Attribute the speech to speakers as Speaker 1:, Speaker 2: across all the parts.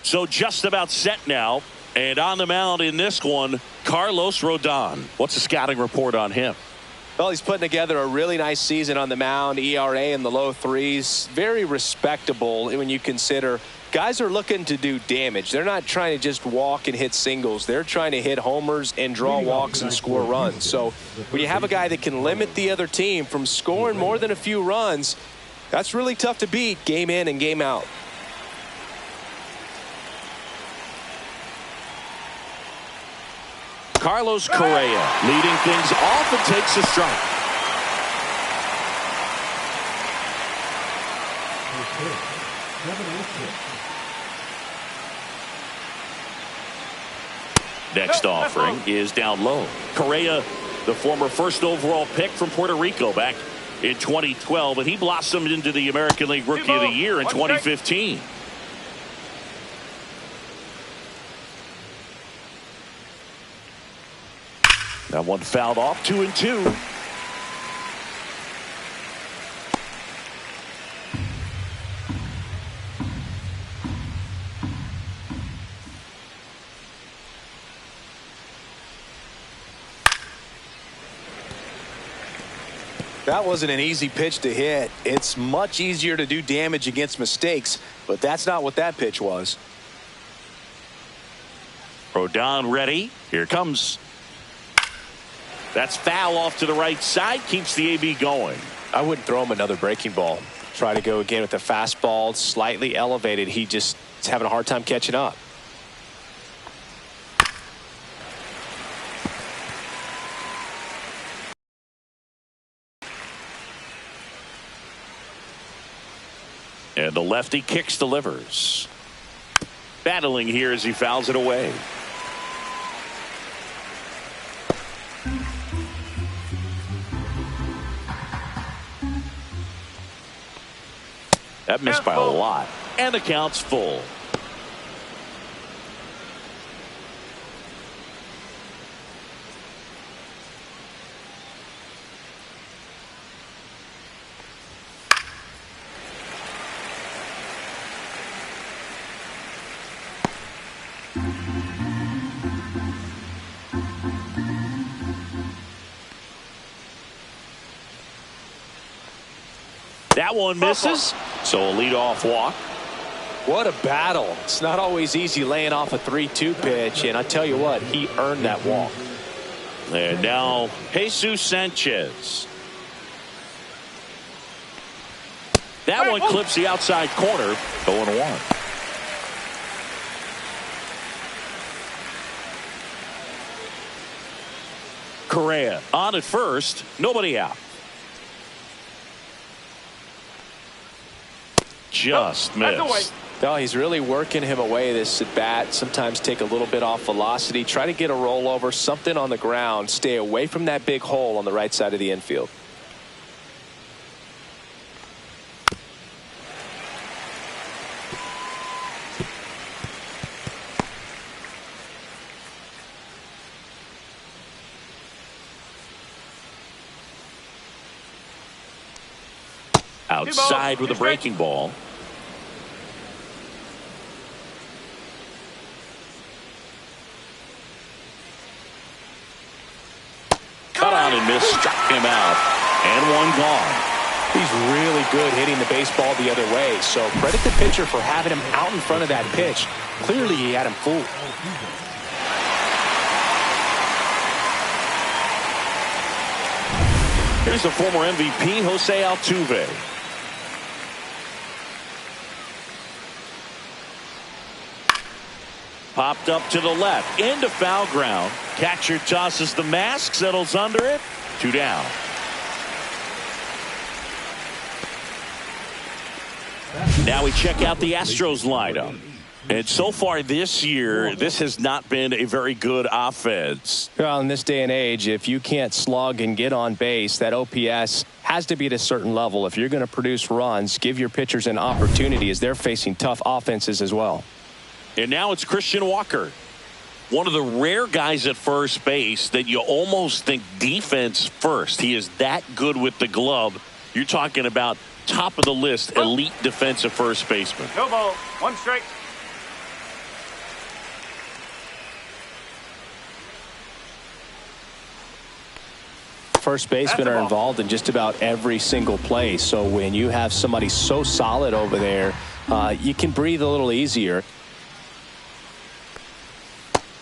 Speaker 1: So just about set now. And on the mound in this one, Carlos Rodon. What's the scouting report on him?
Speaker 2: Well, he's putting together a really nice season on the mound. ERA in the low threes. Very respectable when you consider guys are looking to do damage. They're not trying to just walk and hit singles. They're trying to hit homers and draw walks and score runs. So when you have a guy that can limit the other team from scoring more than a few runs, that's really tough to beat game in and game out.
Speaker 1: Carlos Correa leading things off and takes a strike. Next offering is down low. Correa, the former first overall pick from Puerto Rico back in 2012, and he blossomed into the American League Rookie of the Year in 2015. That one fouled off, 2-2.
Speaker 2: That wasn't an easy pitch to hit. It's much easier to do damage against mistakes, but that's not what that pitch was.
Speaker 1: Rodon ready. Here comes. That's foul off to the right side. Keeps the AB going.
Speaker 2: I wouldn't throw him another breaking ball. Try to go again with the fastball, slightly elevated. He just is having a hard time catching up.
Speaker 1: And the lefty kicks, delivers. Battling here as he fouls it away. That missed by a lot. And the count's full. That one misses, so a leadoff walk.
Speaker 2: What a battle. It's not always easy laying off a 3-2 pitch, and I tell you what, he earned that walk.
Speaker 1: And now Jesus Sanchez. That one clips the outside corner, 0-1. Correa on at first, nobody out. Just missed.
Speaker 2: No, he's really working him away this at bat. Sometimes take a little bit off velocity. Try to get a rollover, something on the ground. Stay away from that big hole on the right side of the infield.
Speaker 1: Outside with a breaking ball. Cut on and missed, struck him out, and one gone.
Speaker 2: He's really good hitting the baseball the other way, so credit the pitcher for having him out in front of that pitch. Clearly he had him fooled.
Speaker 1: Here's the former MVP, Jose Altuve. Popped up to the left, into foul ground. Catcher tosses the mask, settles under it. 2 down. Now we check out the Astros lineup. And so far this year, this has not been a very good offense.
Speaker 2: Well, in this day and age, if you can't slug and get on base, that OPS has to be at a certain level. If you're going to produce runs, give your pitchers an opportunity as they're facing tough offenses as well.
Speaker 1: And now it's Christian Walker. One of the rare guys at first base that you almost think defense first. He is that good with the glove. You're talking about top of the list, elite defensive first baseman.
Speaker 3: No ball, 1 strike.
Speaker 2: first basemen are involved in just about every single play. So when you have somebody so solid over there, you can breathe a little easier.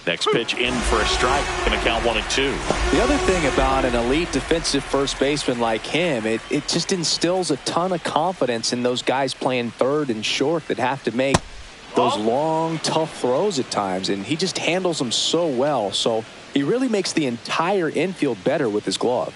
Speaker 1: Next pitch in for a strike. Going to count 1-2.
Speaker 2: The other thing about an elite defensive first baseman like him, it just instills a ton of confidence in those guys playing third and short that have to make those long, tough throws at times. And he just handles them so well. So he really makes the entire infield better with his glove.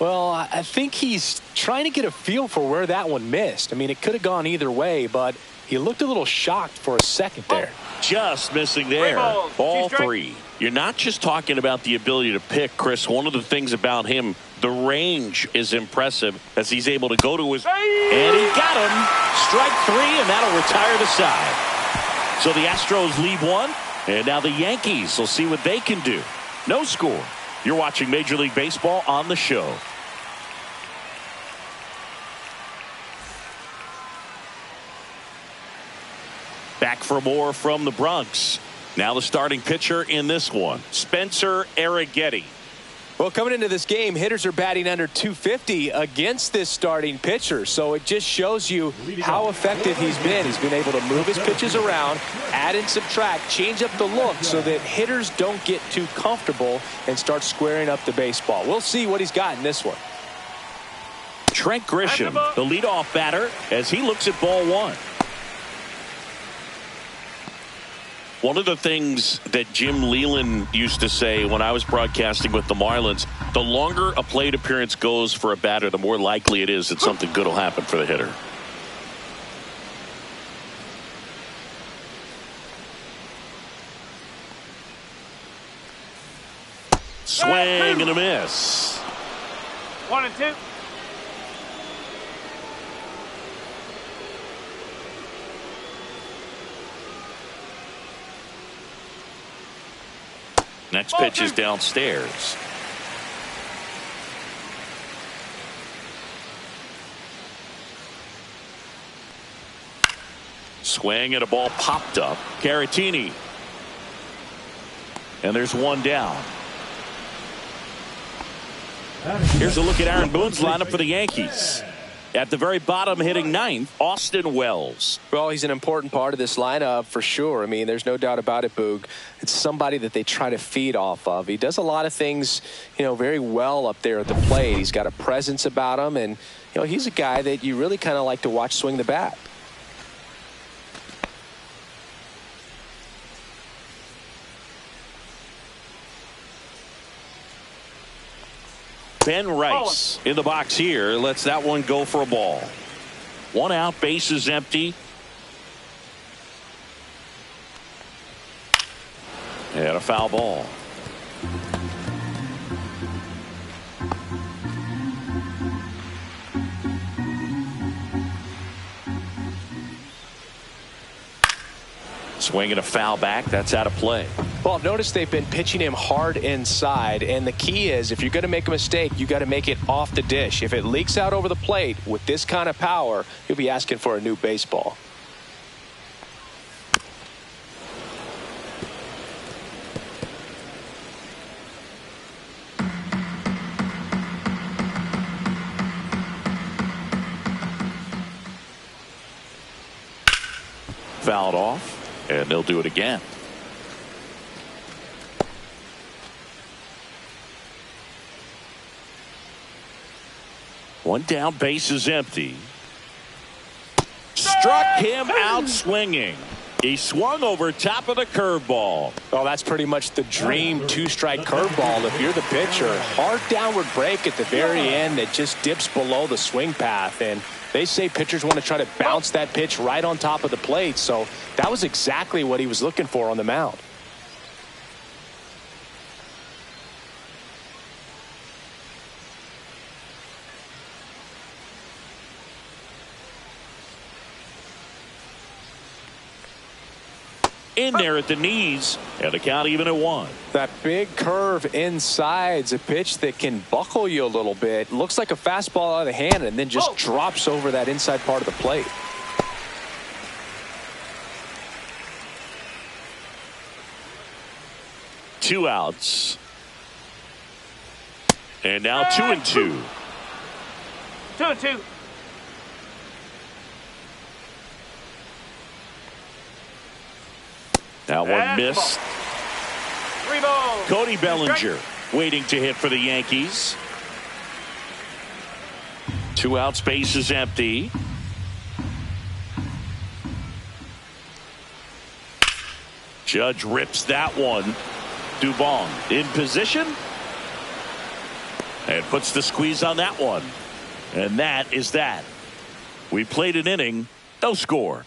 Speaker 2: Well, I think he's trying to get a feel for where that one missed. I mean, it could have gone either way, but he looked a little shocked for a second there.
Speaker 1: Just missing there. Ball 3. You're not just talking about the ability to pick, Chris. One of the things about him, the range is impressive as he's able to go to his... And he got him. Strike 3, and that'll retire the side. So the Astros lead 1, and now the Yankees will see what they can do. No score. You're watching Major League Baseball on the show. Back for more from the Bronx. Now the starting pitcher in this one, Spencer Arrighetti.
Speaker 2: Well, coming into this game, hitters are batting under 250 against this starting pitcher. So it just shows you how effective he's been. He's been able to move his pitches around, add and subtract, change up the look so that hitters don't get too comfortable and start squaring up the baseball. We'll see what he's got in this one.
Speaker 1: Trent Grisham, the leadoff batter, as he looks at ball 1. One of the things that Jim Leland used to say when I was broadcasting with the Marlins, the longer a plate appearance goes for a batter, the more likely it is that something good will happen for the hitter. Swing and a miss.
Speaker 3: 1-2.
Speaker 1: Next pitch is downstairs. Swing and a ball popped up. Caratini. And there's one down. Here's a look at Aaron Boone's lineup for the Yankees. At the very bottom, hitting 9th, Austin Wells.
Speaker 2: Well, he's an important part of this lineup for sure. I mean, there's no doubt about it, Boog. It's somebody that they try to feed off of. He does a lot of things, very well up there at the plate. He's got a presence about him, and, he's a guy that you really kind of like to watch swing the bat.
Speaker 1: Ben Rice in the box here lets that one go for a ball. 1 out, bases empty. And a foul ball. Swing and a foul back. That's out of play.
Speaker 2: Well, notice they've been pitching him hard inside, and the key is if you're going to make a mistake, you got to make it off the dish. If it leaks out over the plate with this kind of power, you'll be asking for a new baseball.
Speaker 1: Fouled off, and they'll do it again. One down, base is empty. Struck him out swinging. He swung over top of the curveball.
Speaker 2: Oh, that's pretty much the dream two-strike curveball if you're the pitcher. Hard downward break at the very end that just dips below the swing path. And they say pitchers want to try to bounce that pitch right on top of the plate. So that was exactly what he was looking for on the mound.
Speaker 1: In there at the knees, and the count even at 1.
Speaker 2: That big curve inside's a pitch that can buckle you a little bit. Looks like a fastball out of the hand and then just drops over that inside part of the plate. Two
Speaker 1: outs. And now 2-2.
Speaker 3: 2-2.
Speaker 1: That one missed.
Speaker 3: 3 balls.
Speaker 1: Cody Bellinger waiting to hit for the Yankees. 2 outs, base is empty. Judge rips that one. Dubon in position and puts the squeeze on that one. And that is that. We played an inning, no score.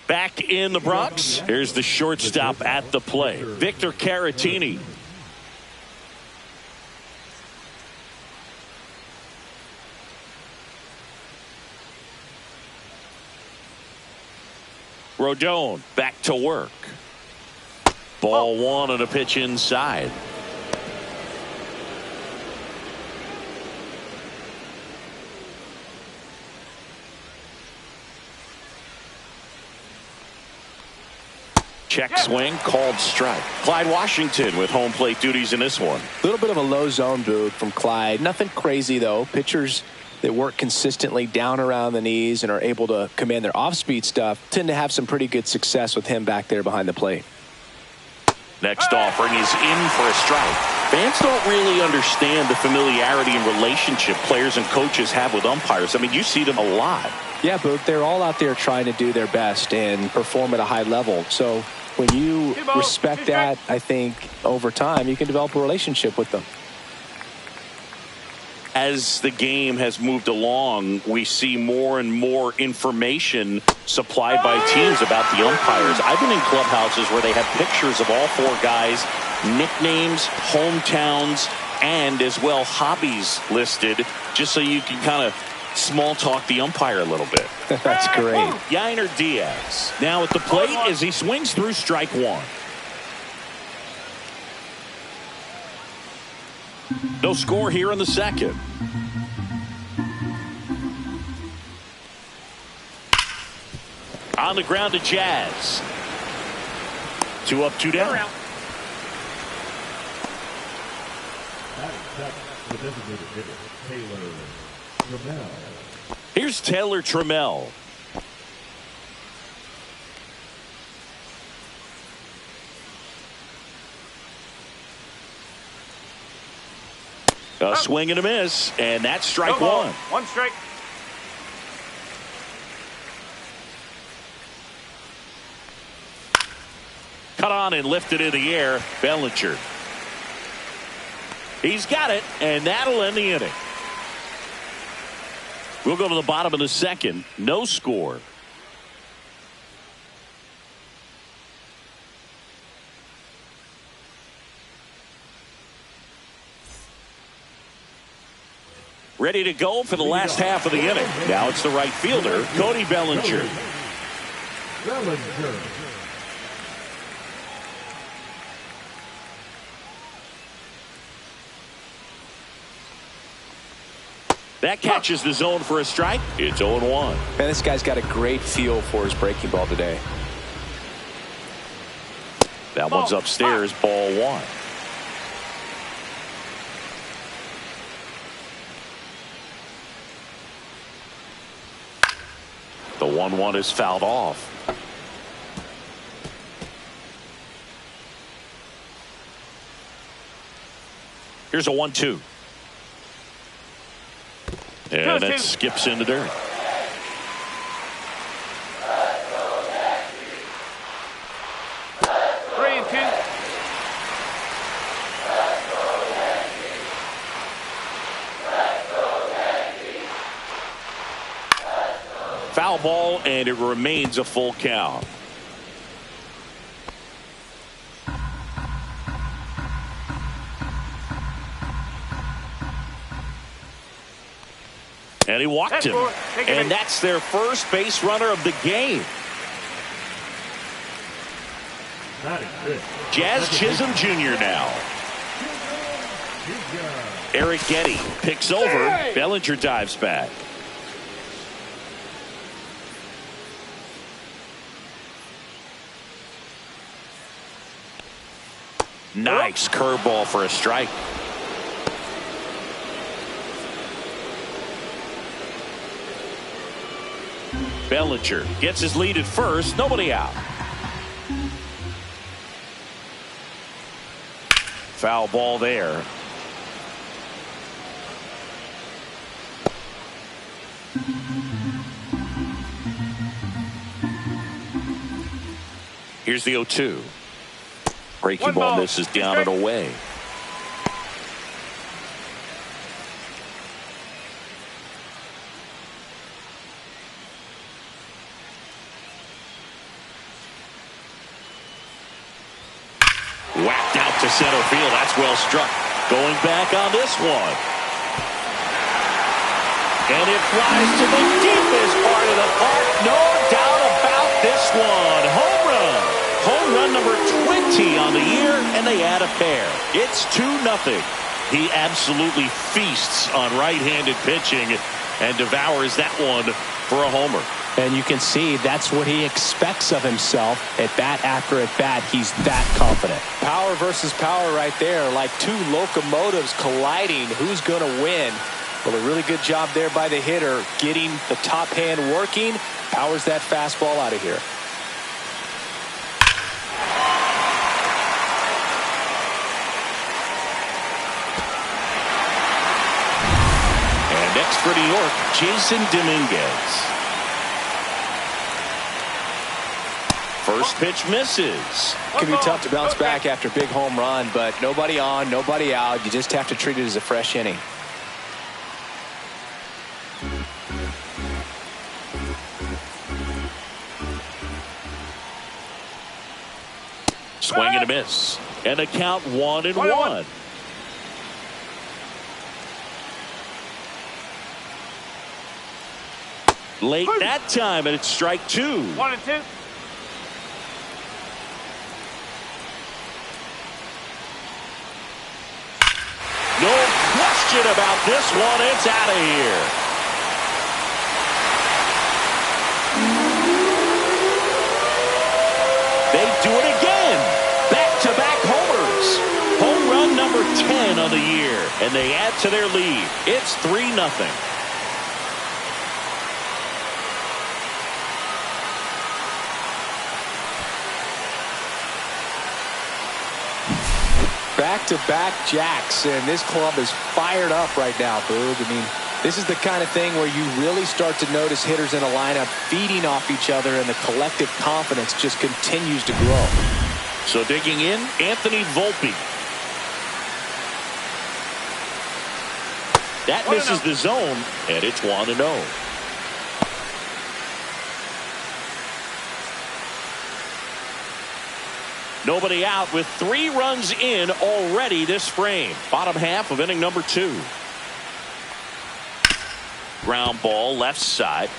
Speaker 1: Back in the Bronx, here's the shortstop at the play, Victor Caratini. Rodon back to work. Ball 1 on a pitch inside. Check swing, called strike. Clyde Washington with home plate duties in this one.
Speaker 2: A little bit of a low zone boot from Clyde. Nothing crazy, though. Pitchers that work consistently down around the knees and are able to command their off-speed stuff tend to have some pretty good success with him back there behind the plate.
Speaker 1: Next offering is in for a strike. Fans don't really understand the familiarity and relationship players and coaches have with umpires. I mean, you see them a lot.
Speaker 2: Yeah, but they're all out there trying to do their best and perform at a high level. So when you respect that, I think over time you can develop a relationship with them.
Speaker 1: As the game has moved along, we see more and more information supplied by teams about the umpires. I've been in clubhouses where they have pictures of all 4 guys, nicknames, hometowns, and as well hobbies listed, just so you can kind of small talk the umpire a little bit.
Speaker 2: That's great.
Speaker 1: Yainer Diaz now at the plate as he swings through strike 1. No score here in the second. On the ground to Jazz. 2 up, 2 down. Here's Taylor Trammell. A swing and a miss, and that's strike 1.
Speaker 3: 1 strike.
Speaker 1: Cut on and lifted in the air, Bellinger. He's got it, and that'll end the inning. We'll go to the bottom of the second. No score. Ready to go for the last half of the inning. Now it's the right fielder, Cody Bellinger. That catches the zone for a strike. It's 0-1.
Speaker 2: Man, this guy's got a great feel for his breaking ball today.
Speaker 1: That one's upstairs, ball 1. The 1-1 is fouled off. Here's a 1-2. And it skips in the dirt. Foul ball, and it remains a full count. And he walked him. And that's their first base runner of the game. Jazz Chisholm Jr. now. Eric Getty picks over. Bellinger dives back. Nice curveball for a strike. Bellinger gets his lead at first. Nobody out. Foul ball there. Here's the 0-2. Breaking ball misses down and away. Whacked out to center field. That's well struck. Going back on this one. And it flies to the deepest part of the park. No doubt about this one. Home run. Home run number 20 on the year, and they add a pair. It's 2-0. He absolutely feasts on right-handed pitching and devours that one for a homer.
Speaker 2: And you can see that's what he expects of himself at bat after at bat. He's that confident. Power versus power right there, like two locomotives colliding. Who's going to win? Well, a really good job there by the hitter, getting the top hand working. Powers that fastball out of here.
Speaker 1: And next for New York, Jason Dominguez. First pitch misses.
Speaker 2: It can be tough to bounce back after a big home run, but nobody on, nobody out. You just have to treat it as a fresh inning.
Speaker 1: Swing and a miss. And a count 1-1. Late that time, and it's strike 2.
Speaker 3: 1-2.
Speaker 1: No question about this one. It's out of here. They do it again. Back-to-back homers. Home run number 10 on the year. And they add to their lead. It's 3-0.
Speaker 2: Back-to-back jacks, and this club is fired up right now, Boog. I mean, this is the kind of thing where you really start to notice hitters in a lineup feeding off each other, and the collective confidence just continues to grow.
Speaker 1: So digging in, Anthony Volpe. That misses the zone, and it's 1-0. Nobody out with 3 runs in already this frame. Bottom half of inning number 2. Ground ball left side.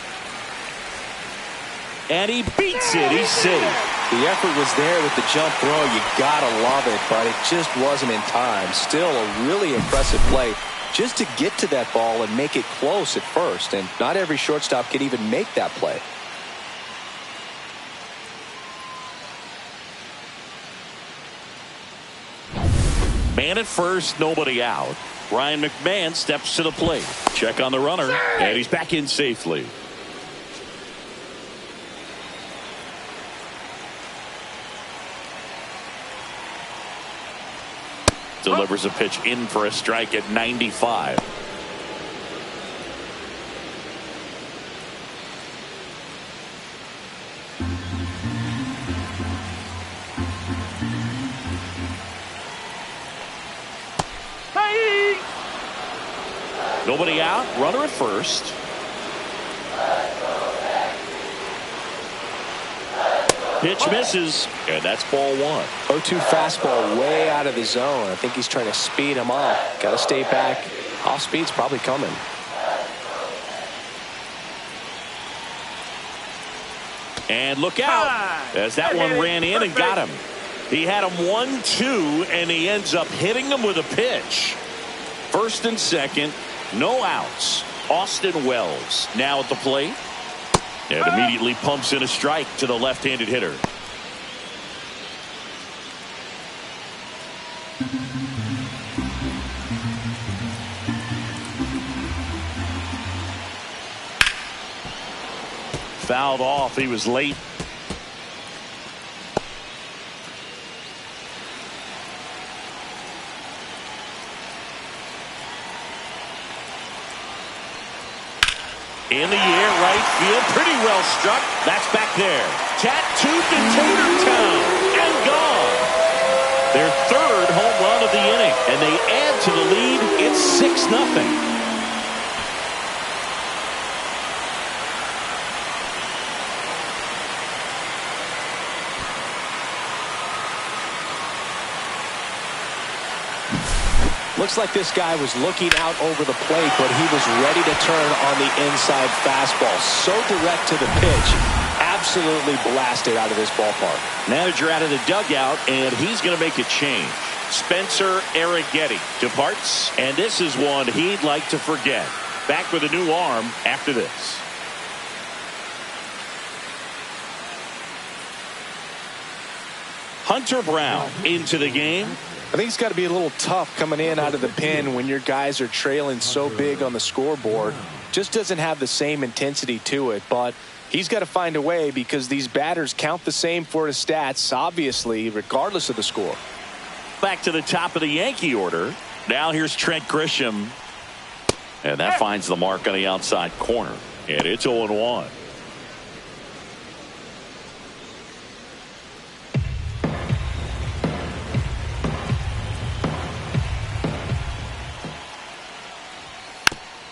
Speaker 1: And he beats it. He's safe.
Speaker 2: The effort was there with the jump throw. You gotta love it, but it just wasn't in time. Still a really impressive play just to get to that ball and make it close at first. And not every shortstop can even make that play.
Speaker 1: Man at first, nobody out. Ryan McMahon steps to the plate. Check on the runner, and he's back in safely. Delivers a pitch in for a strike at 95. Nobody out, runner at first. Pitch misses, and that's ball 1.
Speaker 2: 0-2 fastball way out of the zone. I think he's trying to speed him up. Got to stay back. Off speed's probably coming.
Speaker 1: And look out, as that one ran in and got him. He had him 1-2, and he ends up hitting him with a pitch. First and second. No outs. Austin Wells now at the plate. And immediately pumps in a strike to the left-handed hitter. Fouled off. He was late. In the air, right field. Pretty well struck. That's back there. Tattooed to Tater Town. And gone. Their third home run of the inning. And they add to the lead. It's 6-0.
Speaker 2: Looks like this guy was looking out over the plate, but he was ready to turn on the inside fastball. So direct to the pitch. Absolutely blasted out of this ballpark.
Speaker 1: Manager out of the dugout, and he's going to make a change. Spencer Arrighetti departs, and this is one he'd like to forget. Back with a new arm after this. Hunter Brown into the game.
Speaker 2: I think it's got to be a little tough coming in out of the pen when your guys are trailing so big on the scoreboard. Just doesn't have the same intensity to it, but he's got to find a way because these batters count the same for his stats, obviously, regardless of the score.
Speaker 1: Back to the top of the Yankee order. Now here's Trent Grisham. And that finds the mark on the outside corner. And it's 0-1.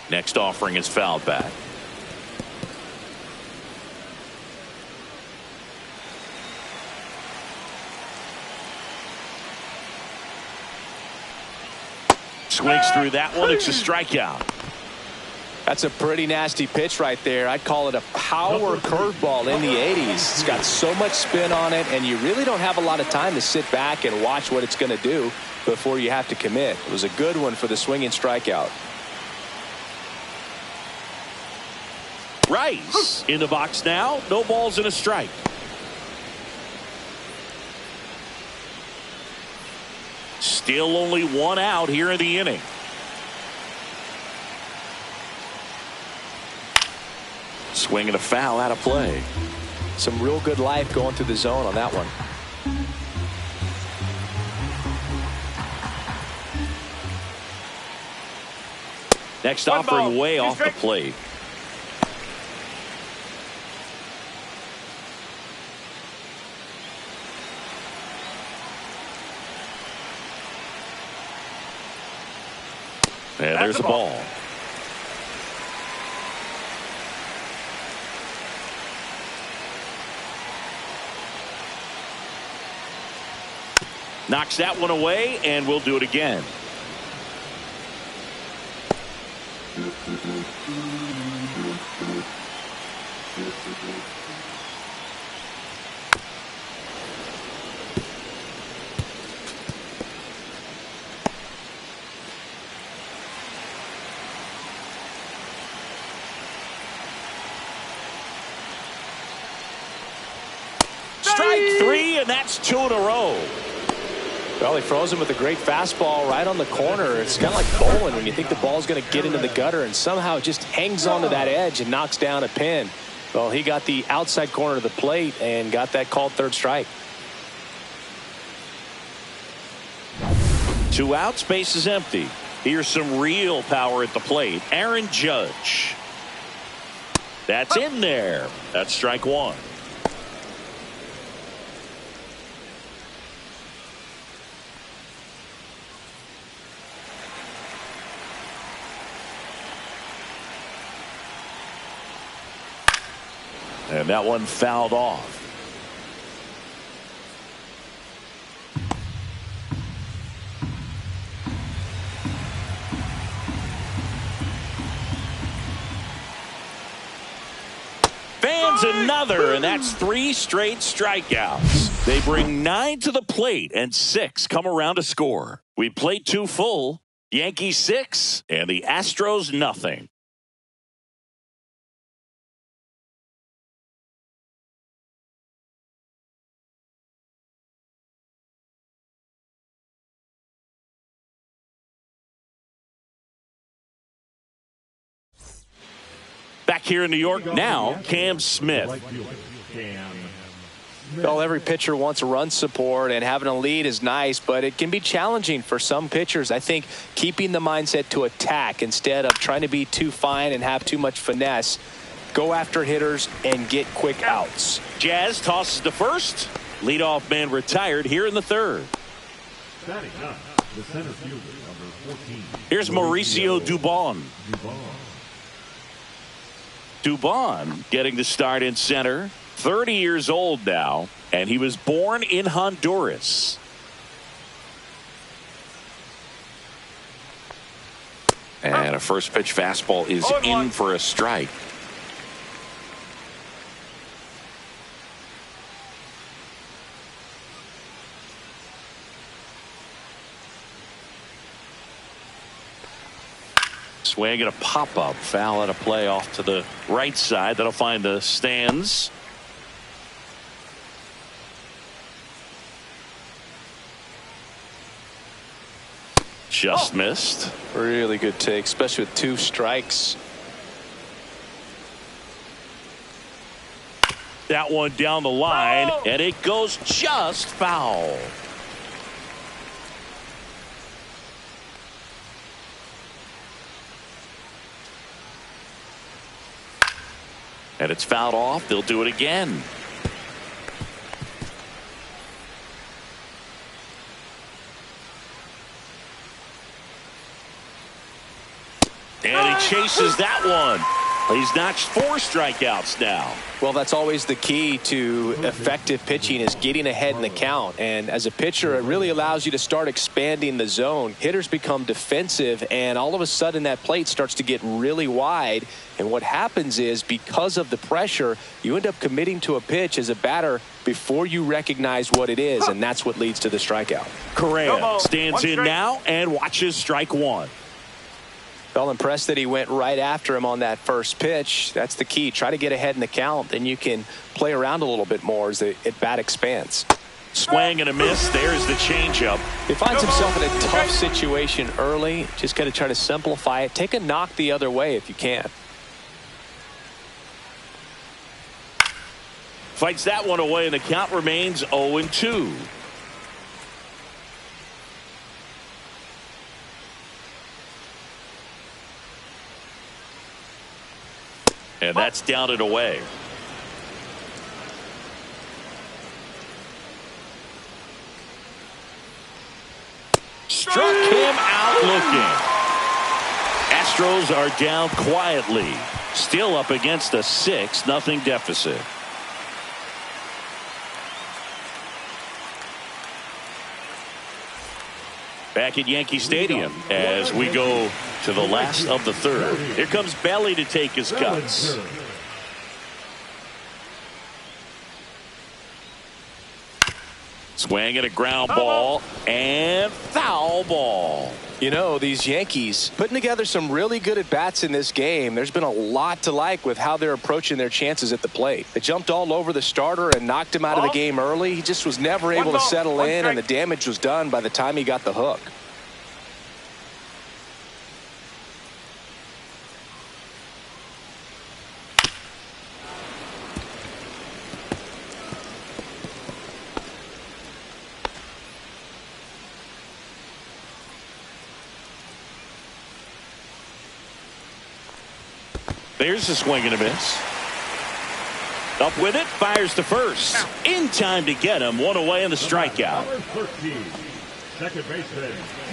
Speaker 1: Next offering is fouled back. Swings through that one. It's a strikeout.
Speaker 2: That's a pretty nasty pitch right there. I'd call it a power curveball in the 80s. It's got so much spin on it, and you really don't have a lot of time to sit back and watch what it's going to do before you have to commit. It was a good one for the swinging strikeout.
Speaker 1: Rice in the box now. No balls and a strike. Still only one out here in the inning. Swing and a foul out of play.
Speaker 2: Some real good life going through the zone on that one.
Speaker 1: Next offering way off the plate. And there's the ball. Knocks that one away, and we'll do it again. Strike three, and that's 2 in a row.
Speaker 2: Well, he froze him with a great fastball right on the corner. It's kind of like bowling when you think the ball's going to get into the gutter, and somehow it just hangs onto that edge and knocks down a pin. Well, he got the outside corner of the plate and got that called third strike.
Speaker 1: 2 outs, base is empty. Here's some real power at the plate. Aaron Judge. That's in there. That's strike one. And that one fouled off. Fans another, and that's 3 straight strikeouts. They bring 9 to the plate, and 6 come around to score. We played 2 full. Yankees 6, and the Astros nothing. Back Back here in New York now, Cam Smith.
Speaker 2: Well, every pitcher wants run support, and having a lead is nice, but it can be challenging for some pitchers. I think keeping the mindset to attack instead of trying to be too fine and have too much finesse. Go after hitters and get quick outs.
Speaker 1: Jazz tosses to first. Leadoff man retired here in the third. Here's Mauricio Dubon. Dubon getting the start in center. 30 years old now, and he was born in Honduras. And a first pitch fastball is in for a strike. Swing and a pop-up. Foul and a play off to the right side. That'll find the stands. Just missed.
Speaker 2: Really good take, especially with 2 strikes.
Speaker 1: That one down the line, and it goes just foul. And it's fouled off. They'll do it again. And he chases that one. He's notched 4 strikeouts now.
Speaker 2: Well, that's always the key to effective pitching, is getting ahead in the count. And as a pitcher, it really allows you to start expanding the zone. Hitters become defensive, and all of a sudden that plate starts to get really wide. And what happens is, because of the pressure, you end up committing to a pitch as a batter before you recognize what it is, and that's what leads to the strikeout.
Speaker 1: Correa stands in now and watches strike 1.
Speaker 2: Well, impressed that he went right after him on that first pitch. That's the key. Try to get ahead in the count, then you can play around a little bit more as the at-bat expands.
Speaker 1: Swing and a miss. There's the changeup.
Speaker 2: He finds himself in a tough situation early. Just got to try to simplify it. Take a knock the other way if you can.
Speaker 1: Fights that one away, and the count remains 0-2. And that's down and away. Struck him out looking. Astros are down quietly. Still up against a 6-0 deficit. Back at Yankee Stadium as we go to the last of the third. Here comes Belly to take his cuts. Swing and a ground ball and foul ball.
Speaker 2: You know, these Yankees putting together some really good at-bats in this game. There's been a lot to like with how they're approaching their chances at the plate. They jumped all over the starter and knocked him out of the game early. He just was never able to settle in, and the damage was done by the time he got the hook.
Speaker 1: There's a swing and a miss. Up with it, fires to first. In time to get him. One away in the strikeout.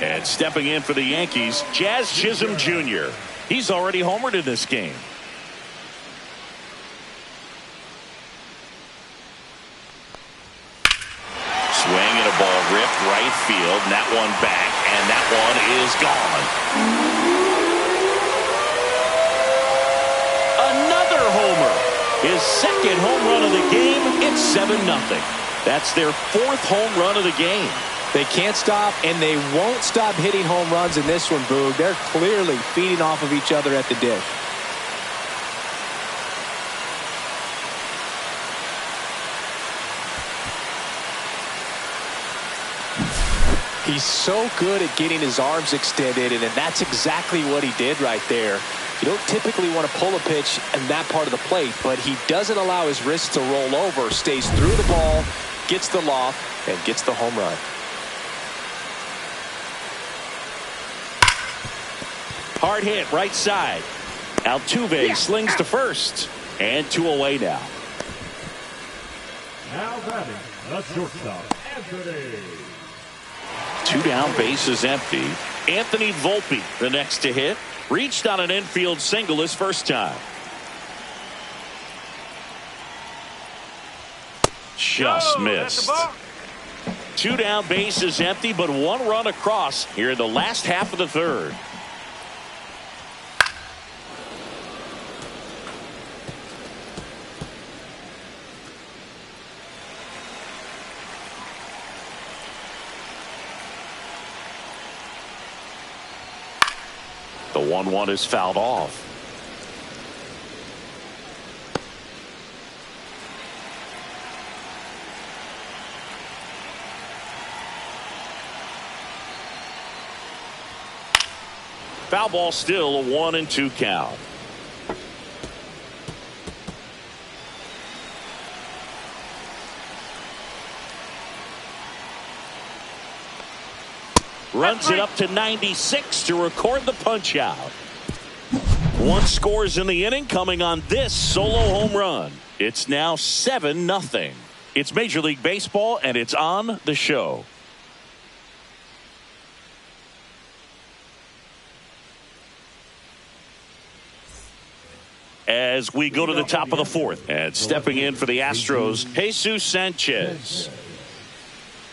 Speaker 1: And stepping in for the Yankees, Jazz Chisholm Jr. He's already homered in this game. Swing and a ball ripped right field, and that one back, and that one is gone. Homer. His second home run of the game. It's 7-0. That's their 4th home run of the game.
Speaker 2: They can't stop, and they won't stop hitting home runs in this one, Boog. They're clearly feeding off of each other at the dish. He's so good at getting his arms extended, and that's exactly what he did right there. You don't typically want to pull a pitch in that part of the plate, but he doesn't allow his wrist to roll over, stays through the ball, gets the loft, and gets the home run.
Speaker 1: Hard hit right side. Altuve slings to first, and 2 away now.
Speaker 4: Now batting, the shortstop, Anthony.
Speaker 1: 2 down, bases empty. Anthony Volpe, the next to hit, reached on an infield single his first time. Just missed. 2 down, bases empty, but 1 run across here in the last half of the third. The 1-1 is fouled off. Foul ball, still a 1-2 count. Runs it up to 96 to record the punch out. 1 scores in the inning, coming on this solo home run. It's now 7-0. It's Major League Baseball, and it's on the show. As we go to the top of the 4th, and stepping in for the Astros, Jesus Sanchez.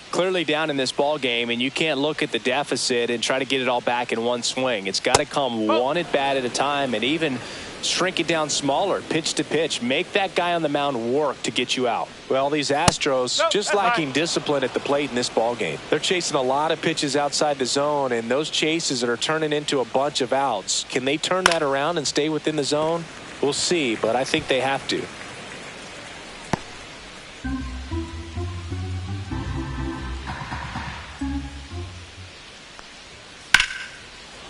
Speaker 2: Clearly down in this ball game, and you can't look at the deficit and try to get it all back in one swing. It's got to come one at bat at a time, and even shrink it down smaller, pitch to pitch. Make that guy on the mound work to get you out. Well, these Astros just lacking discipline at the plate in this ball game. They're chasing a lot of pitches outside the zone, and those chases are turning into a bunch of outs. Can they turn that around and stay within the zone? We'll see, but I think they have to.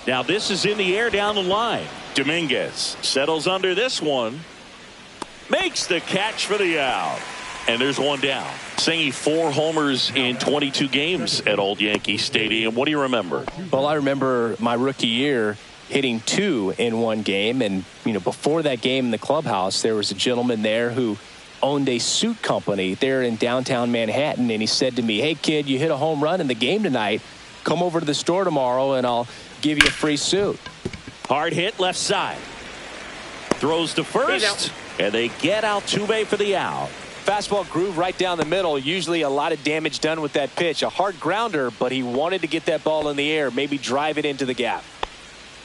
Speaker 1: Now this is in the air down the line. Dominguez settles under this one. Makes the catch for the out. And there's 1 down. Saying 4 homers in 22 games at Old Yankee Stadium. What do you remember?
Speaker 2: Well, I remember my rookie year hitting 2 in 1 game. And, before that game in the clubhouse, there was a gentleman there who owned a suit company there in downtown Manhattan. And he said to me, "Hey, kid, you hit a home run in the game tonight. Come over to the store tomorrow and I'll give you a free suit."
Speaker 1: Hard hit left side. Throws to first, and they get Altuve for the out.
Speaker 2: Fastball groove right down the middle. Usually a lot of damage done with that pitch. A hard grounder, but he wanted to get that ball in the air, maybe drive it into the gap.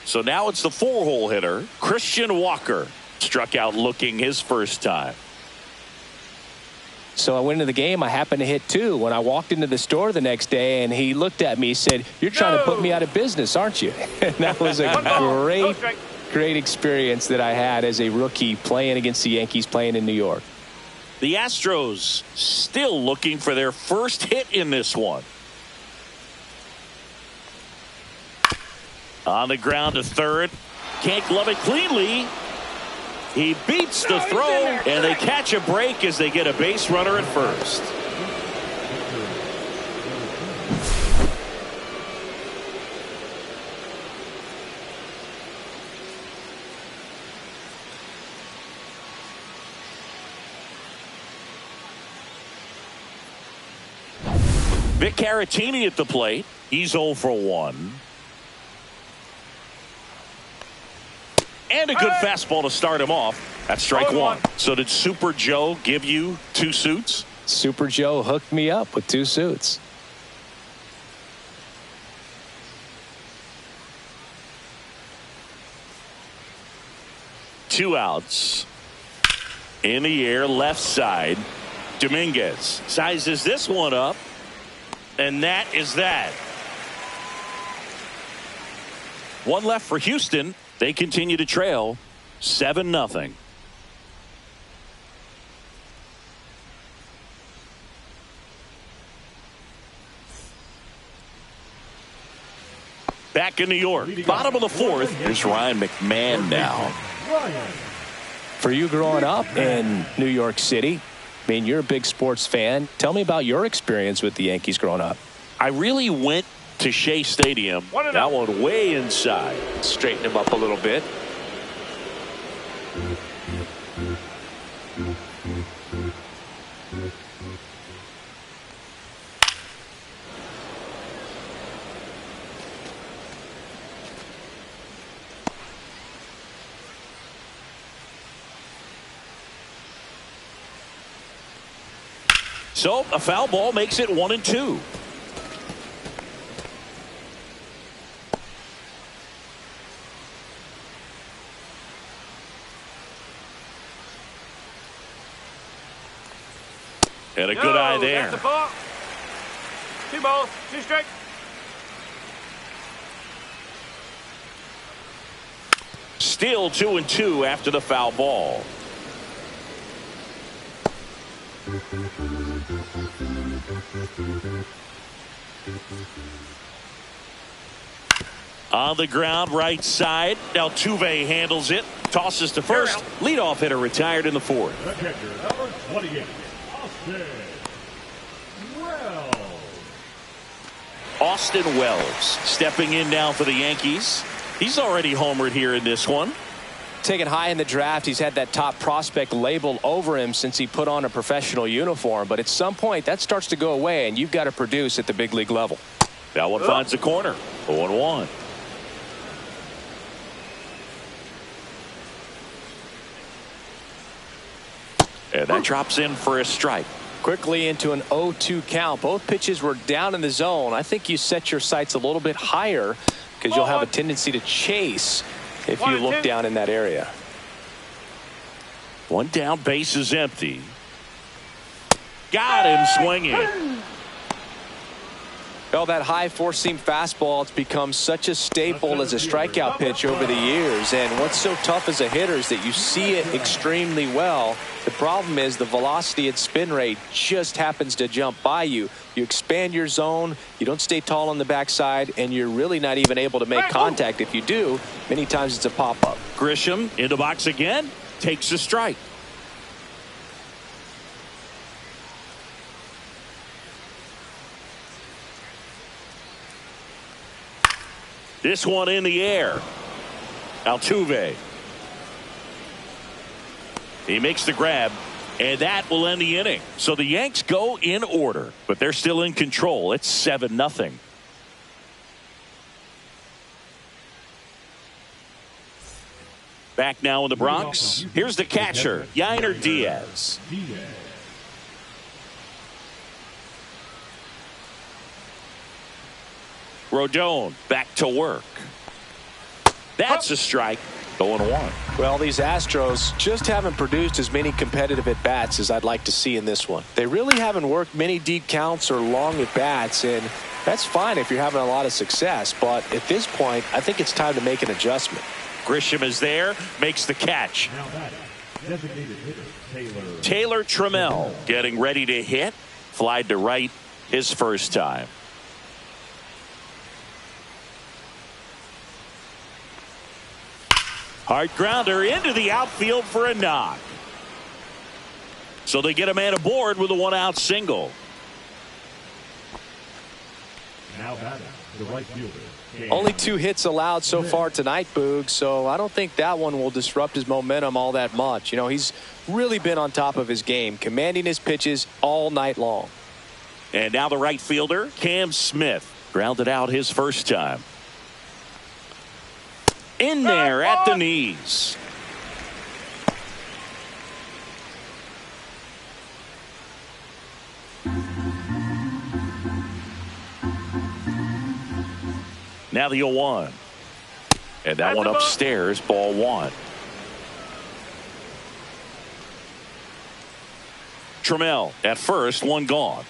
Speaker 1: So now it's the 4-hole hitter, Christian Walker. Struck out looking his first time.
Speaker 2: So I went into the game. I happened to hit 2 when I walked into the store the next day, and he looked at me and said, "You're trying to put me out of business, aren't you?" And that was a great experience that I had as a rookie playing against the Yankees, playing in New York.
Speaker 1: The Astros still looking for their first hit in this one. On the ground to third. Can't glove it cleanly. He beats the throw, and they catch a break as they get a base runner at first. Vic Caratini at the plate. He's 0 for 1. And a good fastball to start him off. That's strike 1. So did Super Joe give you 2 suits?
Speaker 2: Super Joe hooked me up with 2 suits.
Speaker 1: Two outs. In the air, left side. Dominguez sizes this one up. And that is that. 1 left for Houston. They continue to trail 7-0. Back in New York, bottom of the fourth. Here's Ryan McMahon now.
Speaker 2: For you growing up in New York City, I mean, you're a big sports fan. Tell me about your experience with the Yankees growing up.
Speaker 1: I really went to Shea Stadium. That one way inside.
Speaker 2: Straighten him up a little bit.
Speaker 1: So a foul ball makes it 1-2. And a good eye there.
Speaker 3: That's the ball. 2 balls, 2 strikes.
Speaker 1: Still 2-2 after the foul ball. On the ground, right side. Altuve handles it. Tosses to first. Leadoff hitter retired in the fourth.
Speaker 4: The catcher, number 28, Austin Wells.
Speaker 1: Austin Wells stepping in now for the Yankees. He's already homered here in this one.
Speaker 2: Taken high in the draft, he's had that top prospect label over him since he put on a professional uniform. But at some point, that starts to go away, and you've got to produce at the big league level.
Speaker 1: That one finds the corner. 0-1. And that drops in for a strike.
Speaker 2: Quickly into an 0-2 count. Both pitches were down in the zone. I think you set your sights a little bit higher because you'll have a tendency to chase if you look down in that area.
Speaker 1: One down, base is empty. Got him swinging.
Speaker 2: Well, that high four-seam fastball, it's become such a staple as a strikeout pitch over the years. And what's so tough as a hitter is that you see it extremely well. The problem is the velocity and spin rate just happens to jump by you. You expand your zone, you don't stay tall on the backside, and you're really not even able to make contact. If you do, many times it's a pop-up.
Speaker 1: Grisham in the box again, takes a strike. This one in the air. Altuve. He makes the grab, and that will end the inning. So the Yanks go in order, but they're still in control. It's 7-0. Back now in the Bronx. Here's the catcher, Yainer Diaz. Rodon back to work. That's a strike. 0-1.
Speaker 2: Well, these Astros just haven't produced as many competitive at-bats as I'd like to see in this one. They really haven't worked many deep counts or long at-bats, and that's fine if you're having a lot of success. But at this point, I think it's time to make an adjustment.
Speaker 1: Grisham is there, makes the catch.
Speaker 4: Now batting, designated hitter
Speaker 1: Taylor Trammell getting ready to hit. Flied to right his first time. Hard grounder into the outfield for a knock. So they get a man aboard with a 1-out single.
Speaker 4: Now batting, the right fielder.
Speaker 2: Only 2 hits allowed so far tonight, Boog, so I don't think that one will disrupt his momentum all that much. You know, he's really been on top of his game, commanding his pitches all night long.
Speaker 1: And now the right fielder, Cam Smith, grounded out his first time. In there at the knees. Now the 0-1. And that one upstairs, ball 1. Trammell at first, 1 gone.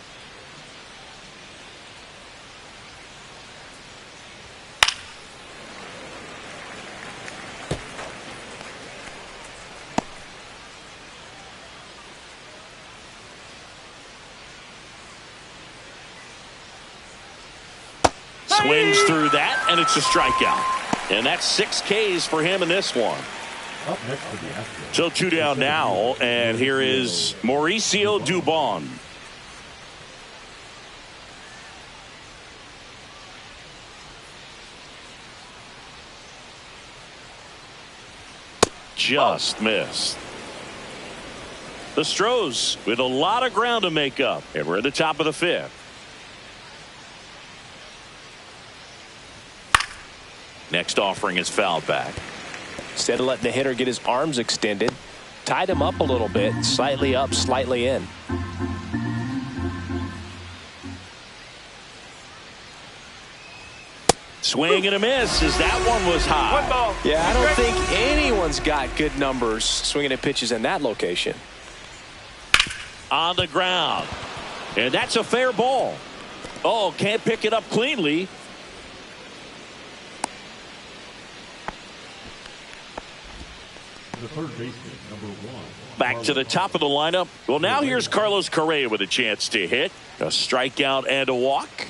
Speaker 1: Swings through that, and it's a strikeout. And that's 6 Ks for him in this one.
Speaker 4: Up next for the Astros.
Speaker 1: So 2 down now, and here is Mauricio Dubon. Just missed. The Astros with a lot of ground to make up, and we're at the top of the 5th. Next offering is fouled back.
Speaker 2: Instead of letting the hitter get his arms extended, tied him up a little bit, slightly up, slightly in.
Speaker 1: Swing and a miss as that one was high.
Speaker 2: Yeah, I don't think anyone's got good numbers swinging at pitches in that location.
Speaker 1: On the ground. And that's a fair ball. Oh, can't pick it up cleanly.
Speaker 4: The third baseman, number 1.
Speaker 1: Back to the top of the lineup. Well, now here's Carlos Correa with a chance to hit. A strikeout and a walk.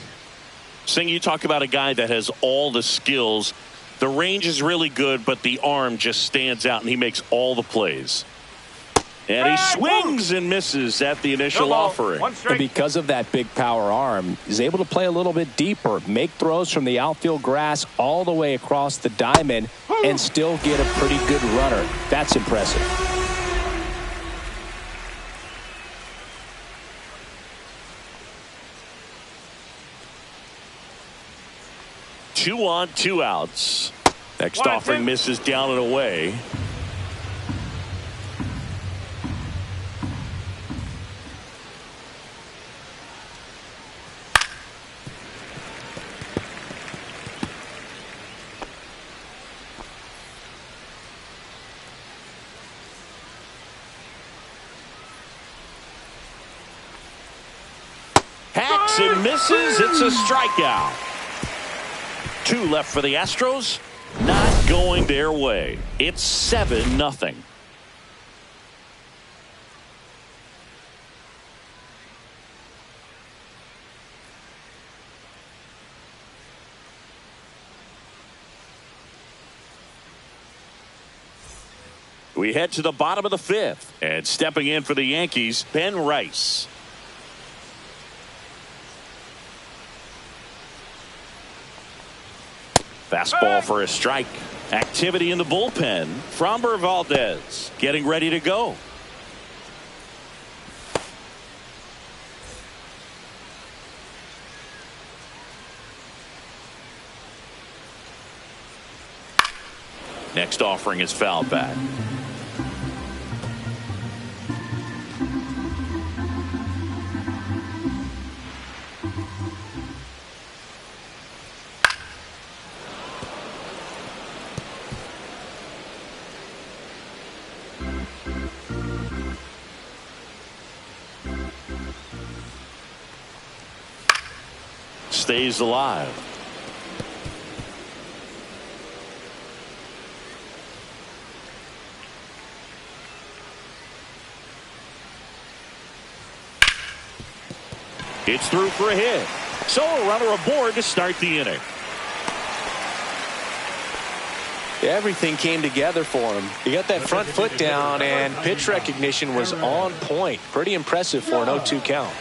Speaker 1: Sing, you talk about a guy that has all the skills. The range is really good, but the arm just stands out, and he makes all the plays. And he swings and misses at the initial offering.
Speaker 2: And because of that big power arm, he's able to play a little bit deeper, make throws from the outfield grass all the way across the diamond, and still get a pretty good runner. That's impressive.
Speaker 1: Two on, 2 outs. Next offering misses down and away. Hacks and misses. It's a strikeout. 2 left for the Astros. Not going their way. It's 7-0. We head to the bottom of the 5th. And stepping in for the Yankees, Ben Rice. Fastball for a strike. Activity in the bullpen. Framber Valdez getting ready to go. Next offering is fouled back. Stays alive. It's through for a hit. So a runner aboard to start the inning.
Speaker 2: Everything came together for him. He got that front foot down, and pitch recognition was on point. Pretty impressive for an 0-2 count.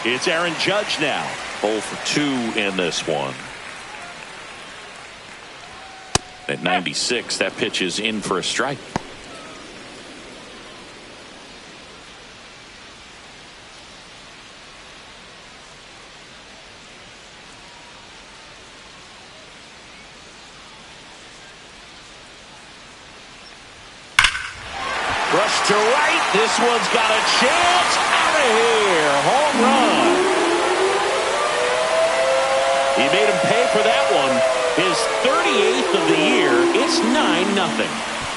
Speaker 1: It's Aaron Judge now. 0 for 2 in this one. At 96, that pitch is in for a strike. Rush to right. This one's got a chance. Out of here. Home run. He made him pay for that one. His 38th of the year. It's 9-0.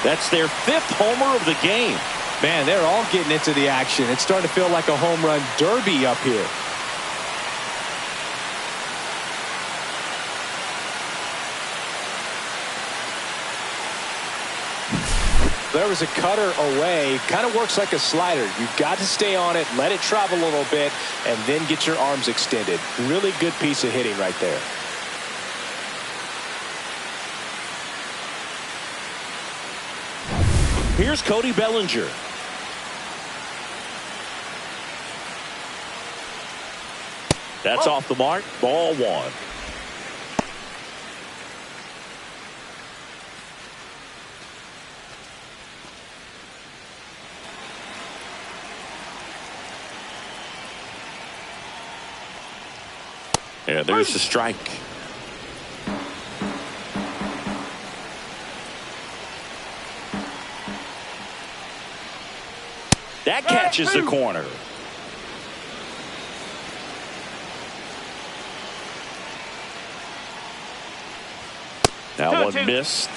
Speaker 1: That's their 5th homer of the game.
Speaker 2: Man, they're all getting into the action. It's starting to feel like a home run derby up here. There was a cutter away. Kind of works like a slider. You've got to stay on it, let it travel a little bit, and then get your arms extended. Really good piece of hitting right there.
Speaker 1: Here's Cody Bellinger. That's off the mark. Ball 1. And there's the strike. That catches the corner. That one missed.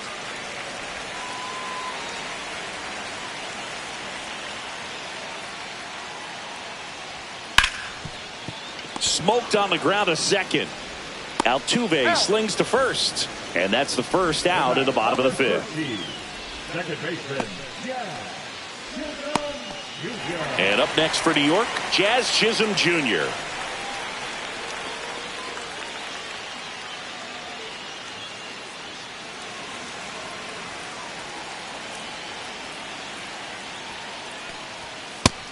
Speaker 1: Smoked on the ground a second. Altuve slings to first. And that's the first out in the bottom of the 5th.
Speaker 4: Second baseman,
Speaker 1: And up next for New York, Jazz Chisholm Jr.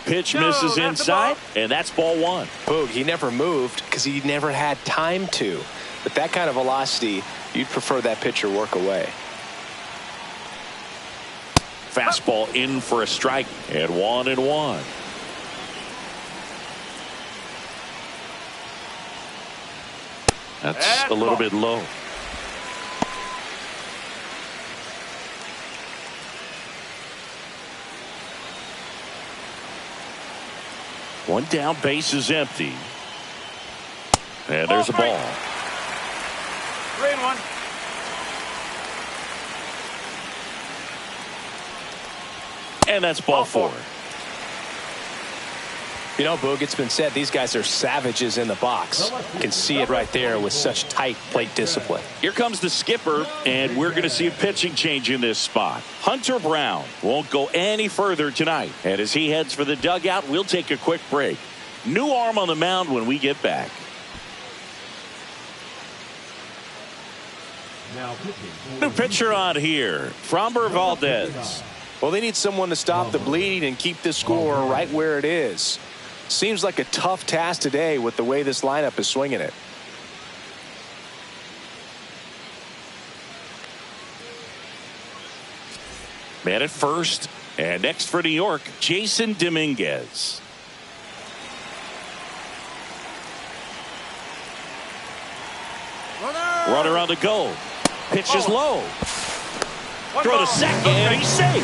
Speaker 1: Pitch misses inside, and that's ball 1.
Speaker 2: Boog, he never moved because he never had time to. With that kind of velocity, you'd prefer that pitcher work away.
Speaker 1: Fastball in for a strike, and 1-1. That's a little bit low. One down, base is empty. And there's a ball.
Speaker 3: 3-1.
Speaker 1: And that's ball 4.
Speaker 2: You know, Boog, it's been said these guys are savages in the box. You can see it right there with such tight plate discipline.
Speaker 1: Here comes the skipper, and we're going to see a pitching change in this spot. Hunter Brown won't go any further tonight. And as he heads for the dugout, we'll take a quick break. New arm on the mound when we get back. New pitcher on here, Framber Valdez.
Speaker 2: Well, they need someone to stop the bleeding and keep the score right where it is. Seems like a tough task today with the way this lineup is swinging it.
Speaker 1: Man at first, and next for New York, Jason Dominguez. Runner on the go. Pitch is low. Throw to second, and he's safe.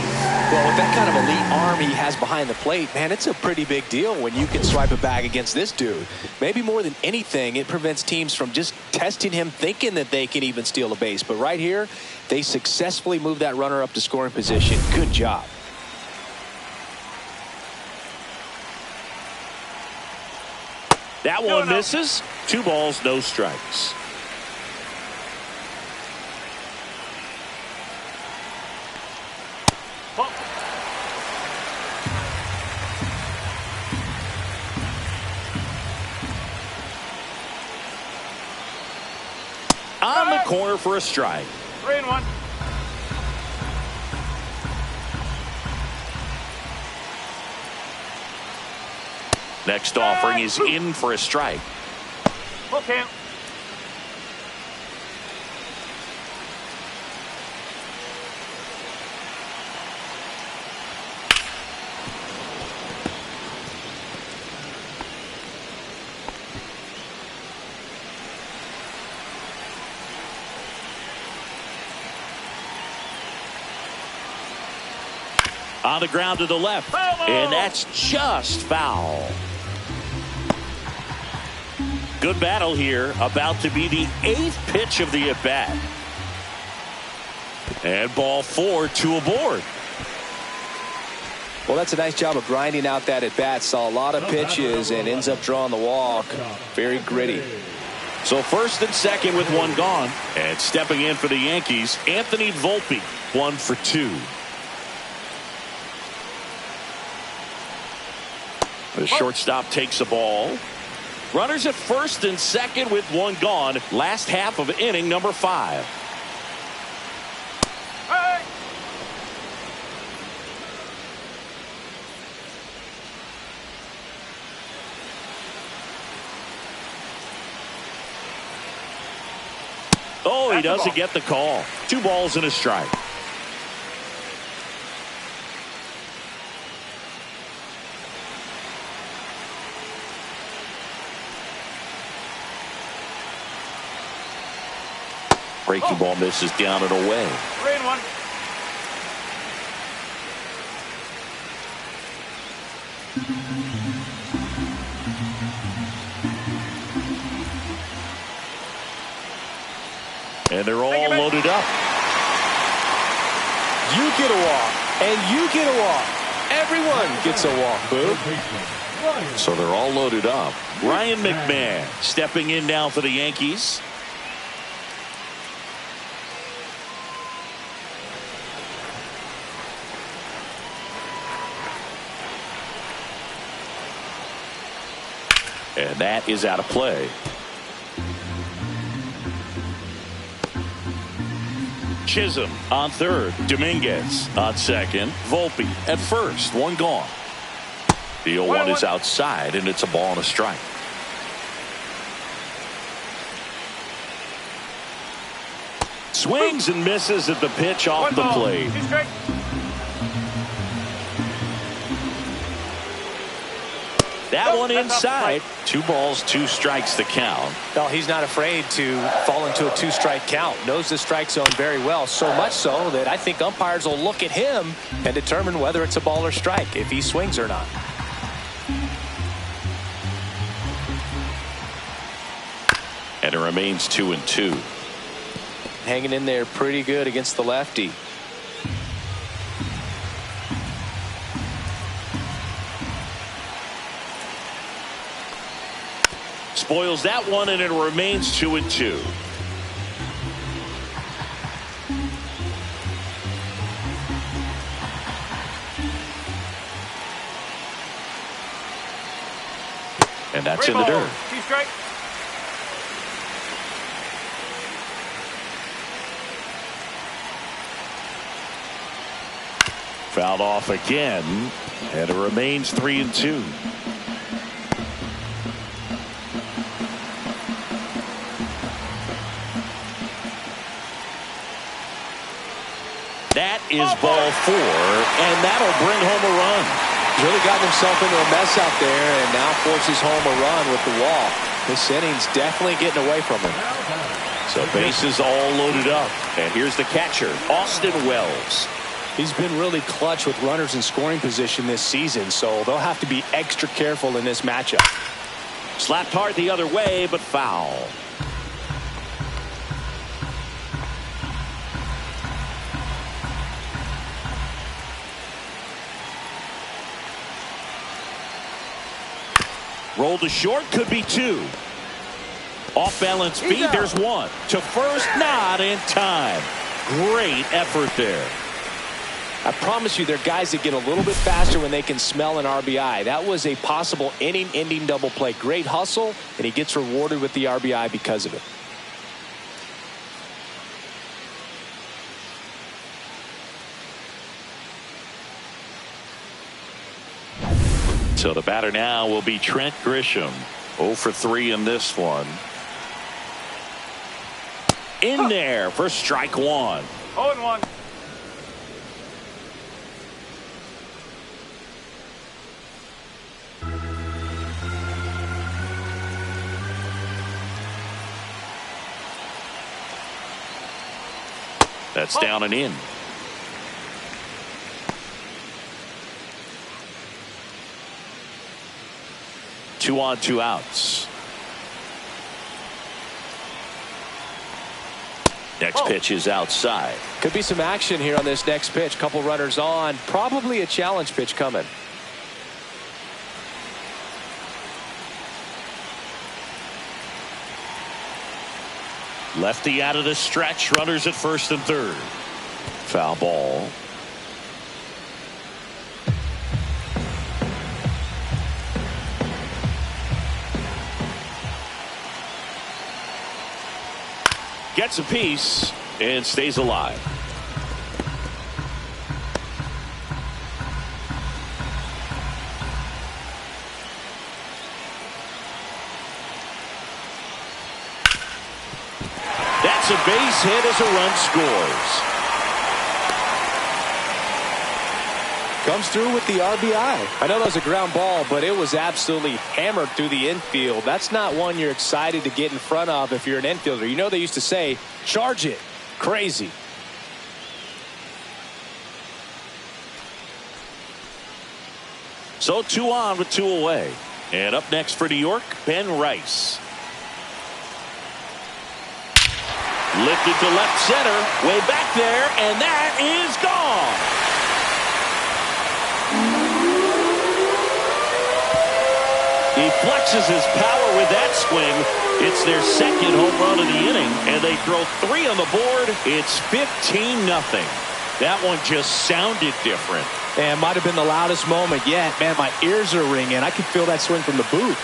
Speaker 2: Well, with that kind of elite arm he has behind the plate, man, it's a pretty big deal when you can swipe a bag against this dude. Maybe more than anything, it prevents teams from just testing him, thinking that they can even steal a base. But right here, they successfully moved that runner up to scoring position. Good job.
Speaker 1: That one misses. 2 balls, no strikes. On the corner for a strike.
Speaker 3: 3-1.
Speaker 1: Next offering is in for a strike.
Speaker 3: Full count.
Speaker 1: On the ground to the left, and that's just foul. Good battle here, about to be the 8th pitch of the at-bat. And ball 4, 2 aboard.
Speaker 2: Well, that's a nice job of grinding out that at-bat. Saw a lot of pitches and ends up drawing the walk. Very gritty.
Speaker 1: So first and second with 1 gone. And stepping in for the Yankees, Anthony Volpe, 1 for 2. The shortstop takes the ball. Runners at first and second with 1 gone. Last half of inning number 5. Oh, he doesn't get the call. 2 balls and a strike. Breaking ball misses down and away.
Speaker 3: 3-1.
Speaker 1: And they're all loaded up.
Speaker 2: You get a walk, and you get a walk. Everyone gets a walk, Boo.
Speaker 1: So they're all loaded up. Ryan McMahon stepping in now for the Yankees. And that is out of play. Chisholm on third. Dominguez on second. Volpe at first. 1 gone. The 0-1 is outside, and it's a ball and a strike. Swings and misses at the pitch off the plate. That one inside. 2 balls, 2 strikes to count.
Speaker 2: Well, he's not afraid to fall into a 2-strike count. Knows the strike zone very well. So much so that I think umpires will look at him and determine whether it's a ball or strike, if he swings or not.
Speaker 1: And it remains 2-2.
Speaker 2: Hanging in there pretty good against the lefty.
Speaker 1: Spoils that one, and it remains 2-2. And that's in the dirt.
Speaker 3: 2 strike.
Speaker 1: Fouled off again, and it remains 3-2. That is ball 4, and that'll bring home a run.
Speaker 2: Really gotten himself into a mess out there and now forces home a run with the walk. This inning's definitely getting away from him.
Speaker 1: So bases all loaded up, and here's the catcher, Austin Wells.
Speaker 2: He's been really clutch with runners in scoring position this season, so they'll have to be extra careful in this matchup.
Speaker 1: Slapped hard the other way, but foul. Roll to short, could be 2. Off balance feed, there's 1. To first, not in time. Great effort there.
Speaker 2: I promise you, there are guys that get a little bit faster when they can smell an RBI. That was a possible inning-ending double play. Great hustle, and he gets rewarded with the RBI because of it.
Speaker 1: So the batter now will be Trent Grisham. 0 for 3 in this one. In there for strike 1.
Speaker 3: 0-1.
Speaker 1: That's down and in. Two on, 2 outs. Next pitch is outside.
Speaker 2: Could be some action here on this next pitch. Couple runners on. Probably a challenge pitch coming.
Speaker 1: Lefty out of the stretch. Runners at first and third. Foul ball. Gets a piece and stays alive. gets a base hit as a run scores.
Speaker 2: Comes through with the RBI. I know that was a ground ball, but it was absolutely hammered through the infield. That's not one you're excited to get in front of if you're an infielder. You know they used to say, charge it. Crazy.
Speaker 1: So 2 on with 2 away. And up next for New York, Ben Rice. Lifted to left center, way back there, and that is gone. He flexes his power with that swing. It's their second home run of the inning, and they throw 3 on the board. It's 15-0. That one just sounded different.
Speaker 2: And might have been the loudest moment yet. Man, my ears are ringing. I can feel that swing from the booth.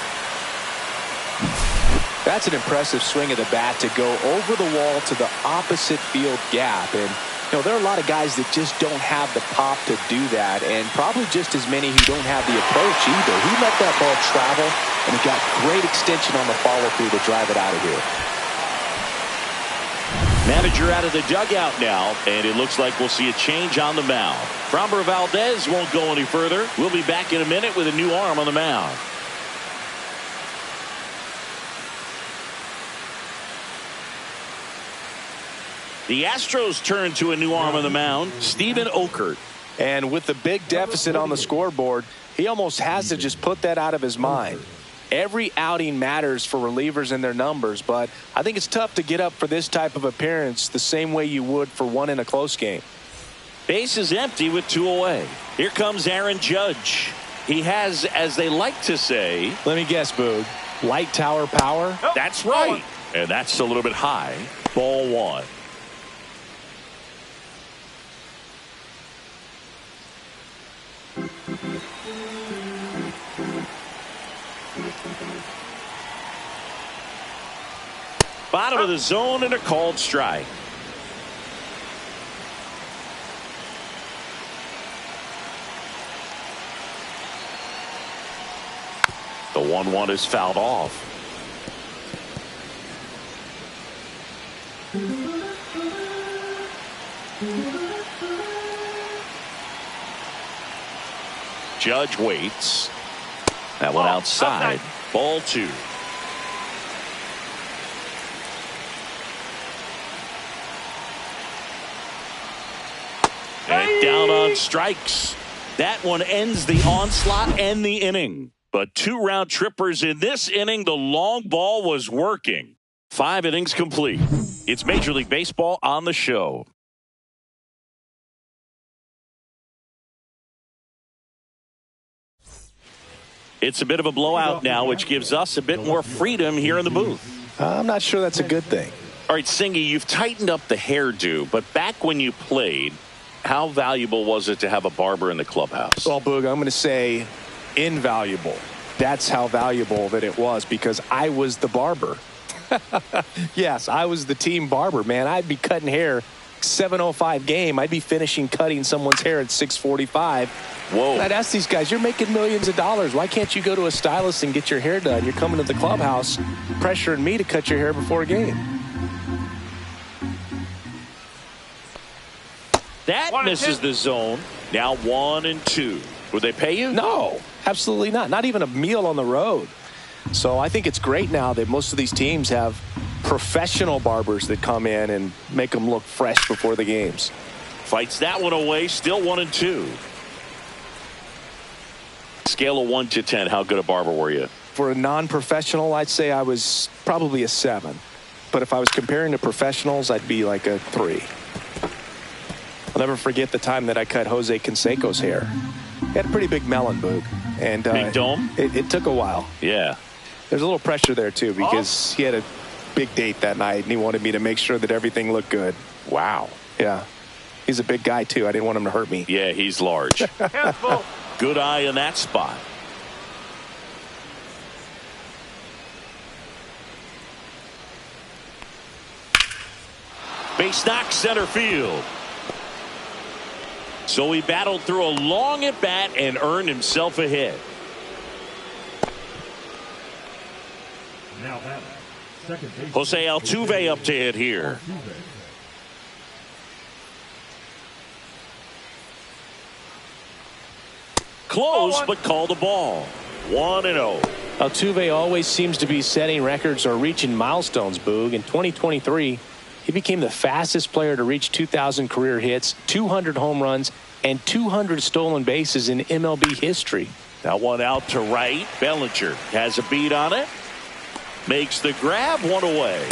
Speaker 2: That's an impressive swing of the bat to go over the wall to the opposite field gap. And, you know, there are a lot of guys that just don't have the pop to do that, and probably just as many who don't have the approach either. He let that ball travel, and he got great extension on the follow-through to drive it out of here.
Speaker 1: Manager out of the dugout now, and it looks like we'll see a change on the mound. Framber Valdez won't go any further. We'll be back in a minute with a new arm on the mound. The Astros turn to a new arm on the mound, Steven Okert.
Speaker 2: And with the big deficit on the scoreboard, he almost has to just put that out of his mind. Every outing matters for relievers and their numbers, but I think it's tough to get up for this type of appearance the same way you would for one in a close game.
Speaker 1: Base is empty with 2 away. Here comes Aaron Judge. He has, as they like to say,
Speaker 2: let me guess, Boog, light tower power?
Speaker 3: Nope.
Speaker 1: That's right. And that's a little bit high. Ball 1. Bottom of the zone and a called strike. The 1-1 is fouled off. Judge waits. That one outside. Ball 2. And down on strikes. That one ends the onslaught and the inning. But 2 round trippers in this inning. The long ball was working. 5 innings complete. It's Major League Baseball on the show. It's a bit of a blowout now, which gives us a bit more freedom here in the booth.
Speaker 2: I'm not sure that's a good thing.
Speaker 1: All right, Singy, you've tightened up the hairdo, but back when you played, how valuable was it to have a barber in the clubhouse?
Speaker 2: Well, Boog, I'm going to say invaluable. That's how valuable that it was, because I was the barber. Yes, I was the team barber, man. I'd be cutting hair 7:05 game. I'd be finishing cutting someone's hair at 6:45.
Speaker 1: Whoa.
Speaker 2: And I'd ask these guys, you're making millions of dollars. Why can't you go to a stylist and get your hair done? You're coming to the clubhouse pressuring me to cut your hair before a game.
Speaker 1: That misses the zone. Now 1-2. Would they pay you?
Speaker 2: No, absolutely not. Not even a meal on the road. So I think it's great now that most of these teams have professional barbers that come in and make them look fresh before the games.
Speaker 1: Fights that one away. Still 1-2. Scale of 1 to 10. How good a barber were you?
Speaker 2: For a non-professional, I'd say I was probably a 7. But if I was comparing to professionals, I'd be like a 3. I'll never forget the time that I cut Jose Canseco's hair. He had a pretty big melon, Boog. And
Speaker 1: big dome?
Speaker 2: It took a while.
Speaker 1: Yeah.
Speaker 2: There's a little pressure there, too, because he had a big date that night, and he wanted me to make sure that everything looked good.
Speaker 1: Wow.
Speaker 2: Yeah. He's a big guy, too. I didn't want him to hurt me.
Speaker 1: Yeah, he's large. Good eye in that spot. Base knock center field. So he battled through a long at bat and earned himself a hit.
Speaker 4: Now batting, Second base.
Speaker 1: Jose Altuve up to hit here. Close, but called the ball. 1-0.
Speaker 2: Altuve always seems to be setting records or reaching milestones, Boog. In 2023, he became the fastest player to reach 2,000 career hits, 200 home runs, and 200 stolen bases in MLB history.
Speaker 1: That one out to right. Bellinger has a beat on it. Makes the grab, one away.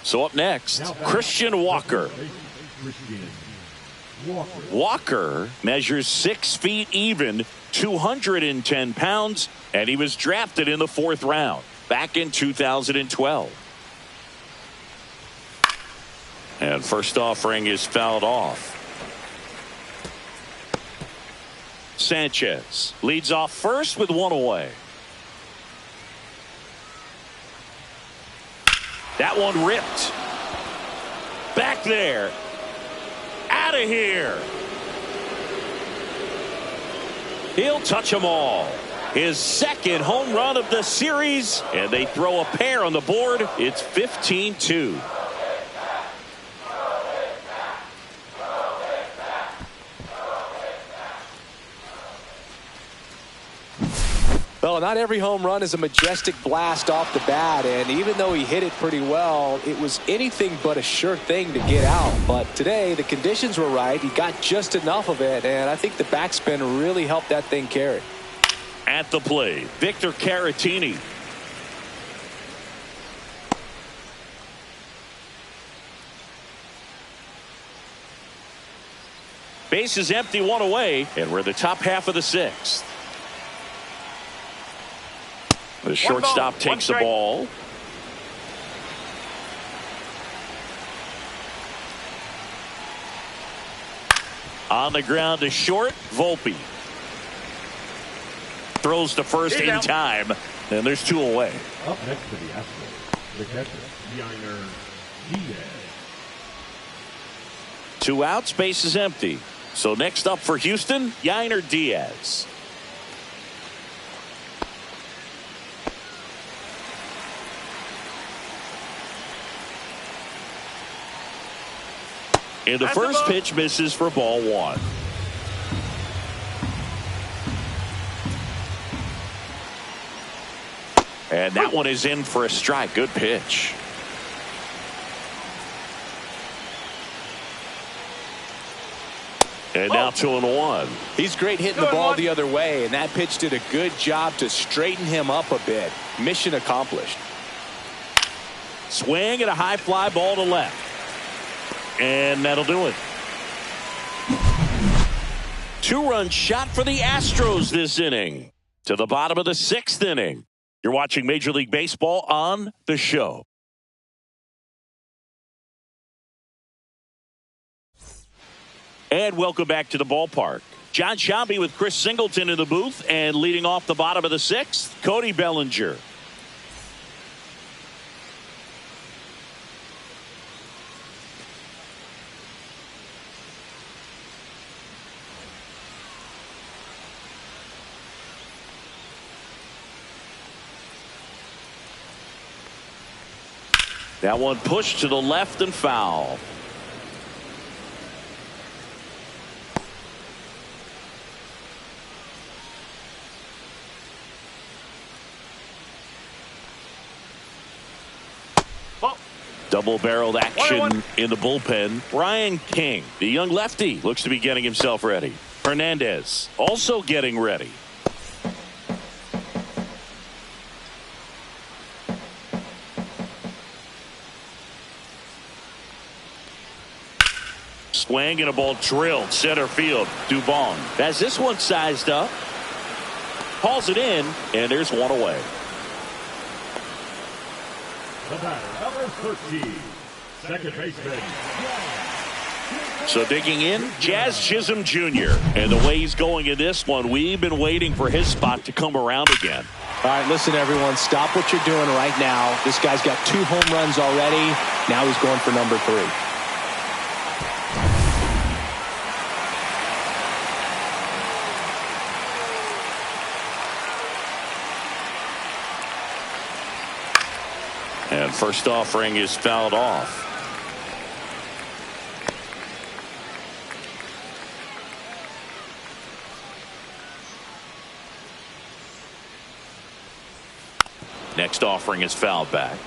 Speaker 1: So up next, Christian Walker. Walker measures 6 feet even, 210 pounds, and he was drafted in the 4th round back in 2012. And first offering is fouled off. Sanchez leads off first with one away. That one ripped. Back there. Out of here. He'll touch them all. His second home run of the series, and they throw a pair on the board. It's 15-2.
Speaker 2: Well, not every home run is a majestic blast off the bat, and even though he hit it pretty well, it was anything but a sure thing to get out. But today, the conditions were right. He got just enough of it, and I think the backspin really helped that thing carry.
Speaker 1: At the plate, Victor Caratini. Base is empty, one away, and we're the top half of the 6th. The shortstop takes the ball. On the ground to short, Volpe. Throws to first in time, and there's 2 away.
Speaker 4: Up next to the Astros, the catcher, Yankees. Diaz.
Speaker 1: 2 outs, base is empty. So next up for Houston, Yankees Diaz. And the first pitch misses for ball 1. And that one is in for a strike. Good pitch. And now 2-1.
Speaker 2: He's great hitting the ball the other way, and that pitch did a good job to straighten him up a bit. Mission accomplished.
Speaker 1: Swing and a high fly ball to left. And that'll do it. 2-run shot for the Astros this inning. To the bottom of the 6th inning. You're watching Major League Baseball on The Show. And welcome back to the ballpark. John Sciambi with Chris Singleton in the booth, and leading off the bottom of the 6th, Cody Bellinger. That one pushed to the left and foul. Double-barreled action in the bullpen. Brian King, the young lefty, looks to be getting himself ready. Hernandez also getting ready. Swing and a ball drilled center field. Dubon has this one sized up. Hauls it in, and there's one away.
Speaker 4: The batter, number 13, second baseman.
Speaker 1: So digging in, Jazz Chisholm Jr. And the way he's going in this one, we've been waiting for his spot to come around again.
Speaker 2: All right, listen, everyone, stop what you're doing right now. This guy's got 2 home runs already. Now he's going for number 3.
Speaker 1: And first offering is fouled off. Next offering is fouled back.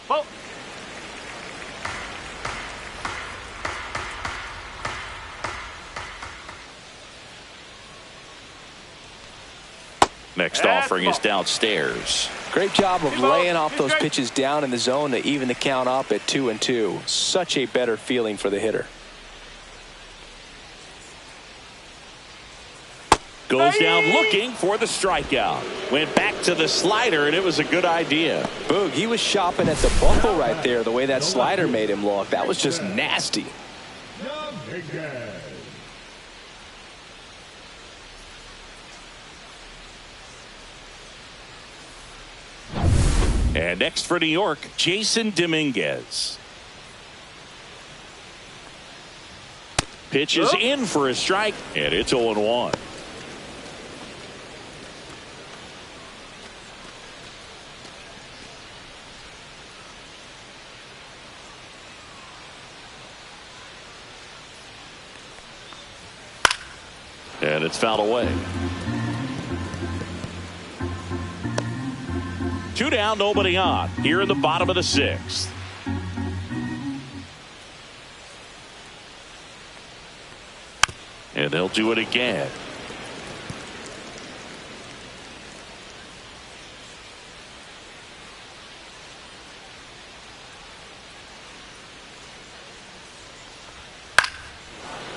Speaker 3: Ball.
Speaker 1: Next offering is downstairs.
Speaker 2: Great job of laying off those pitches down in the zone to even the count up at 2-2. Such a better feeling for the hitter.
Speaker 1: Goes down looking for the strikeout. Went back to the slider, and it was a good idea.
Speaker 2: Boog, he was shopping at the buckle right there, the way that slider made him look. That was just nasty.
Speaker 1: And next for New York, Jason Dominguez. Pitch is in for a strike, and it's 0-1. And it's fouled away. 2 down, nobody on. Here in the bottom of the 6th. And they'll do it again.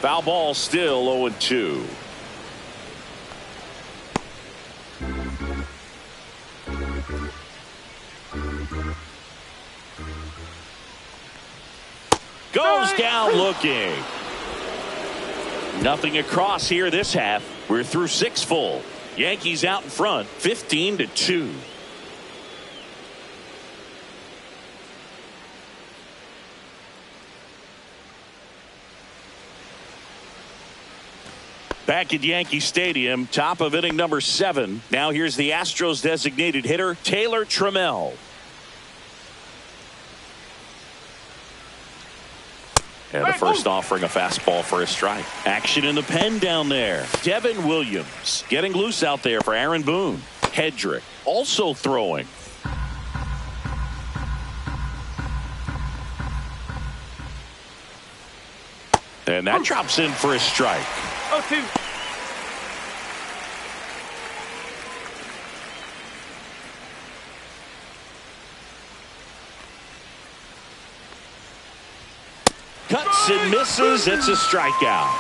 Speaker 1: Foul ball, still 0-2. Goes down looking. Nothing across here this half. We're through 6 full. Yankees out in front, 15-2. Back at Yankee Stadium, top of inning number 7. Now here's the Astros designated hitter, Taylor Trammell. And the first offering, a fastball for a strike. Action in the pen down there. Devin Williams getting loose out there for Aaron Boone. Hedrick also throwing. And that drops in for a strike.
Speaker 3: 0-2.
Speaker 1: Cuts and misses. It's a strikeout.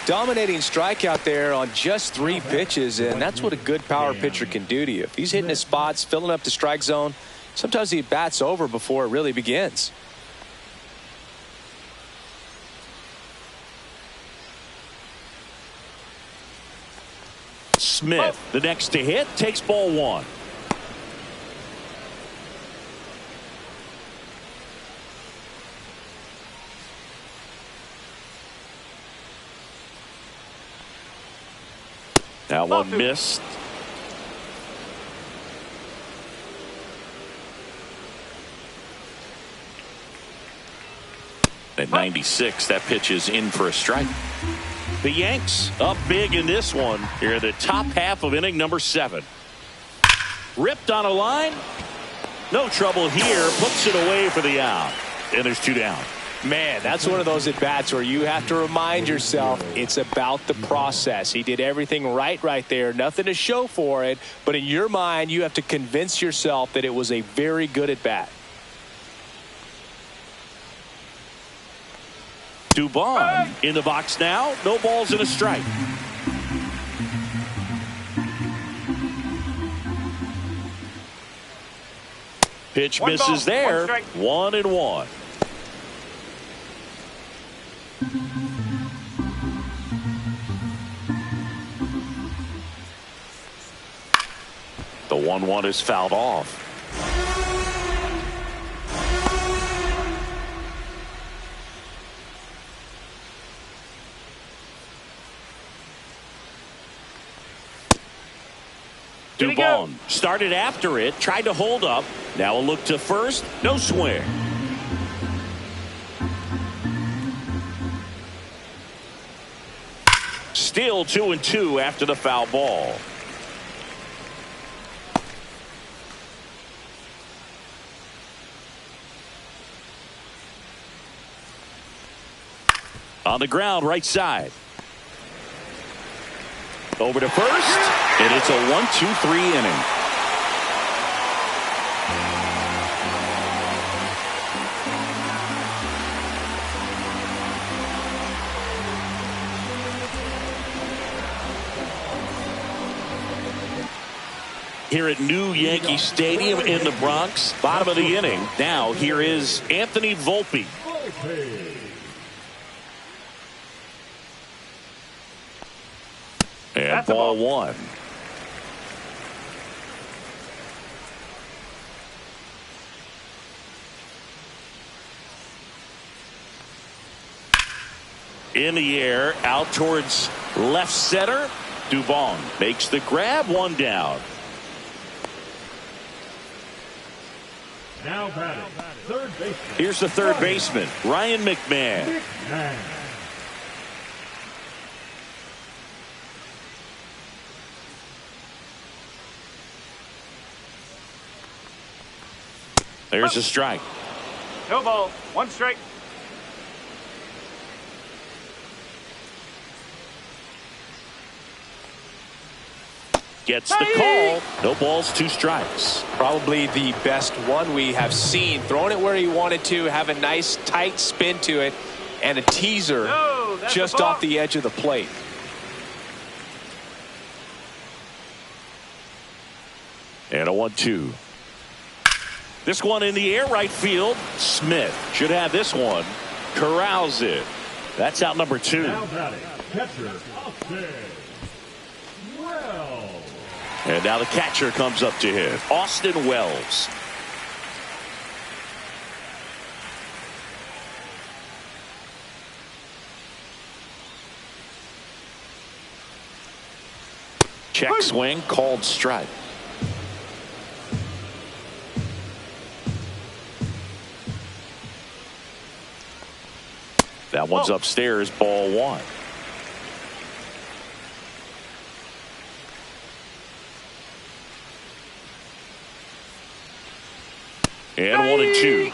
Speaker 2: Dominating strikeout there on just 3 pitches, and that's what a good power pitcher can do to you. If he's hitting his spots, filling up the strike zone, sometimes he bats over before it really begins.
Speaker 1: Smith, the next to hit, takes ball 1. That one missed. At 96, that pitch is in for a strike. The Yanks up big in this one here in the top half of inning number 7. Ripped on a line. No trouble here. Puts it away for the out. And there's 2 down.
Speaker 2: Man, that's one of those at-bats where you have to remind yourself it's about the process. He did everything right there. Nothing to show for it. But in your mind, you have to convince yourself that it was a very good at-bat.
Speaker 1: Dubon in the box now. No balls and a strike. Pitch misses there. 1-1. The 1-1 is fouled off. Dubon started after it, tried to hold up. Now a look to first. No swing. Still 2-2 after the foul ball. On the ground, right side. Over to first, and it's a 1-2-3 inning. Here at New Yankee Stadium in the Bronx, bottom of the inning. Now here is Anthony Volpe. And ball one. In the air, out towards left center. Dubon makes the grab, one down.
Speaker 4: Now batting, third baseman.
Speaker 1: Here's the third baseman, Ryan McMahon. There's a strike.
Speaker 3: No ball. One strike.
Speaker 1: Gets the call. No balls, two strikes.
Speaker 2: Probably the best one we have seen. Throwing it where he wanted to, have a nice tight spin to it, and a teaser just off the edge of the plate.
Speaker 1: And a 1-2. This one in the air, right field. Smith should have this one. Corrals it. That's out number 2.
Speaker 4: Now batting, catcher, Austin Wells.
Speaker 1: And now the catcher comes up to hit. Austin Wells. Check swing, called strike. That one's upstairs, ball one. And 1-2.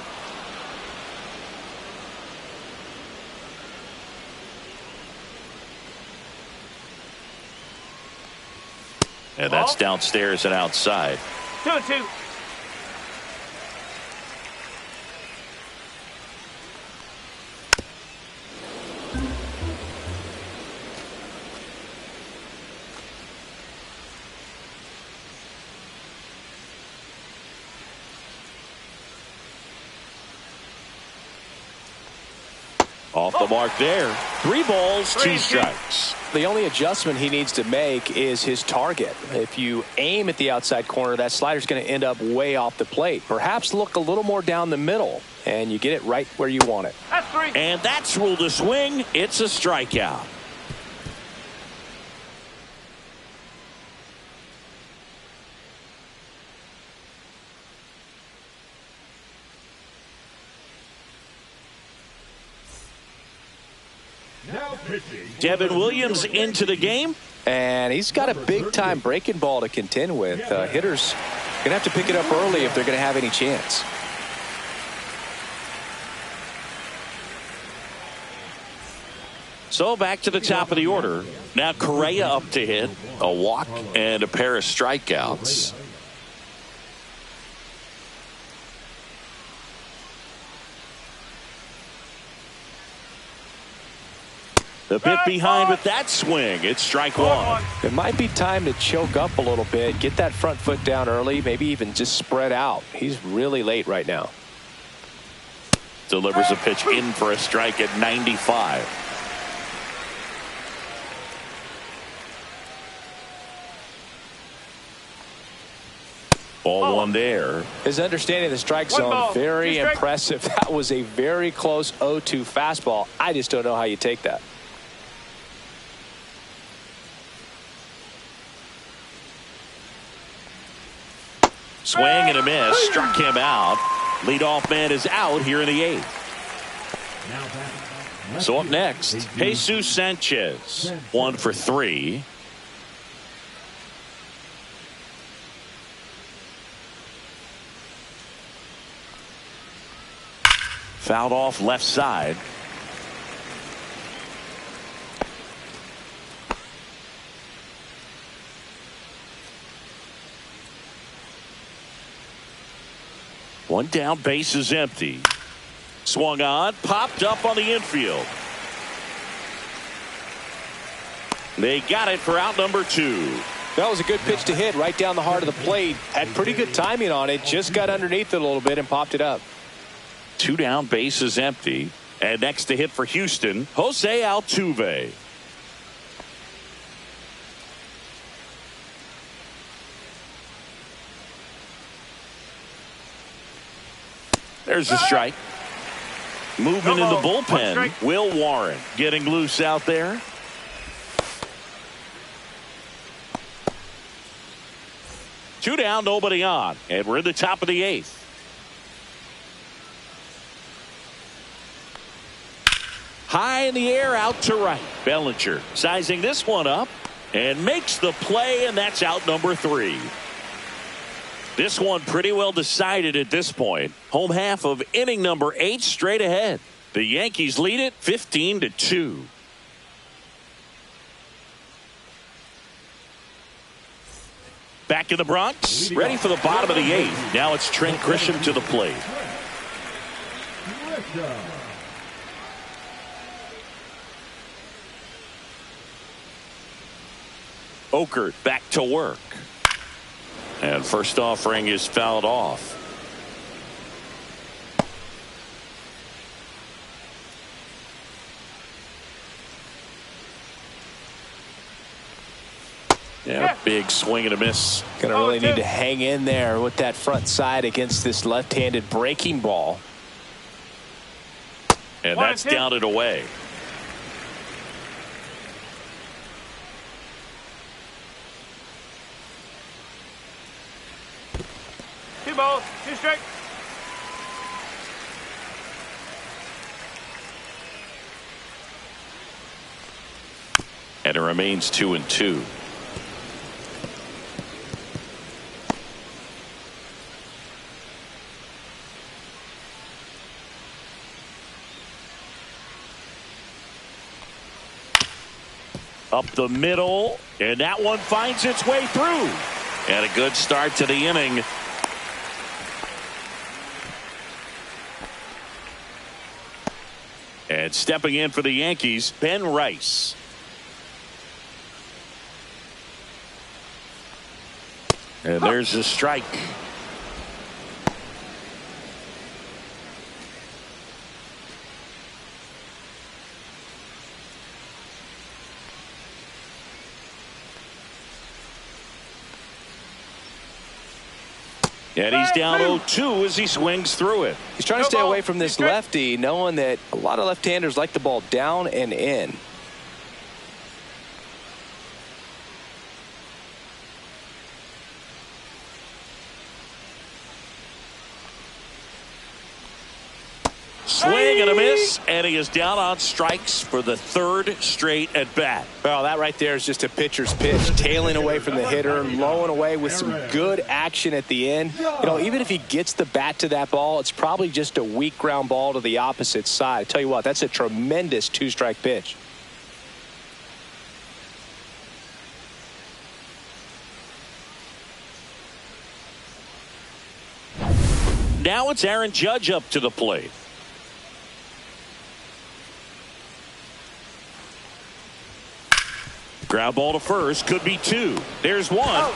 Speaker 1: And that's downstairs and outside.
Speaker 3: 2-2.
Speaker 1: Off the mark there. 3 balls, 2 strikes.
Speaker 2: The only adjustment he needs to make is his target. If you aim at the outside corner, that slider's going to end up way off the plate. Perhaps look a little more down the middle, and you get it right where you want it.
Speaker 3: That's 3.
Speaker 1: And that's ruled a swing. It's a strikeout. Devin Williams into the game.
Speaker 2: And he's got a big-time breaking ball to contend with. Hitters going to have to pick it up early if they're going to have any chance.
Speaker 1: So back to the top of the order. Now Correa up to hit. A walk and a pair of strikeouts. The bit behind with that swing. It's strike one.
Speaker 2: It might be time to choke up a little bit, get that front foot down early, maybe even just spread out. He's really late right now.
Speaker 1: Delivers a pitch in for a strike at 95. Ball one there.
Speaker 2: His understanding of the strike zone, very impressive. That was a very close 0-2 fastball. I just don't know how you take that.
Speaker 1: Swing and a miss. Struck him out. Leadoff man is out here in the 8th. So up next, Jesus Sanchez. 1 for 3. Fouled off left side. One down, base is empty. Swung on, popped up on the infield. They got it for out number 2.
Speaker 2: That was a good pitch to hit right down the heart of the plate. Had pretty good timing on it. Just got underneath it a little bit and popped it up.
Speaker 1: 2 down, base is empty. And next to hit for Houston, Jose Altuve. There's the strike. Moving in the bullpen, Will Warren getting loose out there. Two down, nobody on, and we're in the top of the 8th. High in the air, out to right. Bellinger sizing this one up and makes the play, and that's out number 3. This one pretty well decided at this point. Home half of inning number 8 straight ahead. The Yankees lead it 15-2. Back in the Bronx, ready for the bottom of the 8th. Now it's Trent Grisham to the plate. Okert back to work. And first offering is fouled off. Yeah, big swing and a miss.
Speaker 2: Gonna really need to hang in there with that front side against this left-handed breaking ball.
Speaker 1: And that's down and away.
Speaker 3: Two balls, 2 strikes.
Speaker 1: And it remains 2-2. Up the middle, and that one finds its way through. And a good start to the inning. And stepping in for the Yankees, Ben Rice. And there's a strike. And he's down 0-2 as he swings through it.
Speaker 2: He's trying to stay away from this lefty, knowing that a lot of left-handers like the ball down and in.
Speaker 1: Swing and a miss, and he is down on strikes for the 3rd straight at bat.
Speaker 2: Well, that right there is just a pitcher's pitch, tailing away from the hitter, lowing away with some good action at the end. You know, even if he gets the bat to that ball, it's probably just a weak ground ball to the opposite side. I tell you what, that's a tremendous 2-strike pitch.
Speaker 1: Now it's Aaron Judge up to the plate. Ground ball to first, could be 2. There's 1.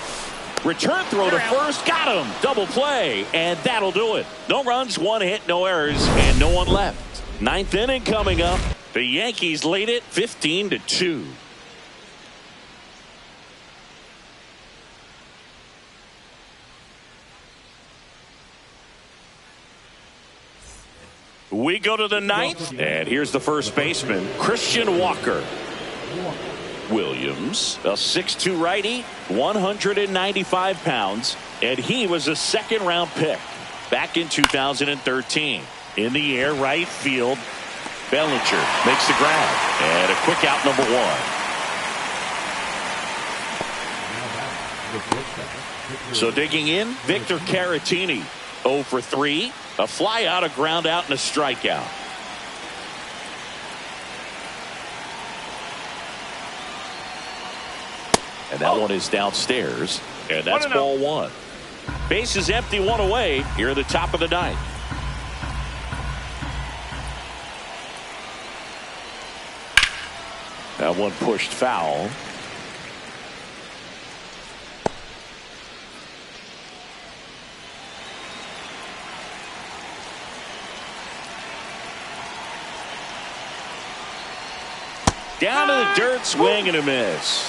Speaker 1: Return throw to first, got him. Double play, and that'll do it. No runs, 1 hit, no errors, and no one left. 9th inning coming up. The Yankees lead it 15-2. We go to the 9th, and here's the first baseman, Christian Walker. Williams, a 6'2 righty, 195 pounds, And he was a second-round pick back in 2013. In the air, right field. Bellinger makes the grab. And a quick out, number one. So digging in, Victor Caratini. 0 for 3. A fly out, a ground out, and a strikeout. And that one is downstairs. And that's ball one. Base is empty, one away here at the top of the ninth. That one pushed foul. Down to the dirt, swing and a miss.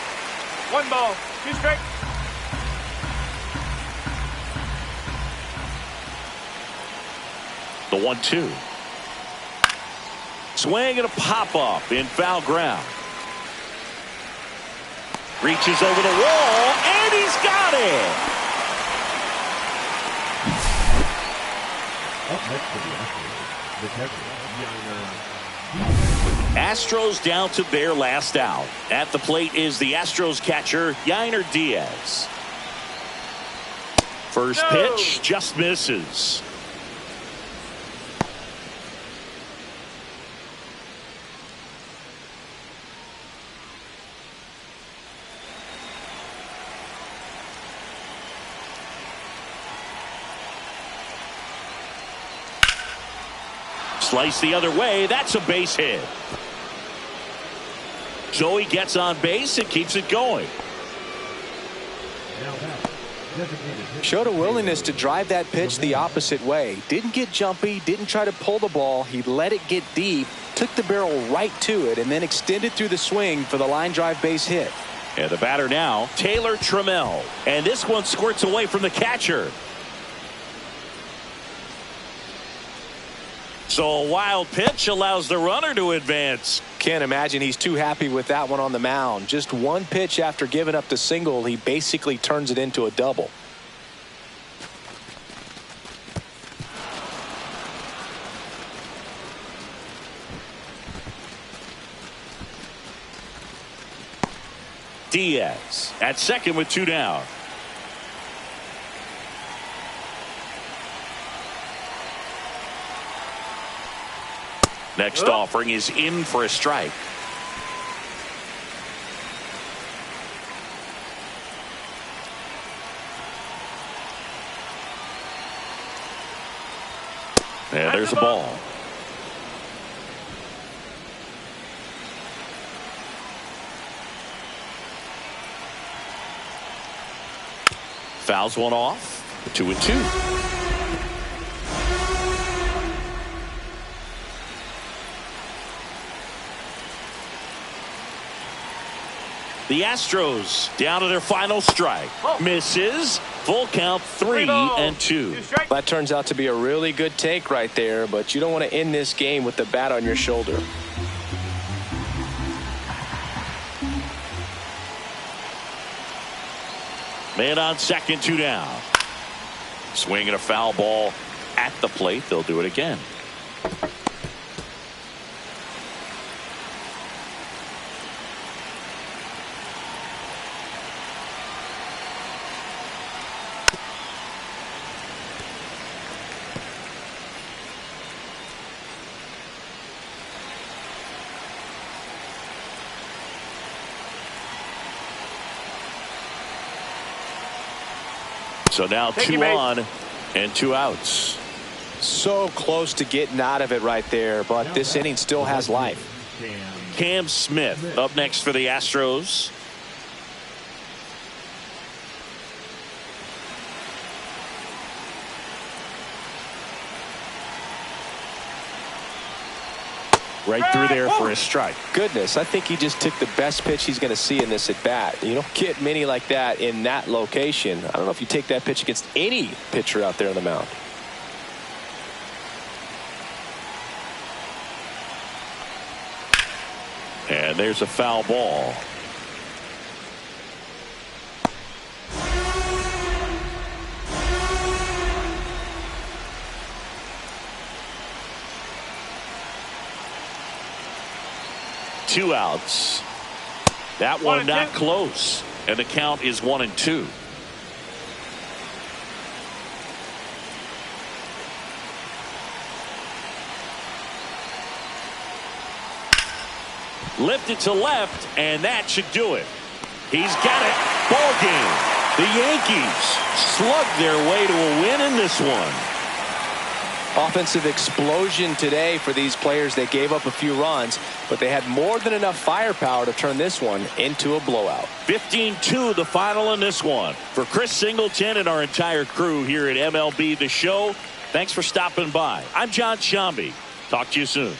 Speaker 3: 1 ball, 2 strikes.
Speaker 1: The 1-2. Swing and a pop up in foul ground. Reaches over the wall and he's got it.
Speaker 4: Up next for the Astros, the catcher,
Speaker 1: Astros down to their last out. At the plate is the Astros catcher, Yainer Diaz. First pitch just misses. Slice the other way. That's a base hit. So he gets on base and keeps it going.
Speaker 2: Showed a willingness to drive that pitch the opposite way. Didn't get jumpy, didn't try to pull the ball. He let it get deep, took the barrel right to it, and then extended through the swing for the line drive base hit.
Speaker 1: And the batter now, Taylor Trammell. And this one squirts away from the catcher. So a wild pitch allows the runner to advance.
Speaker 2: Can't imagine he's too happy with that one on the mound. Just one pitch after giving up the single, he basically turns it into a double.
Speaker 1: Diaz at second with 2 down. Next offering is in for a strike. And there's a ball. Fouls one off. 2-2. The Astros down to their final strike. Misses. Full count, 3-2.
Speaker 2: That turns out to be a really good take right there, but you don't want to end this game with the bat on your shoulder.
Speaker 1: Man on second, 2 down. Swinging a foul ball at the plate. They'll do it again. So now 2 on and 2 outs.
Speaker 2: So close to getting out of it right there, but this inning still has life.
Speaker 1: Cam Smith up next for the Astros. Right through there for a strike.
Speaker 2: Goodness, I think he just took the best pitch he's going to see in this at bat. You don't get many like that in that location. I don't know if you take that pitch against any pitcher out there on the mound.
Speaker 1: And there's a foul ball. 2 outs. That one not close, and the count is 1-2. Lifted to left, and that should do it. He's got it. Ball game. The Yankees slugged their way to a win in this one.
Speaker 2: Offensive explosion today for these players. They gave up a few runs, but they had more than enough firepower to turn this one into a blowout.
Speaker 1: 15-2 the final in this one. For Chris Singleton and our entire crew here at MLB The Show, thanks for stopping by. I'm John Shambi. Talk to you soon.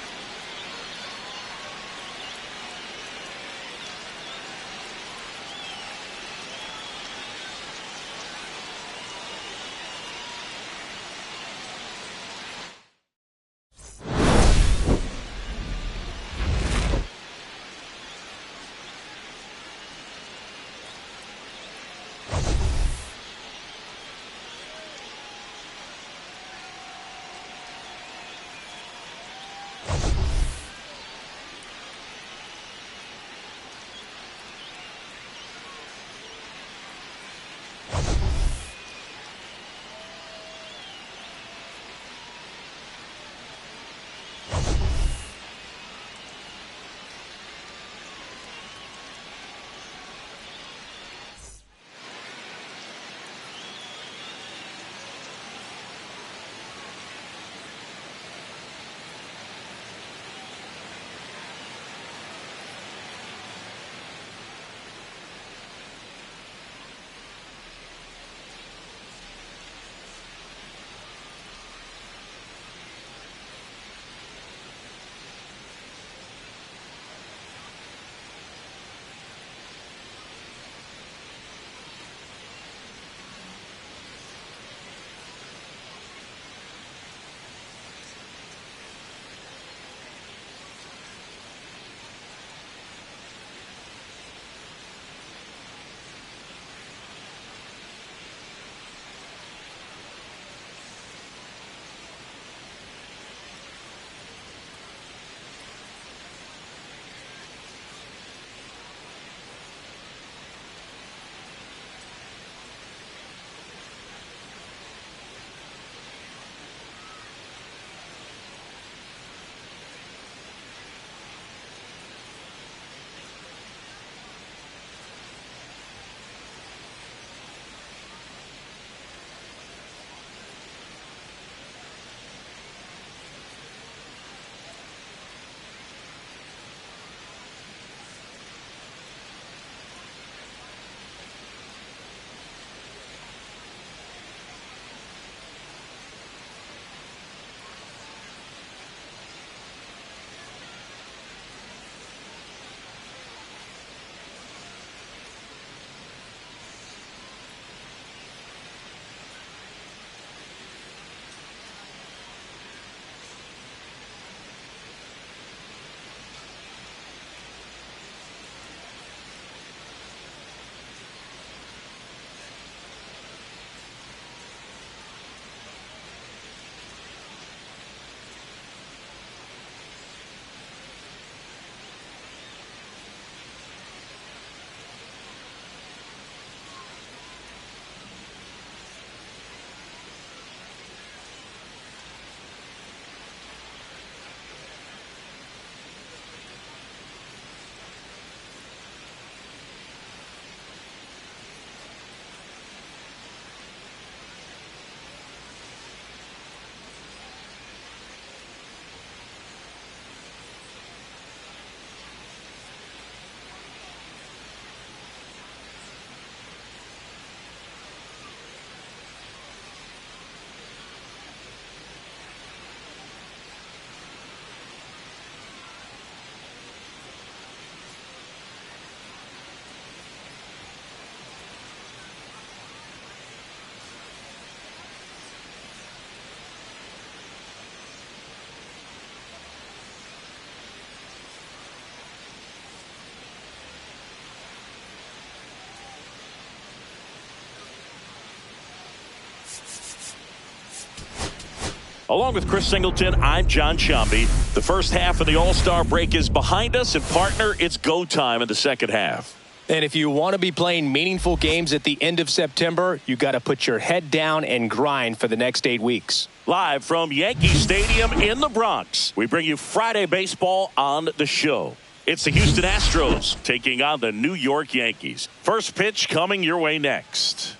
Speaker 1: Along with Chris Singleton, I'm John Sciambi. The first half of the All-Star break is behind us, and partner, it's go time in the second half.
Speaker 2: And if you want to be playing meaningful games at the end of September, you got to put your head down and grind for the next 8 weeks.
Speaker 1: Live from Yankee Stadium in the Bronx, we bring you Friday baseball on the show. It's the Houston Astros taking on the New York Yankees. First pitch coming your way next.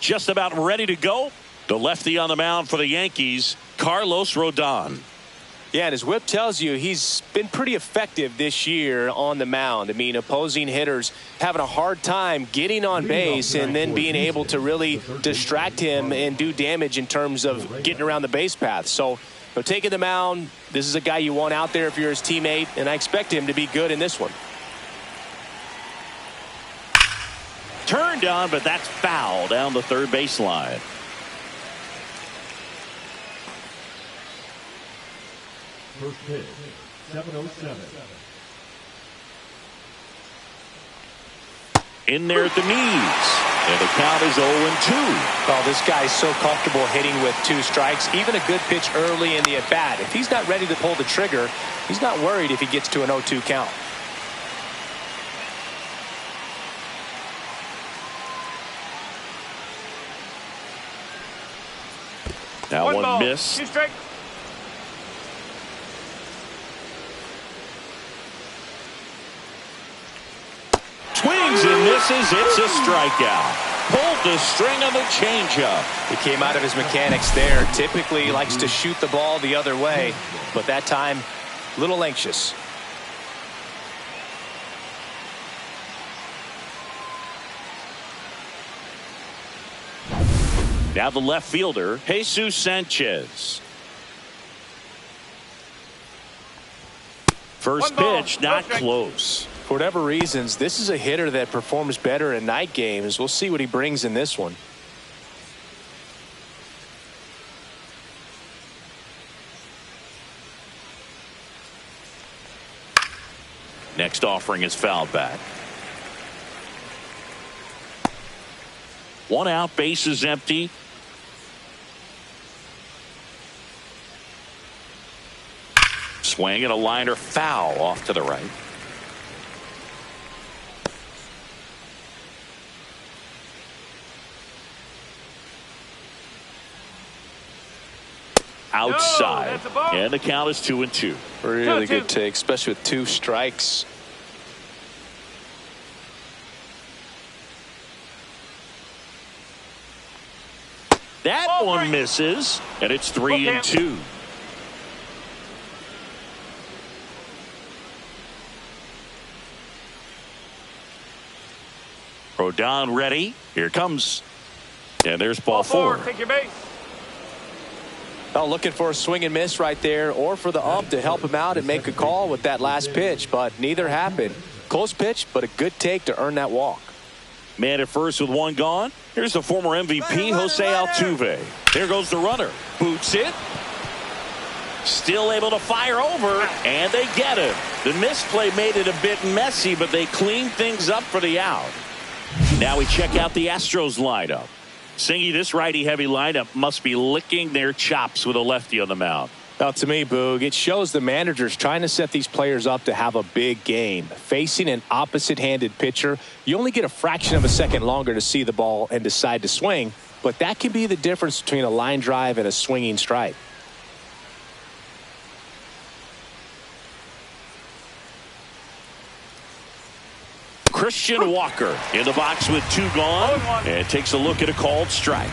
Speaker 1: Just about ready to go. The lefty on the mound for the Yankees, Carlos Rodon.
Speaker 2: Yeah, and his whip tells you he's been pretty effective this year on the mound. I mean, opposing hitters having a hard time getting on base and then being able to really distract him and do damage in terms of getting around the base path. So, taking the mound, this is a guy you want out there if you're his teammate, and I expect him to be good in this one.
Speaker 1: Turned on, but that's foul down the third baseline.
Speaker 4: First pitch, 7:07.
Speaker 1: In there at the knees. And the count is 0-2.
Speaker 2: Well, this guy's so comfortable hitting with 2 strikes. Even a good pitch early in the at-bat. If he's not ready to pull the trigger, he's not worried if he gets to an 0-2 count.
Speaker 1: Now one
Speaker 3: ball,
Speaker 1: miss.
Speaker 3: 2 strikes.
Speaker 1: Swings and misses. It's a strikeout. Pulled the string on the changeup.
Speaker 2: He came out of his mechanics there. Typically he likes to shoot the ball the other way, but that time a little anxious.
Speaker 1: Now the left fielder, Jesus Sanchez. First pitch, not close.
Speaker 2: For whatever reasons, this is a hitter that performs better in night games. We'll see what he brings in this one.
Speaker 1: Next offering is fouled back. 1 out, base is empty. Swing and a liner foul off to the right. Outside.
Speaker 3: No,
Speaker 1: and the count is 2-2.
Speaker 2: Really good take, especially with 2 strikes.
Speaker 1: That one misses, and it's 3-2. Rodon ready. Here comes. And there's ball 4.
Speaker 3: Take your base.
Speaker 2: Well, looking for a swing and miss right there, or for the ump to help him out and make a call with that last pitch, but neither happened. Close pitch, but a good take to earn that walk.
Speaker 1: Man at first with 1 gone. Here's the former MVP, Jose Altuve. There goes the runner. Boots it. Still able to fire over, and they get him. The misplay made it a bit messy, but they cleaned things up for the out. Now we check out the Astros lineup. Singy, this righty-heavy lineup must be licking their chops with a lefty on the mound.
Speaker 2: Now, to me, Boog, it shows the managers trying to set these players up to have a big game. Facing an opposite-handed pitcher, you only get a fraction of a second longer to see the ball and decide to swing, but that can be the difference between a line drive and a swinging strike.
Speaker 1: Christian Walker in the box with 2 gone and takes a look at a called strike.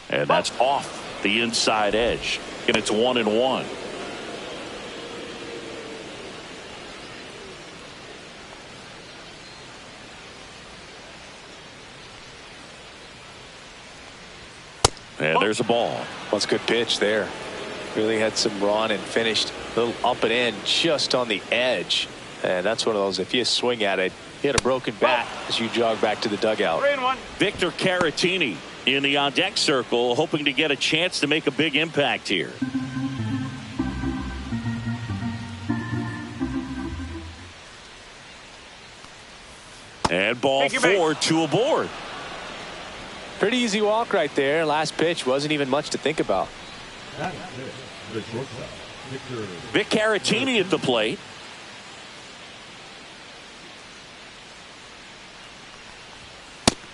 Speaker 1: And that's off the inside edge. And it's 1-1. And there's a ball.
Speaker 2: Well, it's a good pitch there. Really had some run and finished a little up and in just on the edge. And that's one of those, if you swing at it, hit a broken bat as you jog back to the dugout.
Speaker 3: 3-1.
Speaker 1: Victor Caratini in the on-deck circle, hoping to get a chance to make a big impact here. And ball 4, 2 aboard.
Speaker 2: Pretty easy walk right there. Last pitch wasn't even much to think about.
Speaker 4: That is it. The shortstop,
Speaker 1: Vic Caratini at the plate.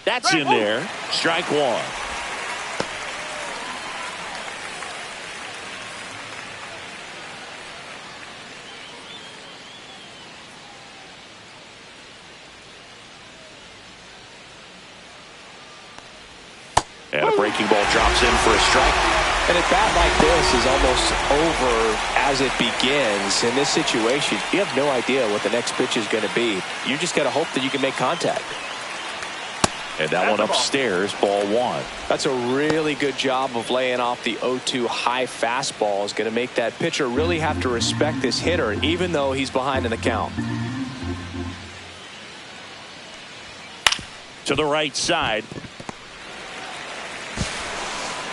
Speaker 1: That's in there. Strike 1. And a breaking ball drops in for a strike.
Speaker 2: And a bat like this is almost over as it begins. In this situation, you have no idea what the next pitch is going to be. You just got to hope that you can make contact.
Speaker 1: And that one upstairs, ball 1.
Speaker 2: That's a really good job of laying off the 0-2 high fastball. Is going to make that pitcher really have to respect this hitter, even though he's behind in the count.
Speaker 1: To the right side.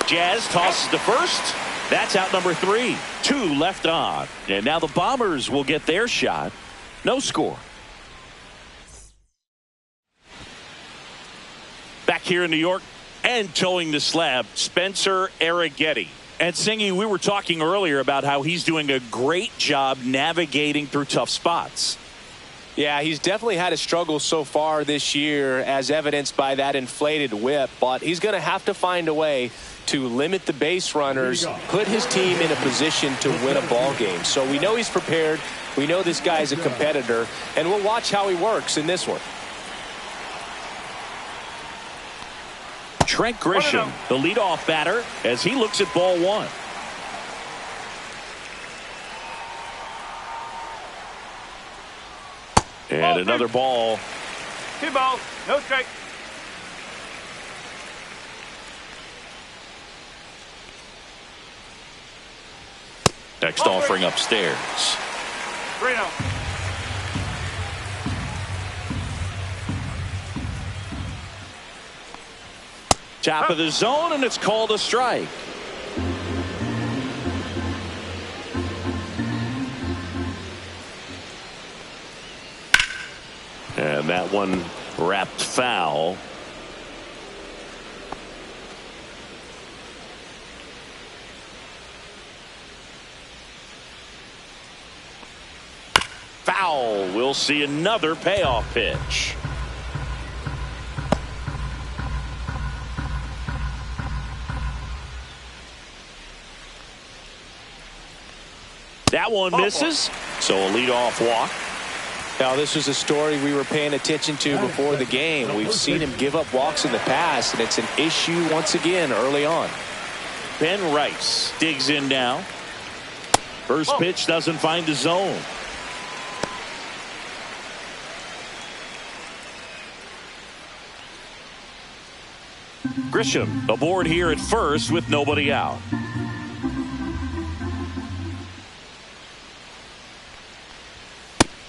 Speaker 1: Jazz tosses to first. That's out number 3. 2 left on. And now the Bombers will get their shot. No score. Back here in New York and towing the slab, Spencer Arrighetti. And Singy, we were talking earlier about how he's doing a great job navigating through tough spots.
Speaker 2: Yeah, he's definitely had a struggle so far this year, as evidenced by that inflated whip. But he's going to have to find a way to limit the base runners, put his team in a position to win a ball game. So we know he's prepared. We know this guy's a competitor, and we'll watch how he works in this one.
Speaker 1: Trent Grisham, the leadoff batter, as he looks at ball 1. And another ball.
Speaker 3: 2 balls, no strike.
Speaker 1: Next offering upstairs.
Speaker 3: 3-0.
Speaker 1: Top of the zone, and it's called a strike. And that one wrapped foul. Foul. We'll see another payoff pitch. That one misses, so a leadoff walk.
Speaker 2: Now, this was a story we were paying attention to before the game. We've seen him give up walks in the past, and it's an issue once again early on.
Speaker 1: Ben Rice digs in now. First pitch doesn't find the zone. Grisham aboard here at first with nobody out.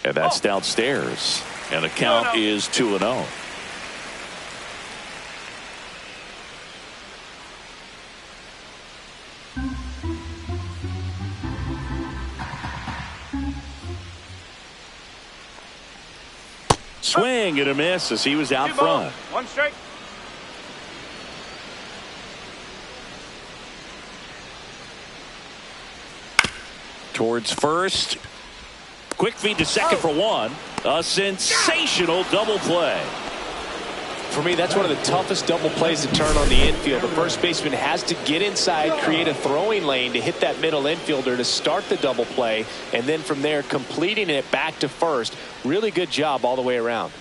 Speaker 1: And that's downstairs. And the count is 2-0. Swing and a miss as he was out front.
Speaker 3: 1 strike.
Speaker 1: Towards first. Quick feed to second for 1. A sensational double play.
Speaker 2: For me, that's one of the toughest double plays to turn on the infield. The first baseman has to get inside, create a throwing lane to hit that middle infielder to start the double play, and then from there completing it back to first. Really good job all the way around.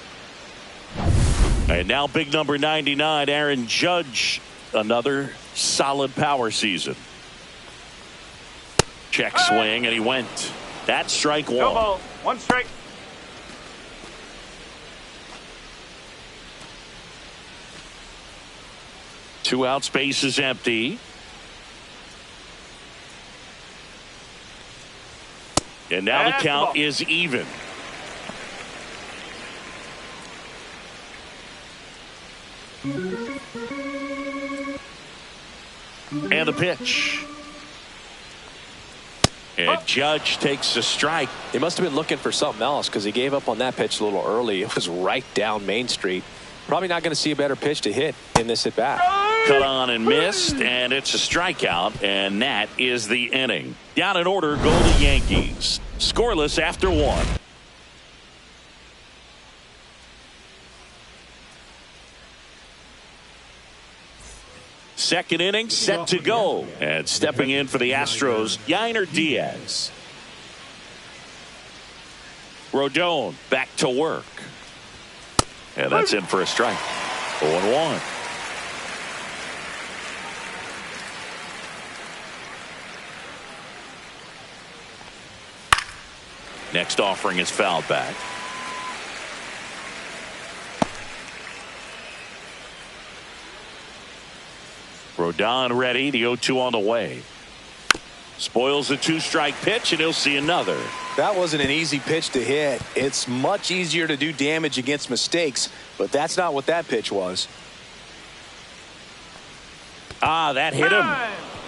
Speaker 1: And now big number 99, Aaron Judge. Another solid power season. Check swing, and he went. That's strike 1.
Speaker 3: No ball, 1 strike.
Speaker 1: Two out, space is empty. And now the count is even. And the pitch. And Judge takes a strike.
Speaker 2: He must have been looking for something else because he gave up on that pitch a little early. It was right down Main Street. Probably not going to see a better pitch to hit in this at bat.
Speaker 1: Cut on and missed, and it's a strikeout, and that is the inning. Down in order go the Yankees. Scoreless after 1. Second inning set to go, and stepping in for the Astros, Yainer Diaz. Rodon back to work, and that's in for a strike. 0-1. Next offering is fouled back. Rodon ready. The 0-2 on the way. Spoils the 2-strike pitch, and he'll see another.
Speaker 2: That wasn't an easy pitch to hit. It's much easier to do damage against mistakes, but that's not what that pitch was.
Speaker 1: That hit him.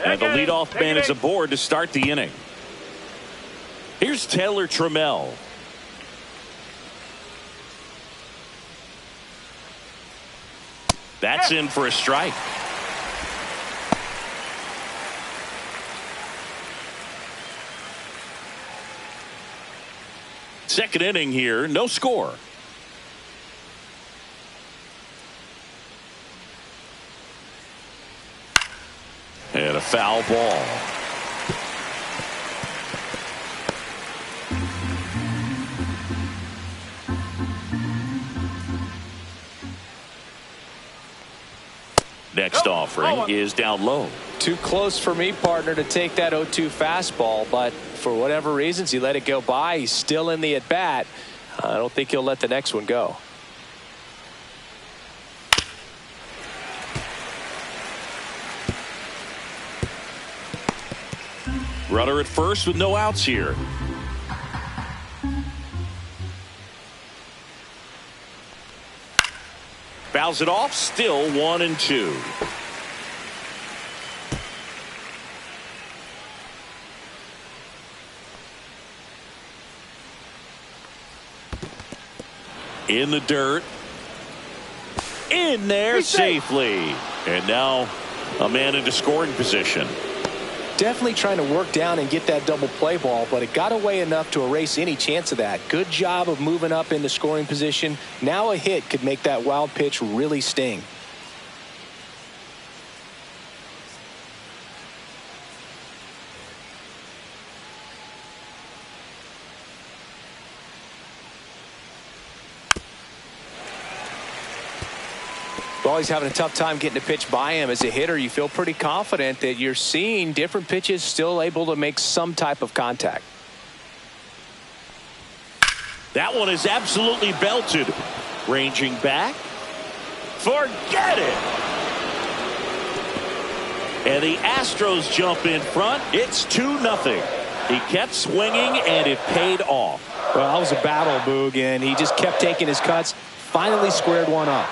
Speaker 1: And the leadoff man is aboard to start the inning. Here's Taylor Trammell. That's in for a strike. Second inning here, no score. And a foul ball. Next offering is down low.
Speaker 2: Too close for me, partner, to take that 0-2 fastball, but for whatever reasons he let it go by. He's still in the at bat. I don't think he'll let the next one go.
Speaker 1: Runner at first with no outs here. Fouls it off, still 1-2. In the dirt. In there safely. And now a man into scoring position.
Speaker 2: Definitely trying to work down and get that double play ball, but it got away enough to erase any chance of that. Good job of moving up into scoring position. Now a hit could make that wild pitch really sting. Always having a tough time getting a pitch by him. As a hitter, you feel pretty confident that you're seeing different pitches still able to make some type of contact.
Speaker 1: That one is absolutely belted. Ranging back. Forget it. And the Astros jump in front. It's 2-0. He kept swinging, and it paid off.
Speaker 2: Well, that was a battle, Boog, and he just kept taking his cuts. Finally squared one up.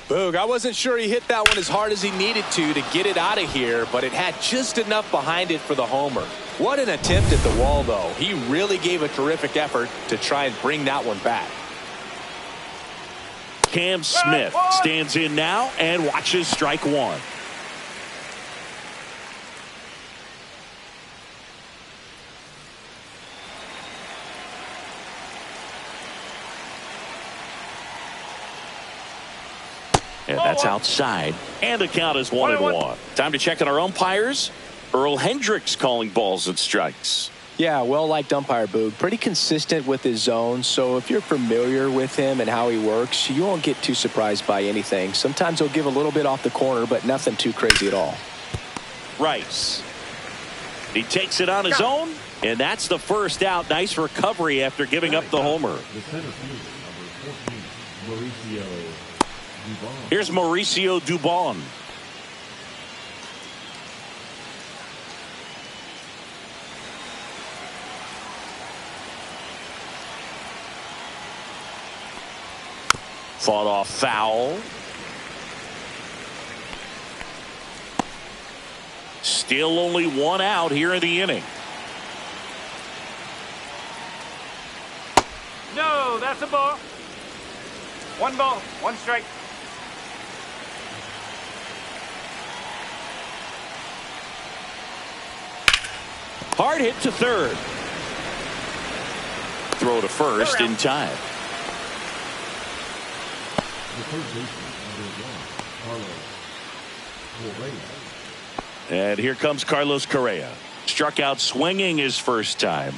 Speaker 2: Boog, I wasn't sure he hit that one as hard as he needed to get it out of here, but it had just enough behind it for the homer. What an attempt at the wall, though. He really gave a terrific effort to try and bring that one back.
Speaker 1: Cam Smith stands in now and watches strike one. And that's outside. And the count is 1-1. Time to check on our umpires. Earl Hendricks calling balls and strikes.
Speaker 2: Yeah, well-liked umpire, Boog. Pretty consistent with his zone, so if you're familiar with him and how he works, you won't get too surprised by anything. Sometimes he'll give a little bit off the corner, but nothing too crazy at all.
Speaker 1: Rice. He takes it on his own, and that's the first out. Nice recovery after giving up the homer.
Speaker 4: The center field, number 14, Mauricio Dubon.
Speaker 1: Here's Mauricio Dubon. Fought off foul. Still only one out here in the inning.
Speaker 3: No, that's a ball. One ball, one strike.
Speaker 1: Hard hit to third. Throw to first in time.
Speaker 4: The third baseman, number 1, Carlos Correa.
Speaker 1: And here comes Carlos Correa. Struck out swinging his first time.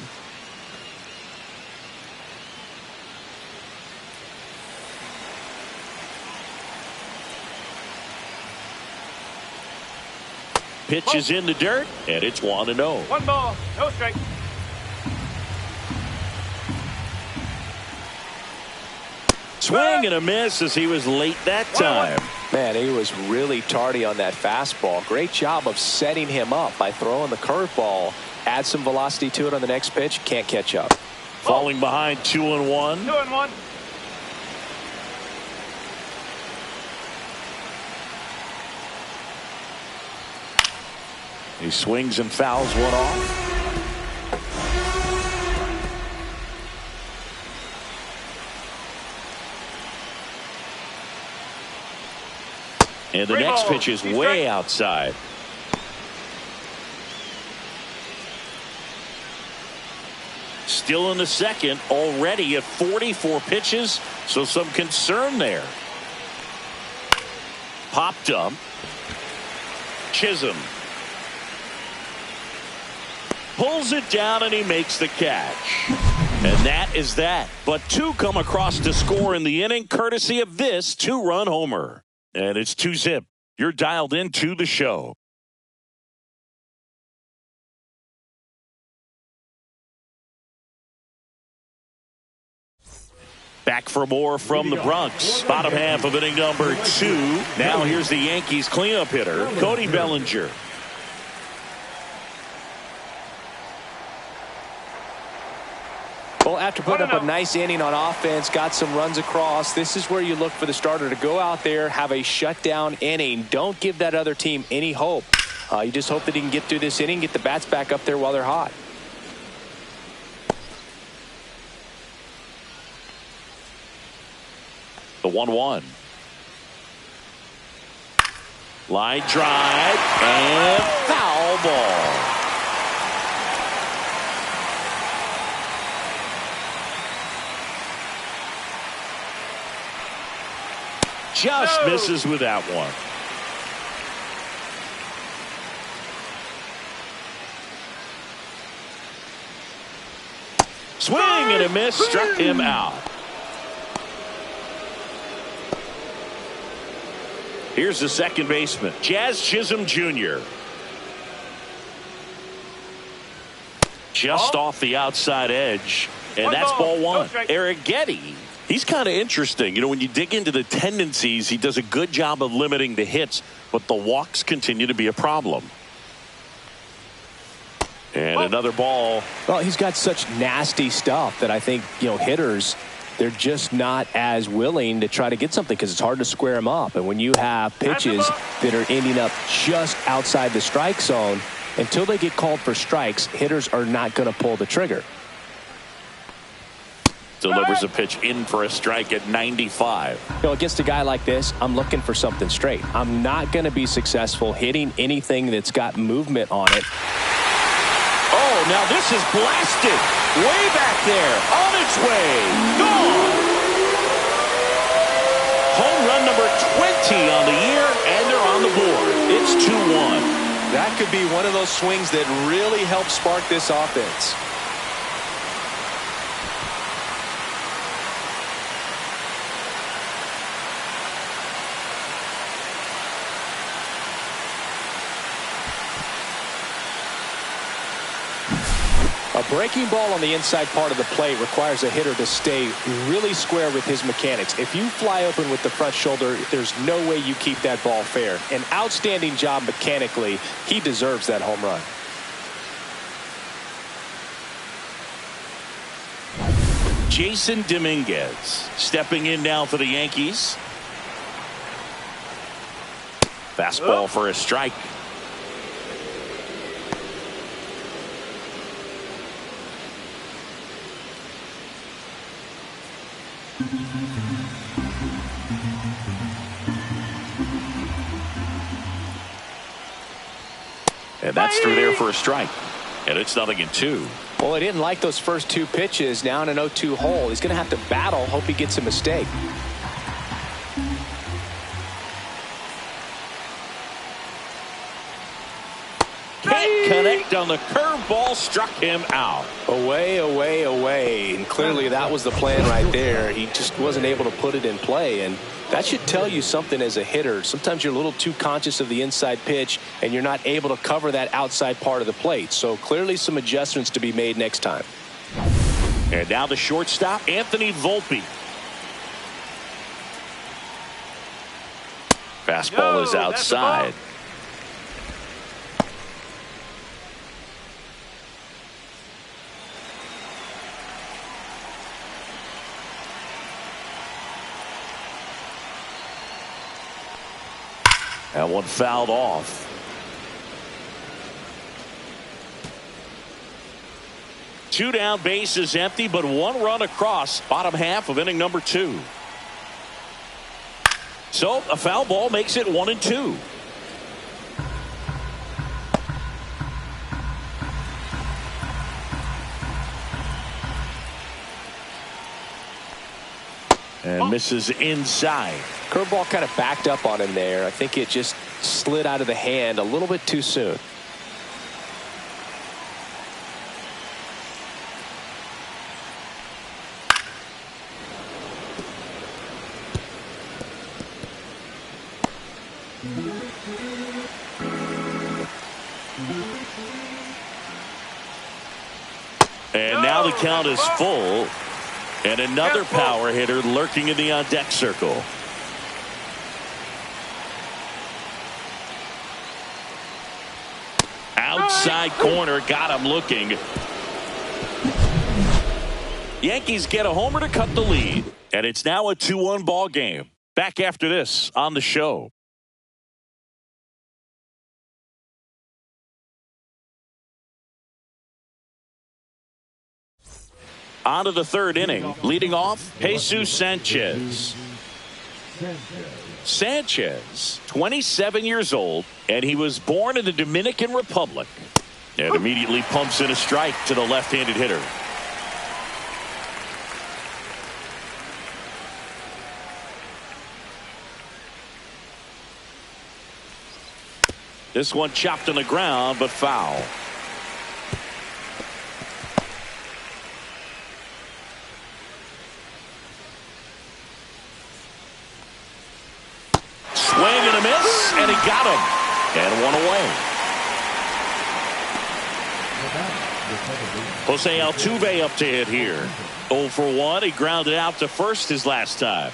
Speaker 1: Pitch is in the dirt, and it's 1-0.
Speaker 3: One ball, no strike.
Speaker 1: Swing and a miss as he was late that time.
Speaker 2: Man, he was really tardy on that fastball. Great job of setting him up by throwing the curveball. Add some velocity to it on the next pitch. Can't catch up.
Speaker 1: Falling behind 2-1.
Speaker 3: 2-1.
Speaker 1: He swings and fouls one off. And the next pitch is way outside. Still in the second, already at 44 pitches, so some concern there. Popped up. Chisholm pulls it down and he makes the catch. And that is that. But two come across to score in the inning, courtesy of this two-run homer. And it's 2-zip. You're dialed into the show. Back for more from the Bronx. Bottom half of inning number 2. Now here's the Yankees cleanup hitter, Cody Bellinger.
Speaker 2: Well, after putting up a nice inning on offense, got some runs across, this is where you look for the starter to go out there, have a shutdown inning. Don't give that other team any hope. You just hope that he can get through this inning, get the bats back up there while they're hot.
Speaker 1: The 1-1. Line drive and foul ball. Just misses with that one. Swing and a miss, struck him out. Here's the second baseman, Jazz Chisholm Jr. Just off the outside edge, and that's ball one. Eric Getty. He's kind of interesting. You know, when you dig into the tendencies, he does a good job of limiting the hits, but the walks continue to be a problem. And another ball.
Speaker 2: Well, he's got such nasty stuff that I think, hitters, they're just not as willing to try to get something because it's hard to square him up. And when you have pitches that are ending up just outside the strike zone, until they get called for strikes, hitters are not going to pull the trigger.
Speaker 1: Delivers a pitch in for a strike at 95.
Speaker 2: Against a guy like this, I'm looking for something straight. I'm not going to be successful hitting anything that's got movement on it.
Speaker 1: Oh, now this is blasted. Way back there. On its way. Gone. Home run number 20 on the year, and they're on the board. It's 2-1.
Speaker 2: That could be one of those swings that really helps spark this offense. A breaking ball on the inside part of the plate requires a hitter to stay really square with his mechanics. If you fly open with the front shoulder, there's no way you keep that ball fair. An outstanding job mechanically. He deserves that home run.
Speaker 1: Jason Dominguez stepping in now for the Yankees. Fastball for a strike. And that's through there for a strike. And it's 0-2.
Speaker 2: Well, he didn't like those first two pitches. Now in an 0-2 hole. He's going to have to battle. Hope he gets a mistake.
Speaker 1: Can't connect on the curveball. Struck him out.
Speaker 2: Away, away, away. And clearly that was the plan right there. He just wasn't able to put it in play. And that should tell you something as a hitter. Sometimes you're a little too conscious of the inside pitch and you're not able to cover that outside part of the plate. So clearly some adjustments to be made next time.
Speaker 1: And now the shortstop, Anthony Volpe. Fastball is outside. That one fouled off. Two down, bases empty, but one run across. Bottom half of inning number 2. So a foul ball makes it 1-2. And misses inside.
Speaker 2: Curveball kind of backed up on him there. I think it just slid out of the hand a little bit too soon.
Speaker 1: And now the count is full. And another power hitter lurking in the on-deck circle. Outside corner, got him looking. Yankees get a homer to cut the lead. And it's now a 2-1 ball game. Back after this on the show. On to the third inning. Leading off, Jesus Sanchez. Sanchez, 27 years old, and he was born in the Dominican Republic. And immediately pumps in a strike to the left-handed hitter. This one chopped on the ground, but foul. Swing and a miss, and he got him. And one away. Jose Altuve up to hit here. 0 for 1. He grounded out to first his last time.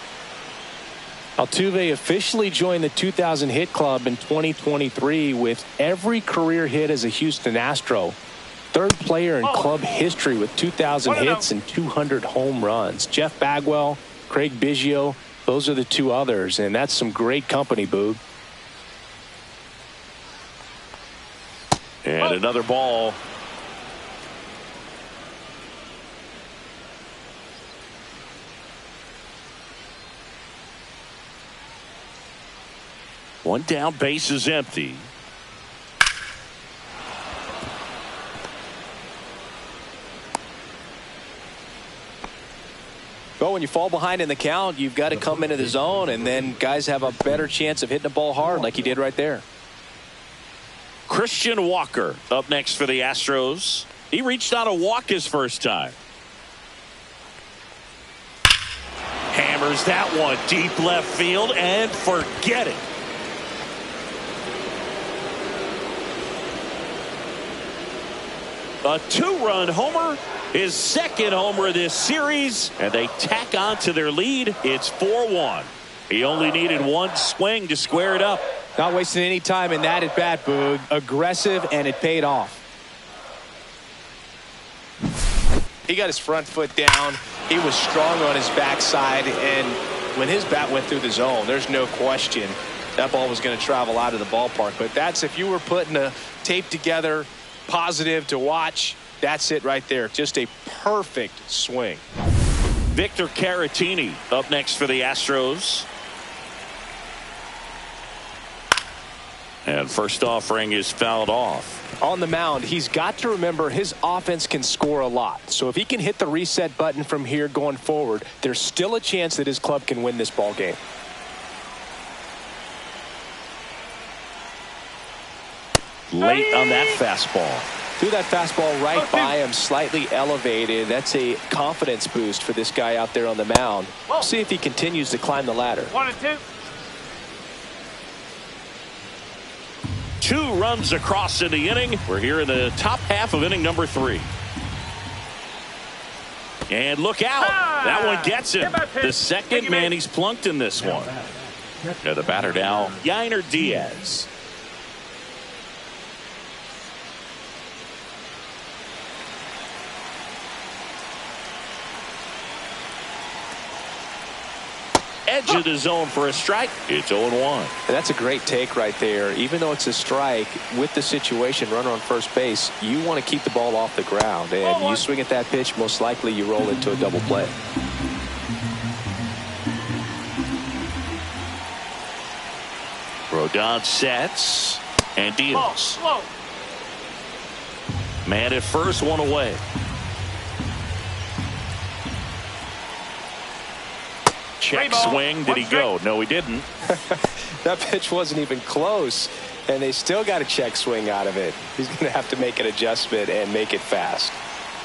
Speaker 2: Altuve officially joined the 2,000 hit club in 2023 with every career hit as a Houston Astro. Third player in club history with 2,000 hits and 200 home runs. Jeff Bagwell, Craig Biggio, those are the two others, and that's some great company, Boog.
Speaker 1: And another ball. One down, base is empty.
Speaker 2: Well, when you fall behind in the count, you've got to come into the zone, and then guys have a better chance of hitting the ball hard like he did right there.
Speaker 1: Christian Walker up next for the Astros. He reached out a walk his first time. Hammers that one deep left field and forget it. A 2-run homer, his second homer of this series, and they tack on to their lead. It's 4-1. He only needed one swing to square it up.
Speaker 2: Not wasting any time in that at bat, Boog. Aggressive, and it paid off. He got his front foot down. He was strong on his backside, and when his bat went through the zone, there's no question that ball was going to travel out of the ballpark. But that's, if you were putting a tape together, positive to watch, that's it right there. Just a perfect swing.
Speaker 1: Victor Caratini up next for the Astros. And first offering is fouled off.
Speaker 2: On the mound, he's got to remember his offense can score a lot. So if he can hit the reset button from here going forward, there's still a chance that his club can win this ball game.
Speaker 1: Late on that fastball.
Speaker 2: Threw that fastball right by him, slightly elevated. That's a confidence boost for this guy out there on the mound. We'll see if he continues to climb the ladder.
Speaker 3: 1-2.
Speaker 1: 2 runs across in the inning. We're here in the top half of inning number 3. And look out. That one gets him. The second man he's plunked in this one. And the batter now, Yainer Diaz. Edge of the zone for a strike. It's 0-1.
Speaker 2: And that's a great take right there. Even though it's a strike, with the situation, runner on first base, you want to keep the ball off the ground. And you swing at that pitch, most likely you roll into a double play.
Speaker 1: Rodon sets and deals. Man at first, one away. Check swing. Did he go? No, he didn't.
Speaker 2: That pitch wasn't even close, and they still got a check swing out of it. He's going to have to make an adjustment and make it fast.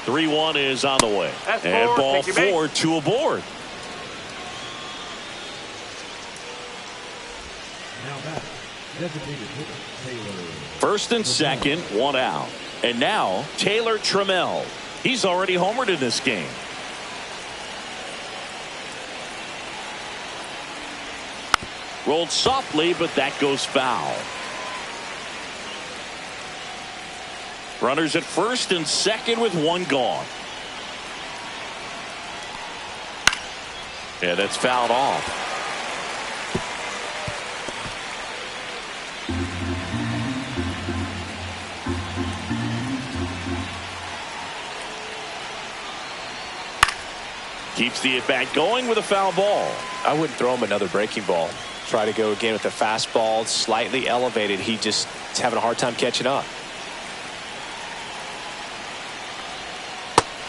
Speaker 1: 3-1 is on the way. And ball 4, 2 aboard. First and second, 1 out. And now Taylor Trammell. He's already homered in this game. Rolled softly, but that goes foul. Runners at first and second with 1 gone. Yeah, that's fouled off. Keeps the at-bat going with a foul ball.
Speaker 2: I wouldn't throw him another breaking ball. Try to go again with the fastball, slightly elevated. He just is having a hard time catching up.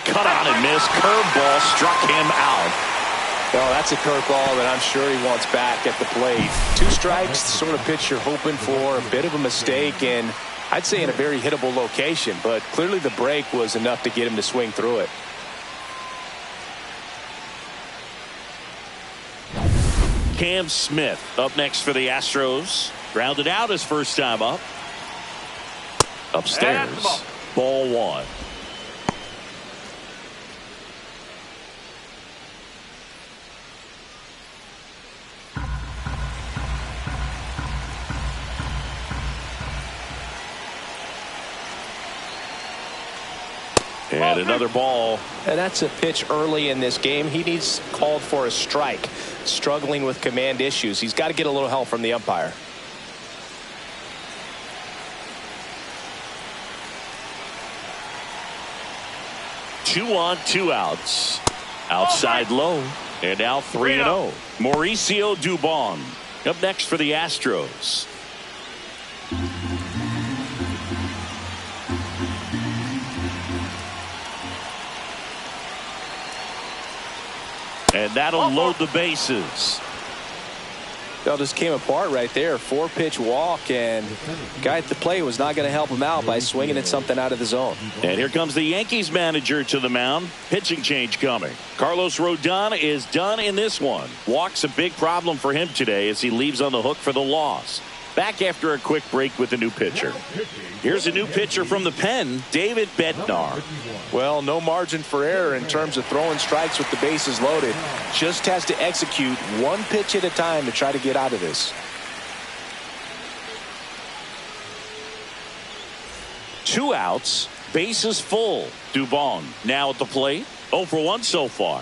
Speaker 1: Cut on and miss. Curveball struck him out.
Speaker 2: Well, that's a curveball that I'm sure he wants back at the plate. 2 strikes, the sort of pitch you're hoping for. A bit of a mistake, and I'd say in a very hittable location. But clearly the break was enough to get him to swing through it.
Speaker 1: Cam Smith up next for the Astros. Grounded out his first time up. Upstairs. Ball 1. And another ball.
Speaker 2: And that's a pitch early in this game. He needs called for a strike. Struggling with command issues. He's got to get a little help from the umpire.
Speaker 1: Two on, 2 outs. Outside low. And now 3-0. Mauricio Dubon up next for the Astros. And that'll load the bases.
Speaker 2: That just came apart right there. 4-pitch walk, and guy at the plate was not going to help him out by swinging at something out of the zone.
Speaker 1: And here comes the Yankees manager to the mound. Pitching change coming. Carlos Rodon is done in this one. Walk's a big problem for him today as he leaves on the hook for the loss. Back after a quick break with a new pitcher. Here's a new pitcher from the pen, David Bednar.
Speaker 2: Well, no margin for error in terms of throwing strikes with the bases loaded. Just has to execute 1 pitch at a time to try to get out of this.
Speaker 1: 2 outs, bases full. Dubon now at the plate. 0 for 1 so far.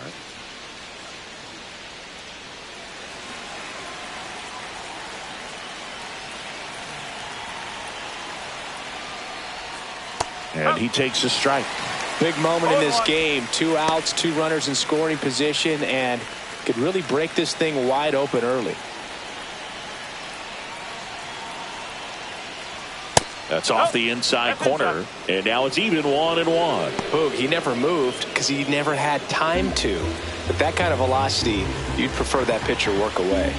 Speaker 1: And he takes a strike.
Speaker 2: Big moment in this game. 2 outs, 2 runners in scoring position, and could really break this thing wide open early.
Speaker 1: That's off the inside corner, and now it's even 1-1.
Speaker 2: Boog, he never moved because he never had time to. But that kind of velocity, you'd prefer that pitcher work away.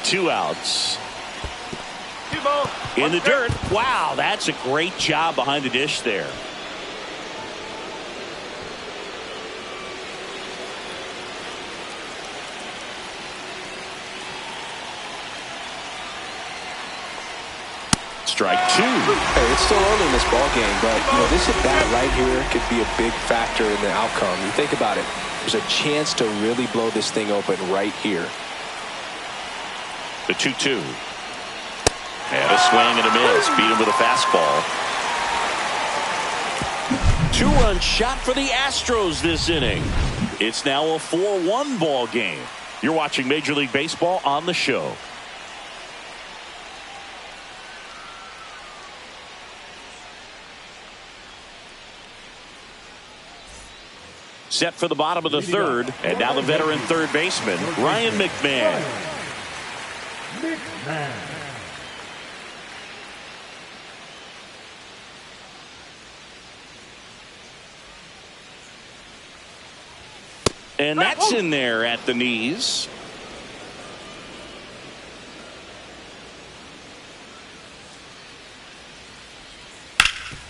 Speaker 1: 2 outs.
Speaker 3: 2 balls.
Speaker 1: In the dirt. Wow, that's a great job behind the dish there. Strike 2.
Speaker 2: Hey, it's still early in this ball game, but this at bat right here could be a big factor in the outcome. You think about it, there's a chance to really blow this thing open right here.
Speaker 1: The 2-2. And a swing and a miss. Beat him with a fastball. 2-run shot for the Astros this inning. It's now a 4-1 ball game. You're watching Major League Baseball on the show. Set for the bottom of the third, and now the veteran third baseman, Ryan McMahon. And that's in there at the knees.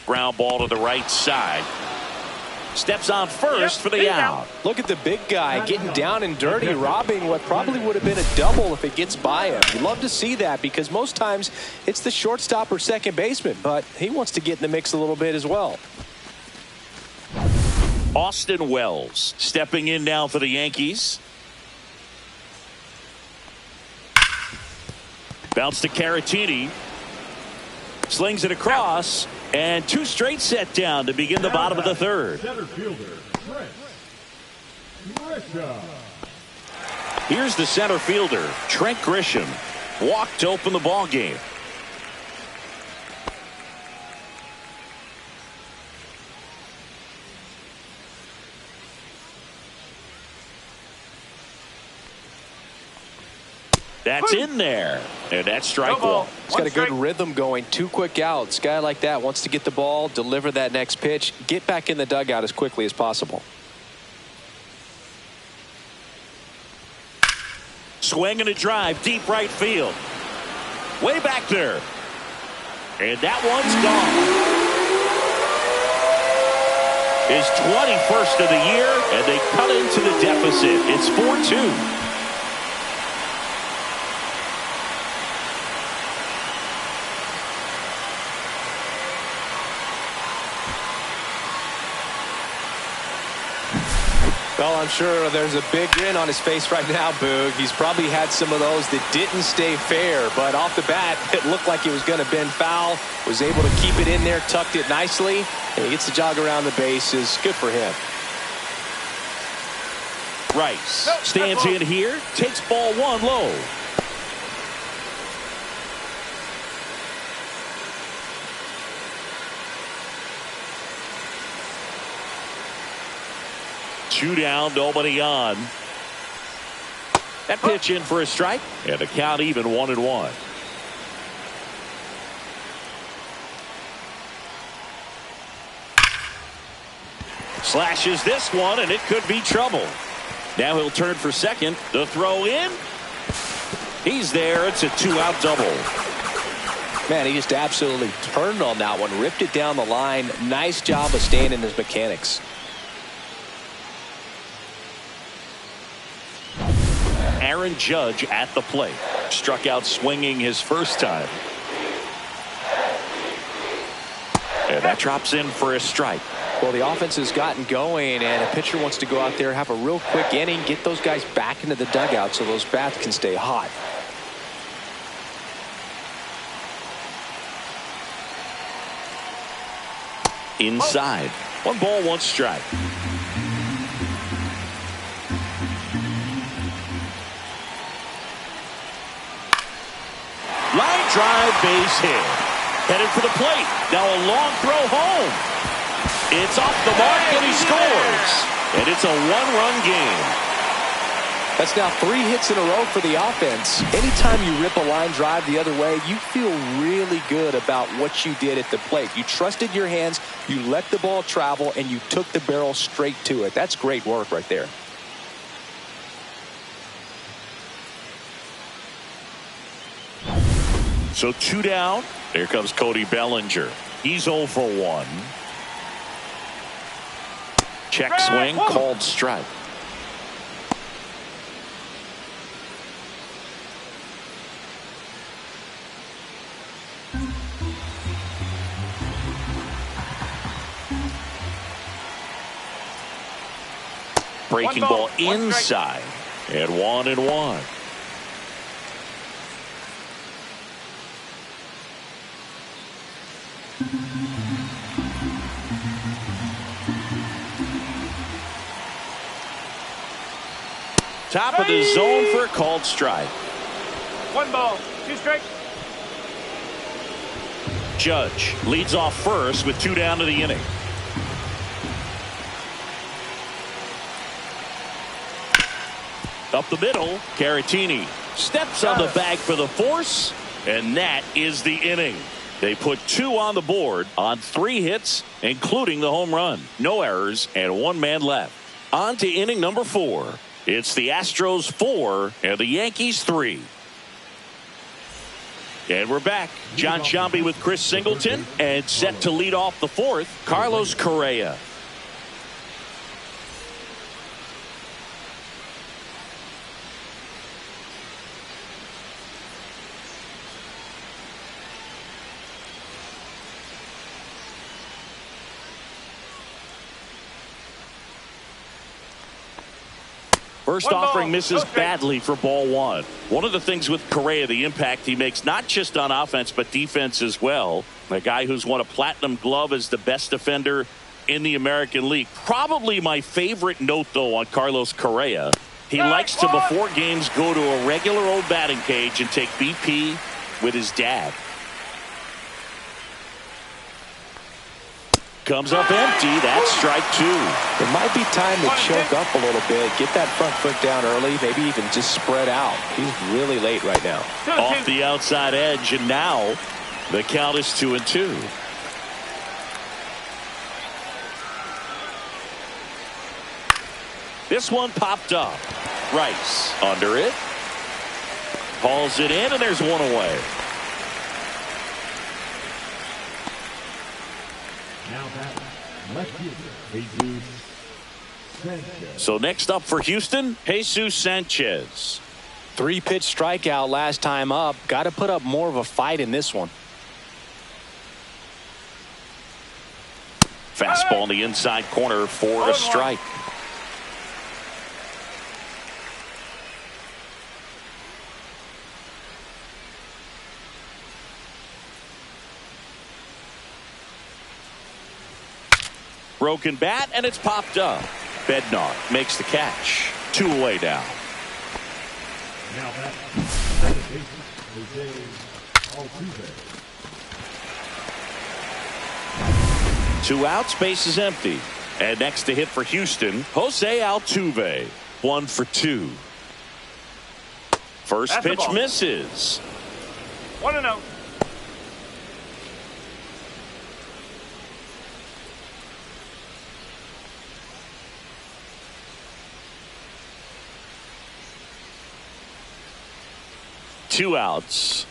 Speaker 1: Ground ball to the right side. Steps on first for the out.
Speaker 2: Look at the big guy getting down and dirty, robbing what probably would have been a double if it gets by him. You love to see that because most times it's the shortstop or second baseman, but he wants to get in the mix a little bit as well.
Speaker 1: Austin Wells stepping in now for the Yankees. Bounce to Caratini. Slings it across. And 2 straight set down to begin the bottom of the third. Here's the center fielder, Trent Grisham. Walked to open the ball game. That's in there. And that's strike 1.
Speaker 2: He's got a good rhythm going. 2 quick outs. Guy like that wants to get the ball, deliver that next pitch, get back in the dugout as quickly as possible.
Speaker 1: Swing and a drive, deep right field. Way back there. And that one's gone. His 21st of the year, and they cut into the deficit. It's 4-2.
Speaker 2: Well, I'm sure there's a big grin on his face right now, Boog. He's probably had some of those that didn't stay fair, but off the bat, it looked like it was going to bend foul. Was able to keep it in there, tucked it nicely, and he gets to jog around the bases. Good for him.
Speaker 1: Rice stands in here, takes ball 1 low. Two down, nobody on. That pitch in for a strike, and the count even 1-1. Slashes this one, and it could be trouble. Now he'll turn for second. The throw in. He's there. It's a 2-out double.
Speaker 2: Man, he just absolutely turned on that one, ripped it down the line. Nice job of staying in his mechanics.
Speaker 1: Aaron Judge at the plate. Struck out swinging his first time. And that drops in for a strike.
Speaker 2: Well, the offense has gotten going, and a pitcher wants to go out there, have a real quick inning, get those guys back into the dugout so those bats can stay hot.
Speaker 1: Inside. 1 ball, 1 strike. Line drive, base hit. Headed for the plate. Now a long throw home. It's off the mark and he scores. And it's a one-run game.
Speaker 2: That's now 3 hits in a row for the offense. Anytime you rip a line drive the other way, you feel really good about what you did at the plate. You trusted your hands, you let the ball travel, and you took the barrel straight to it. That's great work right there.
Speaker 1: So 2 down. Here comes Cody Bellinger. He's 0 for 1. Check swing, called strike. Breaking ball inside. And 1-1. Top of the zone for a called strike.
Speaker 3: 1 ball, 2 strikes.
Speaker 1: Judge leads off first with 2 down to the inning. Up the middle, Caratini steps on the bag for the force, and that is the inning. They put 2 on the board on 3 hits, including the home run. No errors and 1 man left. On to inning number 4. It's the Astros 4 and the Yankees 3. And we're back. John Sciambi with Chris Singleton, and set to lead off the 4th, Carlos Correa. First offering misses badly for ball 1. One of the things with Correa, the impact he makes, not just on offense, but defense as well. A guy who's won a platinum glove as the best defender in the American League. Probably my favorite note, though, on Carlos Correa. He likes to, before games, go to a regular old batting cage and take BP with his dad. Comes up empty. That's strike 2.
Speaker 2: It might be time to choke up a little bit. Get that front foot down early. Maybe even just spread out. He's really late right now.
Speaker 1: Off the outside edge, and now the count is 2-2. This one popped up. Rice under it. Hauls it in, and there's 1 away.
Speaker 4: Now that left fielder, Jesus Sanchez.
Speaker 1: So next up for Houston, Jesus Sanchez.
Speaker 2: 3-pitch strikeout last time up. Got to put up more of a fight in this one.
Speaker 1: Fastball in the inside corner for a strike. Broken bat, and it's popped up. Bednar makes the catch. 2 away now.
Speaker 4: Now that second baseman, Jose Altuve.
Speaker 1: 2 outs, base is empty. And next to hit for Houston, Jose Altuve. 1 for 2. First pitch misses.
Speaker 3: 1-0.
Speaker 1: Two outs,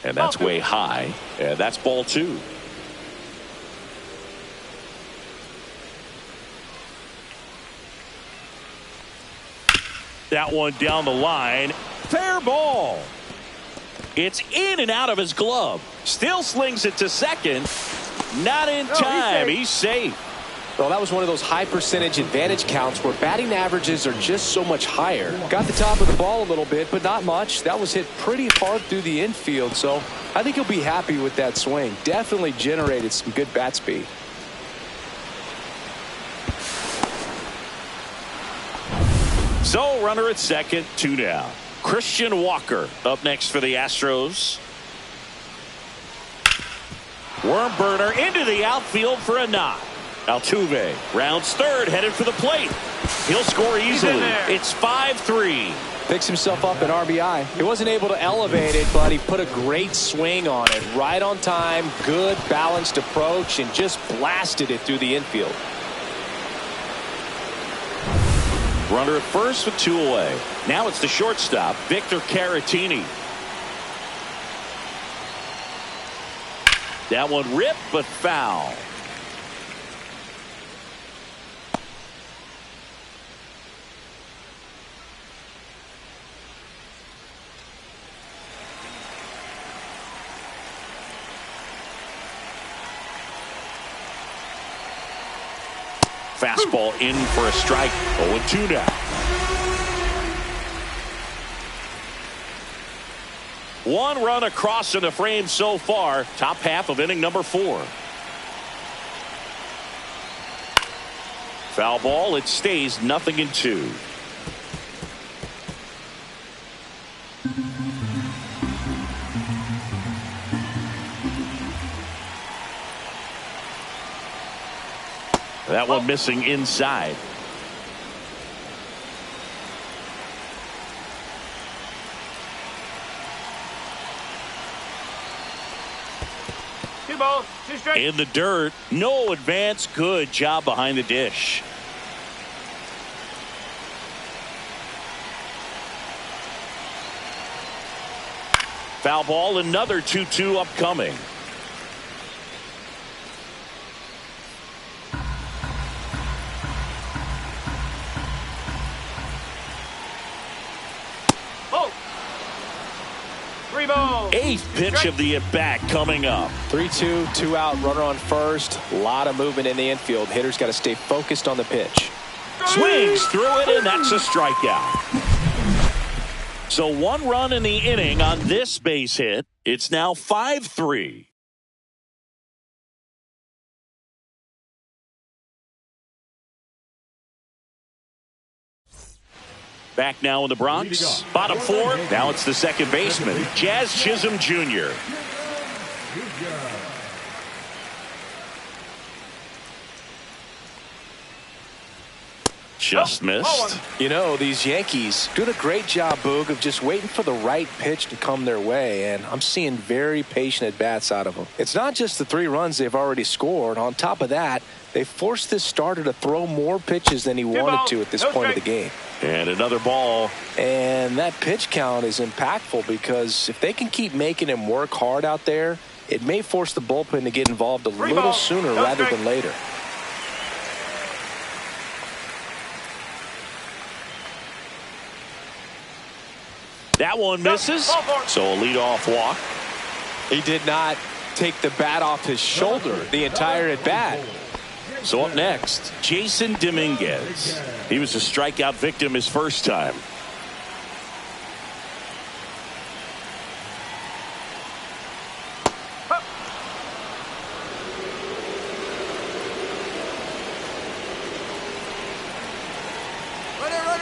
Speaker 1: and that's way high, and that's ball 2. That one down the line, fair ball. It's in and out of his glove. Still slings it to second. Not in time. He's safe.
Speaker 2: Well, that was one of those high percentage advantage counts where batting averages are just so much higher. Got the top of the ball a little bit, but not much. That was hit pretty hard through the infield, so I think he'll be happy with that swing. Definitely generated some good bat speed.
Speaker 1: So runner at second, 2 down. Christian Walker up next for the Astros. Worm burner into the outfield for a knock. Altuve rounds third, headed for the plate. He'll score easily. It's 5-3.
Speaker 2: Picks himself up at RBI. He wasn't able to elevate it, but he put a great swing on it. Right on time, good balanced approach, and just blasted it through the infield.
Speaker 1: Runner at first with 2 away. Now it's the shortstop, Victor Caratini. That one ripped, but foul. Fastball in for a strike. 0-2 now. 1 run across in the frame so far. Top half of inning number 4. Foul ball. It stays 0-2. That one missing inside.
Speaker 3: Two balls, 2 strikes.
Speaker 1: In the dirt. No advance. Good job behind the dish. Foul ball. Another 2-2 upcoming. Eighth pitch of the at-bat coming up.
Speaker 2: 3-2, 2 out, runner on first. A lot of movement in the infield. Hitter's got to stay focused on the pitch.
Speaker 1: Swings through it, and that's a strikeout. So 1 run in the inning on this base hit. It's now 5-3. Back now in the Bronx. Bottom 4. Now it's the second baseman, Jazz Chisholm Jr. Just missed.
Speaker 2: You know, these Yankees doing a great job, Boog, of just waiting for the right pitch to come their way, and I'm seeing very patient at-bats out of them. It's not just the 3 runs they've already scored. On top of that, they forced this starter to throw more pitches than he wanted to at this point of the game.
Speaker 1: And another ball.
Speaker 2: And that pitch count is impactful because if they can keep making him work hard out there, it may force the bullpen to get involved a little sooner rather than later.
Speaker 1: That one misses. So a leadoff walk.
Speaker 2: He did not take the bat off his shoulder the entire at bat.
Speaker 1: So up next, Jason Dominguez. He was a strikeout victim his first time.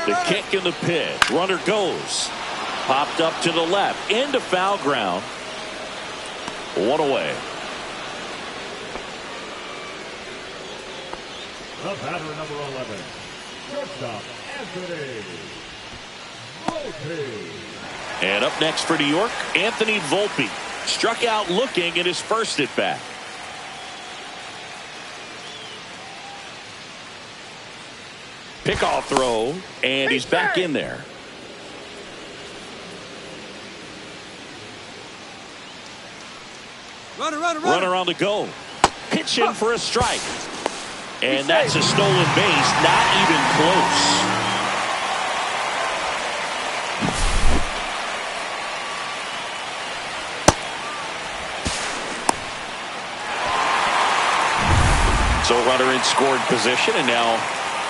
Speaker 1: The kick and the pitch. Runner goes. Popped up to the left. Into foul ground. 1 away.
Speaker 4: The batter, number 11, shortstop, Anthony Volpe.
Speaker 1: And up next for New York, Anthony Volpe. Struck out looking in his first at bat. Pickoff throw, and he's back in there. Runner on the go. Pitch in for a strike. And that's a stolen base, not even close. So runner in scored position, and now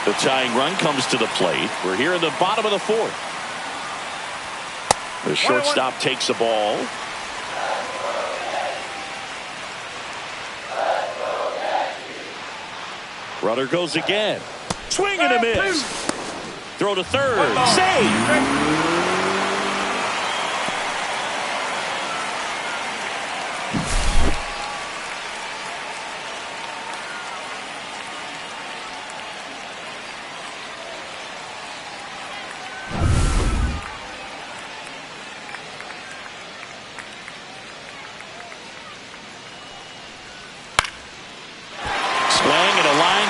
Speaker 1: the tying run comes to the plate. We're here in the bottom of the 4th. The shortstop takes the ball. Runner goes again. Swing and a miss. Throw to third. Save.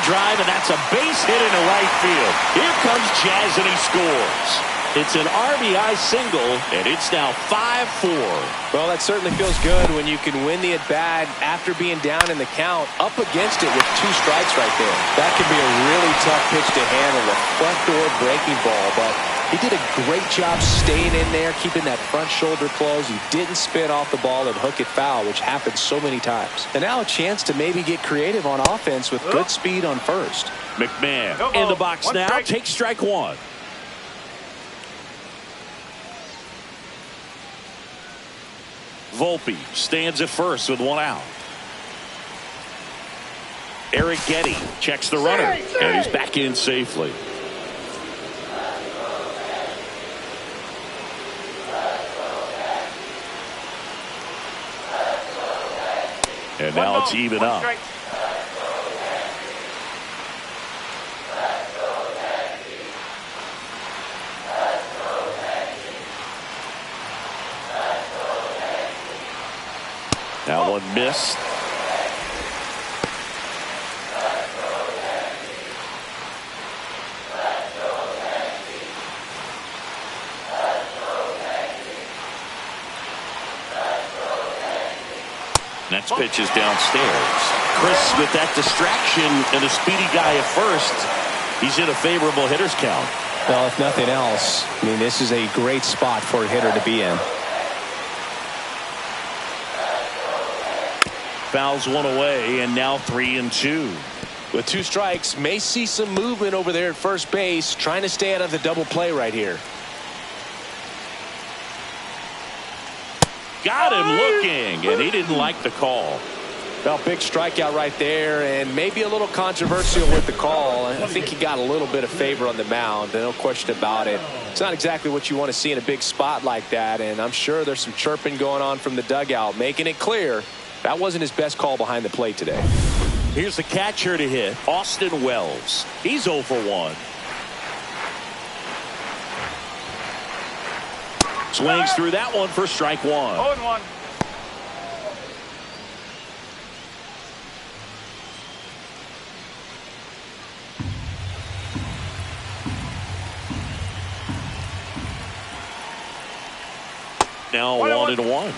Speaker 1: drive, and that's a base hit into right field. Here comes Jazz, and he scores. It's an RBI single, and it's now 5-4.
Speaker 2: Well, that certainly feels good when you can win the at-bat after being down in the count, up against it with 2 strikes right there. That could be a really tough pitch to handle, a front door breaking ball, but he did a great job staying in there, keeping that front shoulder closed. He didn't spin off the ball and hook it foul, which happens so many times. And now a chance to maybe get creative on offense with good speed on first.
Speaker 1: McMahon in the box now, takes strike 1. Volpe stands at first with 1 out. Eric Getty checks the runner, and he's back in safely. And now it's even up. That one missed. Next pitch is downstairs. Chris with that distraction and a speedy guy at first. He's in a favorable hitter's count.
Speaker 2: Well, if nothing else, I mean, this is a great spot for a hitter to be in.
Speaker 1: Fouls one away, and now 3-2.
Speaker 2: With 2 strikes, may see some movement over there at first base, trying to stay out of the double play right here.
Speaker 1: Got him looking, and he didn't like the call.
Speaker 2: Well, big strikeout right there, and maybe a little controversial with the call. I think he got a little bit of favor on the mound, no question about it. It's not exactly what you want to see in a big spot like that, and I'm sure there's some chirping going on from the dugout, making it clear that wasn't his best call behind the plate today.
Speaker 1: Here's the catcher to hit, Austin Wells. He's 0 for 1. Swings through that one for strike 1.
Speaker 3: 0-1.
Speaker 1: Now 1-1.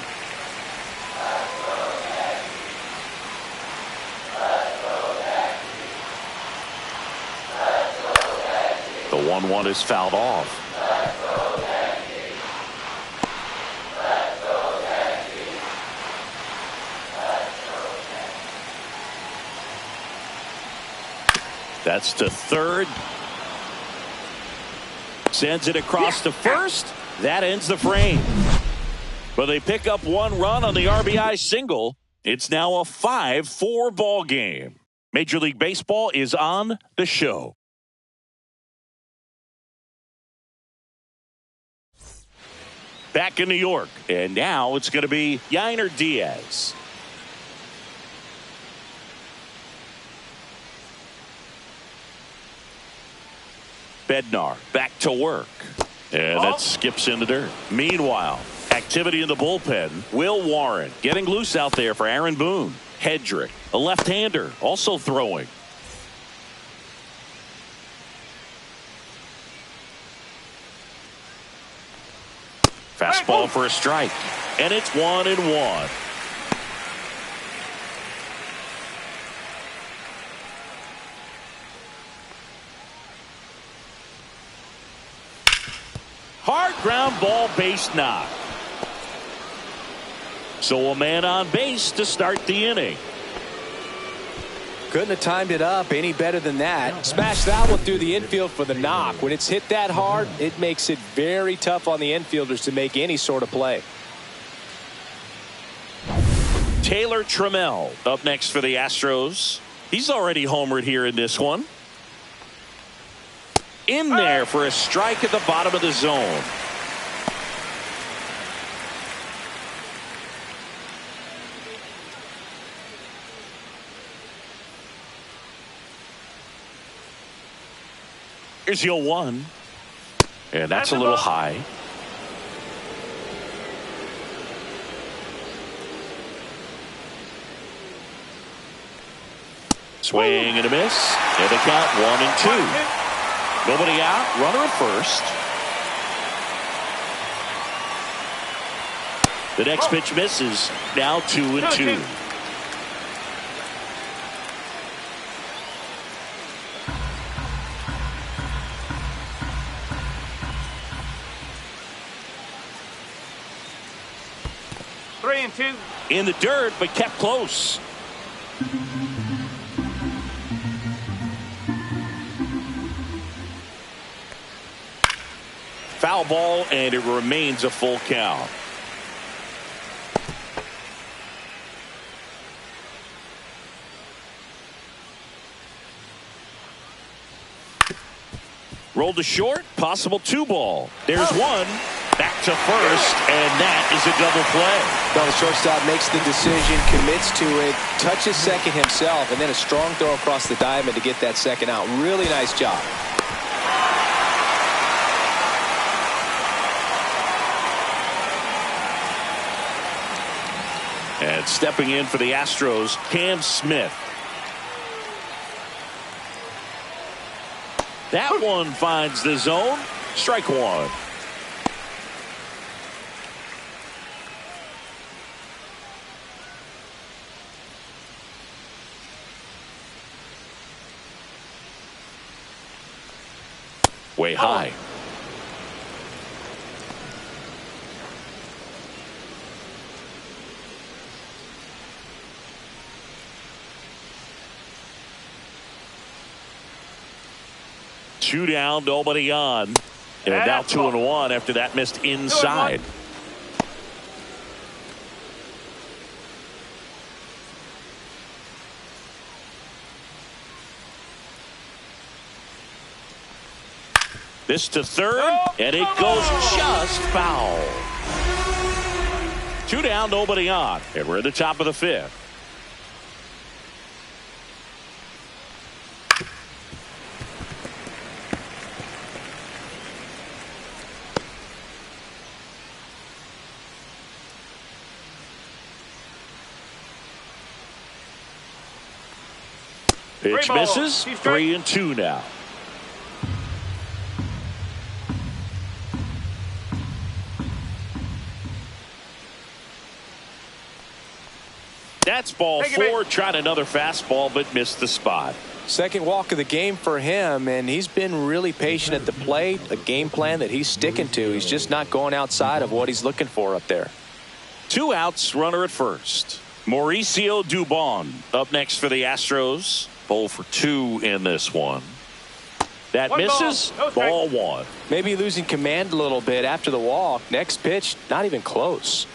Speaker 1: The 1-1 is fouled off. That's to third. Sends it across to first. That ends the frame. But they pick up 1 run on the RBI single. It's now a 5-4 ball game. Major League Baseball is on the show. Back in New York, and now it's going to be Yainer Diaz. Bednar back to work, and that skips in the dirt. Meanwhile, activity in the bullpen. Will Warren getting loose out there for Aaron Boone. Hedrick, a left-hander, also throwing. Fastball for a strike, and it's 1-1. Hard ground ball, base knock. So a man on base to start the inning.
Speaker 2: Couldn't have timed it up any better than that. Smashed that one through the infield for the knock. When it's hit that hard, it makes it very tough on the infielders to make any sort of play.
Speaker 1: Taylor Trammell up next for the Astros. He's already homered here in this one. In there for a strike at the bottom of the zone. Here's your 1. And that's a little high. Swing and a miss. And the count 1-2. Nobody out. Runner at first. The next pitch misses. Now 2-2. In the dirt, but kept close. Foul ball, and it remains a full count. Rolled to short, possible 2-ball. There's one. Back to first, and that is a double play.
Speaker 2: Well, the shortstop makes the decision, commits to it, touches second himself, and then a strong throw across the diamond to get that second out. Really nice job.
Speaker 1: And stepping in for the Astros, Cam Smith. That one finds the zone. Strike one. Way high. Two down, nobody on. And now 2-1 after that missed inside. This to third, and it goes just foul. Two down, nobody on. And we're at the top of the fifth. Pitch misses. 3-2 now. That's ball four. Tried another fastball, but missed the spot.
Speaker 2: Second walk of the game for him, and he's been really patient at the plate. A game plan that he's sticking to. He's just not going outside of what he's looking for up there.
Speaker 1: Two outs, runner at first. Mauricio Dubon up next for the Astros. 0 for 2 in this one. That misses. Ball one.
Speaker 2: Maybe losing command a little bit after the walk. Next pitch, not even close.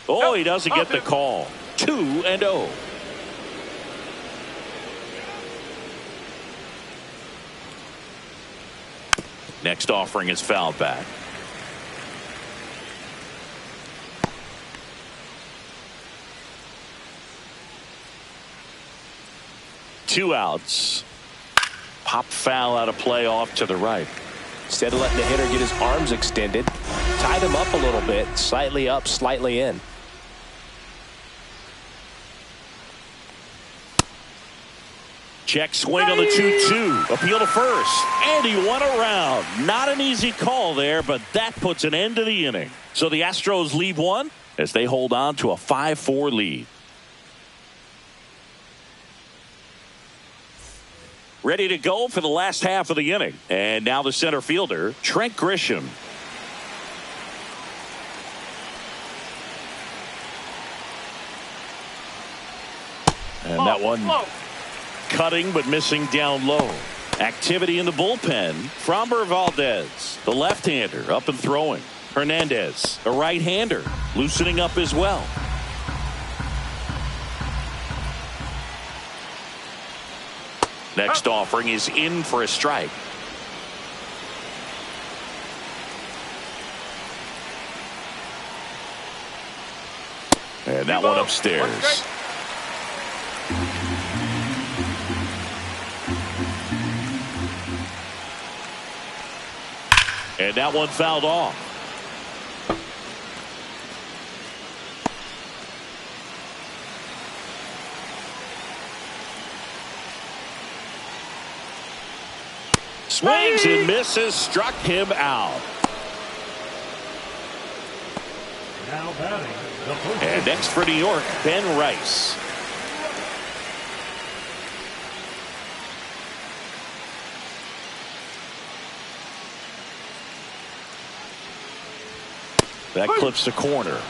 Speaker 1: Oh, he doesn't get the call. 2-0. Next offering is fouled back. Two outs. Pop foul out of play off to the right.
Speaker 2: Instead of letting the hitter get his arms extended, tied him up a little bit, slightly up, slightly in.
Speaker 1: Check swing on the 2-2. Appeal to first. And he won around. Not an easy call there, but that puts an end to the inning. So the Astros lead one as they hold on to a 5-4 lead. Ready to go for the last half of the inning. And now the center fielder, Trent Grisham. And that one cutting but missing down low. Activity in the bullpen. Framber Valdez, the left-hander, up and throwing. Hernandez, a right-hander, loosening up as well. Next offering is in for a strike. And that one upstairs. And that one fouled off. Swings and misses, struck him out.
Speaker 4: Now batting the first.
Speaker 1: And next for New York, Ben Rice. That clips the corner.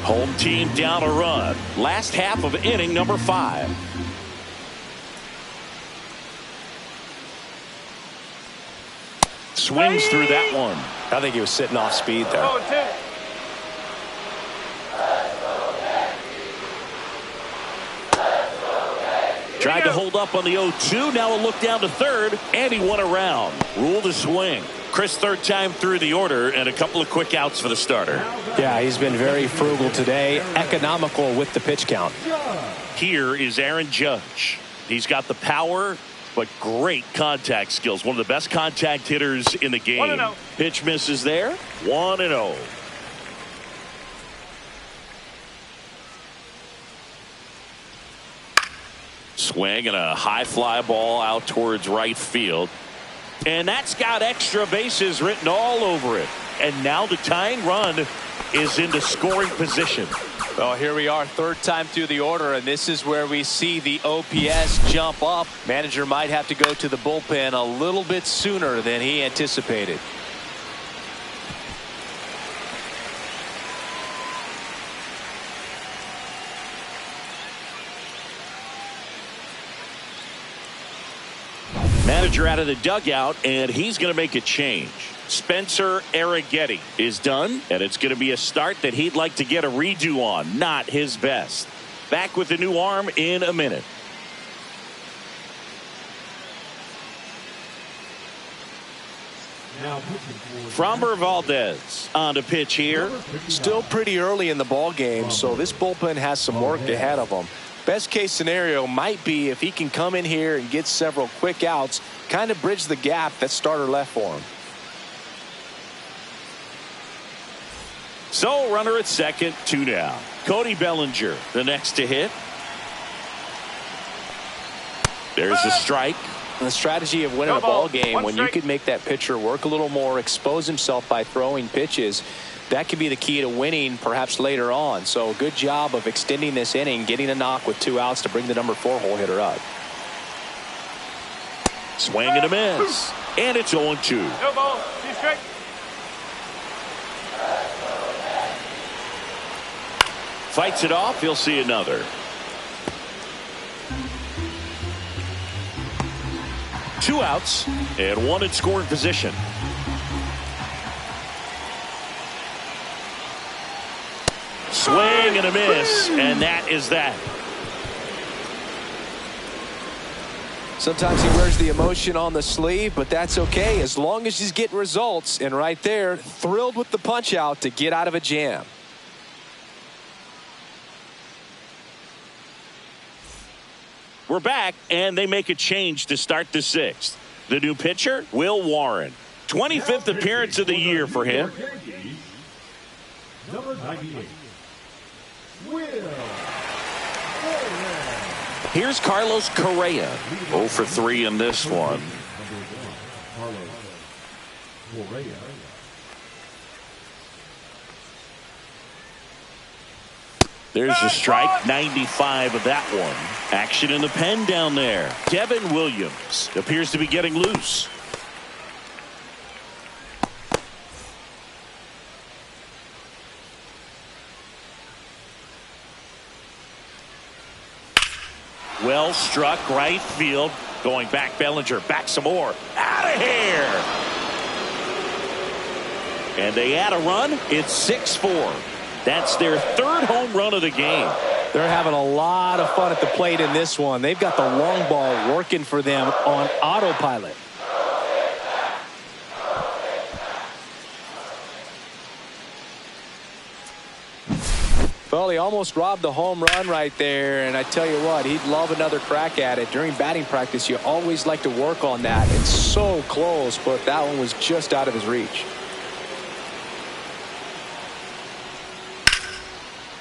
Speaker 1: Home team down a run. Last half of inning number 5. Swings through that one.
Speaker 2: I think he was sitting off speed there.
Speaker 1: Tried to hold up on the 0-2. Now a look down to third, and he won around. Ruled a swing. Chris, third time through the order, and a couple of quick outs for the starter.
Speaker 2: Yeah, he's been very frugal today, economical with the pitch count.
Speaker 1: Here is Aaron Judge. He's got the power, but great contact skills. One of the best contact hitters in the game.
Speaker 3: 1-0.
Speaker 1: Pitch misses there. 1-0. Swing and a high fly ball out towards right field. And that's got extra bases written all over it. And now the tying run is into scoring position.
Speaker 2: Well, here we are, third time through the order, and this is where we see the OPS jump up. Manager might have to go to the bullpen a little bit sooner than he anticipated.
Speaker 1: Manager out of the dugout, and he's going to make a change. Spencer Arrighetti is done, and it's going to be a start that he'd like to get a redo on. Not his best. Back with the new arm in a minute.
Speaker 4: Now pitching for
Speaker 1: Framber Valdez on to pitch here.
Speaker 2: Still pretty early in the ball game, so this bullpen has some work ahead of them. Best case scenario might be if he can come in here and get several quick outs, kind of bridge the gap that starter left for him.
Speaker 1: So runner at second, 2 down. Cody Bellinger, the next to hit. There's a strike.
Speaker 2: The strategy of winning a ball game, when you could make that pitcher work a little more, expose himself by throwing pitches, that could be the key to winning perhaps later on. So good job of extending this inning, getting a knock with 2 outs to bring the number 4 hole hitter up.
Speaker 1: Swing and a miss. And it's 0-2.
Speaker 3: No ball. 2 strike.
Speaker 1: Fights it off. He'll see another. 2 outs and 1 in scoring position. Swing and a miss, and that is that.
Speaker 2: Sometimes he wears the emotion on the sleeve, but that's okay as long as he's getting results. And right there, thrilled with the punch out to get out of a jam.
Speaker 1: We're back, and they make a change to start the 6th. The new pitcher, Will Warren. 25th appearance of the year for him.
Speaker 4: number 98. Will.
Speaker 1: Here's Carlos Correa. 0 for 3 in this one.
Speaker 4: Carlos Correa.
Speaker 1: There's a strike, 95 of that one. Action in the pen down there. Devin Williams appears to be getting loose. Well struck, right field. Going back, Bellinger. Back some more. Out of here. And they add a run. It's 6-4. That's their 3rd home run of the game.
Speaker 2: They're having a lot of fun at the plate in this one. They've got the long ball working for them on autopilot. Well, he almost robbed the home run right there, and I tell you what, he'd love another crack at it. During batting practice, you always like to work on that. It's so close, but that one was just out of his reach.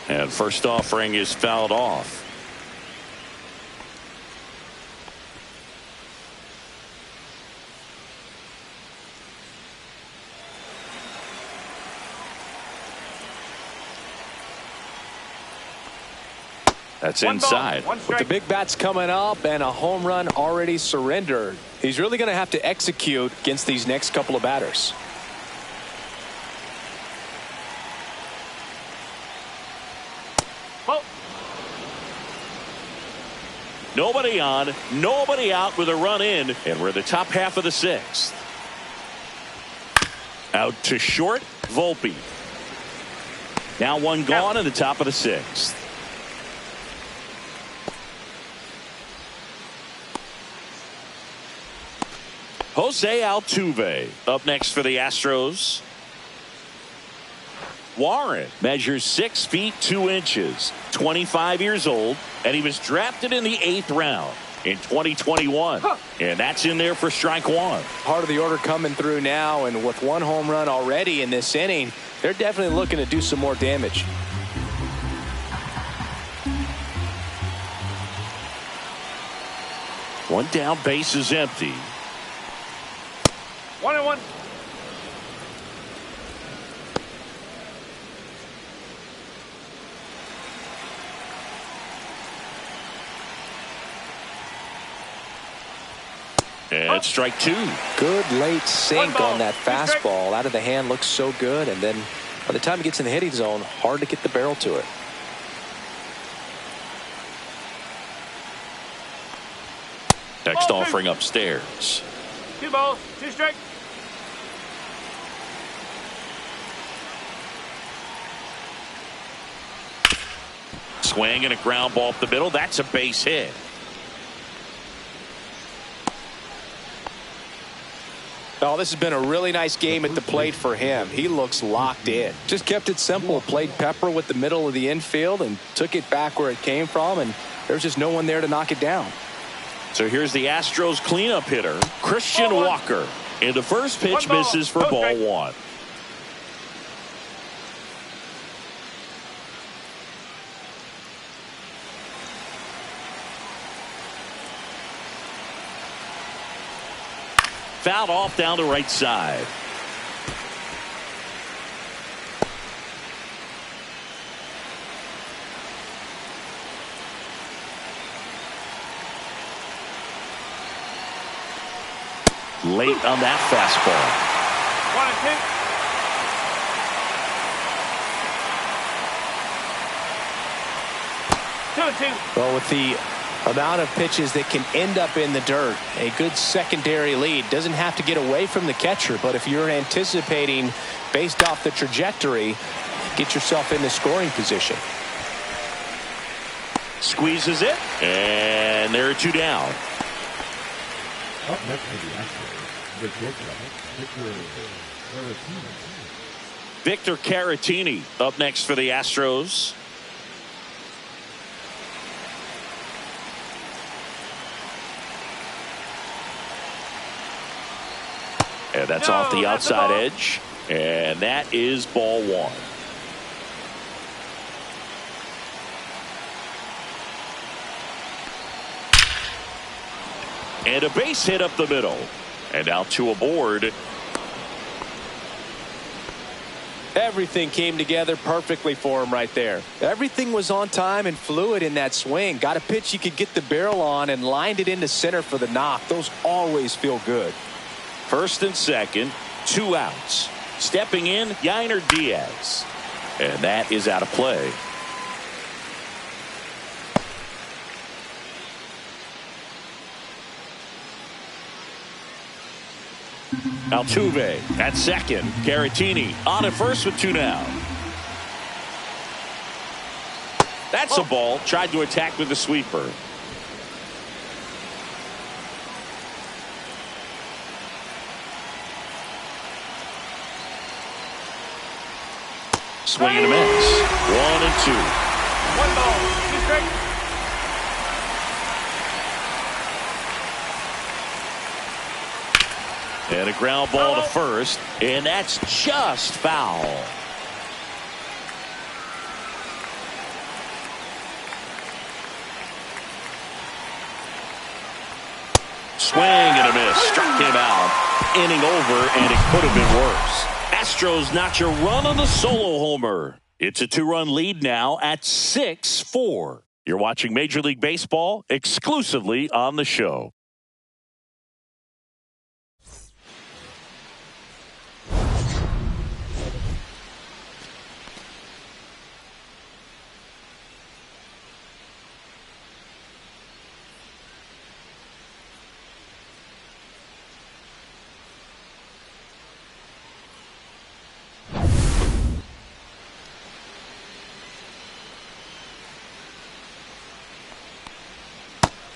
Speaker 1: And first offering is fouled off. That's
Speaker 3: One ball,
Speaker 1: inside.
Speaker 3: one
Speaker 2: With
Speaker 3: strike.
Speaker 2: the big bats coming up and a home run already surrendered, he's really going to have to execute against these next couple of batters.
Speaker 3: Ball.
Speaker 1: Nobody on, nobody out with a run in, and we're in the top half of the sixth. Out to short, Volpe. Now one gone in the top of the sixth. Jose Altuve up next for the Astros. Warren measures 6 feet 2 inches, 25 years old, and he was drafted in the 8th round in 2021. And that's in there for strike one.
Speaker 2: Part of the order coming through now, and with one home run already in this inning, they're definitely looking to do some more damage.
Speaker 1: One down, base is empty.
Speaker 3: 1-1.
Speaker 1: And strike two.
Speaker 2: Good late sink
Speaker 3: ball,
Speaker 2: on that
Speaker 3: two strikes.
Speaker 2: fastball. Out of the hand, looks so good, and then by the time it gets in the hitting zone, hard to get the barrel to it.
Speaker 1: Next
Speaker 3: Ball two.
Speaker 1: offering upstairs.
Speaker 3: 2 balls, 2 strikes.
Speaker 1: Swing and a ground ball up the middle. That's a base hit.
Speaker 2: Oh, this has been a really nice game at the plate for him. He looks locked in. Just kept it simple. Played pepper with the middle of the infield and took it back where it came from, and there's just no one there to knock it down.
Speaker 1: So here's the Astros cleanup hitter, Christian
Speaker 3: Ball one.
Speaker 1: Walker. And the first pitch
Speaker 3: One ball,
Speaker 1: misses for
Speaker 3: no
Speaker 1: ball
Speaker 3: strike.
Speaker 1: one. Fouled off down the right side. Late on that fastball.
Speaker 3: 1-2. 2-2.
Speaker 2: Well, with the amount of pitches that can end up in the dirt, a good secondary lead doesn't have to get away from the catcher, but if you're anticipating based off the trajectory, get yourself into scoring position.
Speaker 1: Squeezes it, and there are 2 down.
Speaker 4: Up next for the Astros,
Speaker 1: Victor Caratini up next for the Astros. And that's
Speaker 3: No,
Speaker 1: off the
Speaker 3: that's a
Speaker 1: outside
Speaker 3: ball.
Speaker 1: edge. And that is ball one. And a base hit up the middle. And out to a board.
Speaker 2: Everything came together perfectly for him right there. Everything was on time and fluid in that swing. Got a pitch you could get the barrel on and lined it into center for the knock. Those always feel good.
Speaker 1: First and second, 2 outs. Stepping in, Yainer Diaz. And that is out of play. Altuve at second. Caratini on at first with 2 now. That's a ball. Tried to attack with the sweeper. Swing and a miss. 1-2.
Speaker 3: 1 ball, 2 strikes.
Speaker 1: And a ground ball to first, and that's just foul. Swing and a miss. Struck him out. Inning over, and it could have been worse. Astros notch a run on the solo homer. It's a 2-run lead now at 6-4. You're watching Major League Baseball exclusively on the show.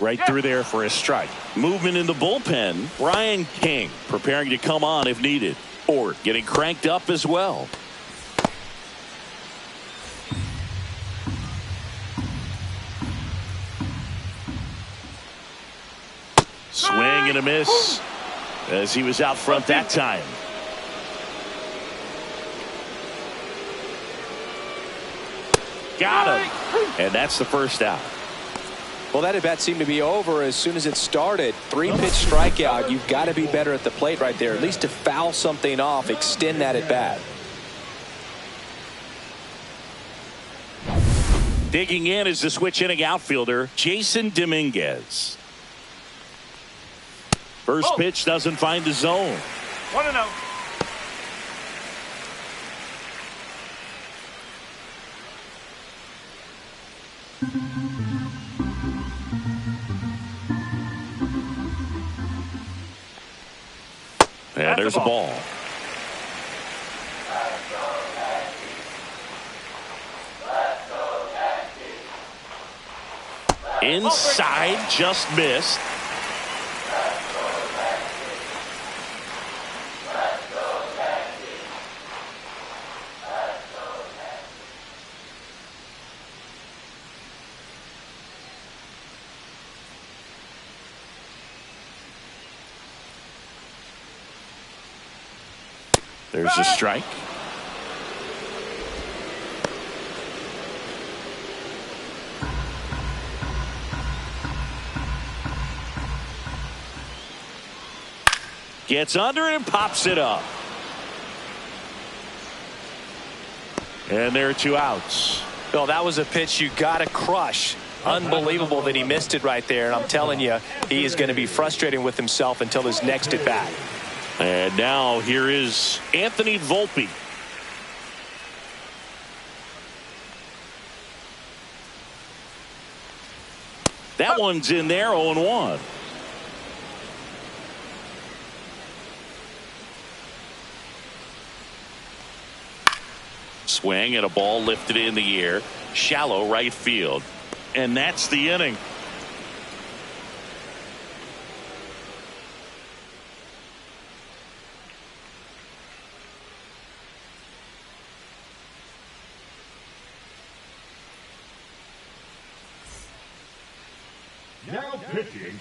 Speaker 1: Right through there for a strike. Movement in the bullpen. Brian King preparing to come on if needed. Or getting cranked up as well. Swing and a miss as he was out front that time. Got him. And that's the first out.
Speaker 2: Well, that at bat seemed to be over as soon as it started. 3-pitch strikeout. You've got to be better at the plate right there, at least to foul something off, extend that at bat.
Speaker 1: Digging in is the switch inning outfielder, Jason Dominguez. First pitch doesn't find the zone.
Speaker 3: 1-0.
Speaker 1: And there's a ball. Inside, just missed. There's a strike. Gets under it and pops it up. And there are 2 outs.
Speaker 2: Well, that was a pitch you got to crush. Unbelievable that he missed it right there. And I'm telling you, he is going to be frustrating with himself until his next at bat.
Speaker 1: And now here is Anthony Volpe. That one's in there, 0-1. Swing and a ball lifted in the air. Shallow right field. And that's the inning.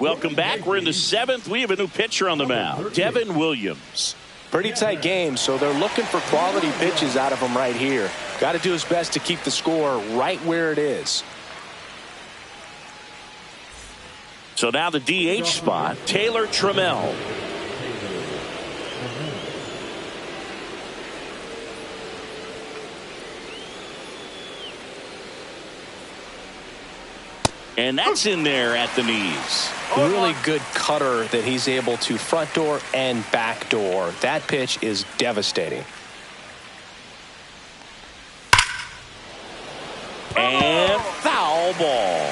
Speaker 1: Welcome back. We're in the 7th. We have a new pitcher on the mound, Devin Williams.
Speaker 2: Pretty tight game, so they're looking for quality pitches out of him right here. Got to do his best to keep the score right where it is.
Speaker 1: So now the DH spot, Taylor Trammell. And that's in there at the knees.
Speaker 2: Really good cutter that he's able to front door and back door. That pitch is devastating.
Speaker 1: And foul ball.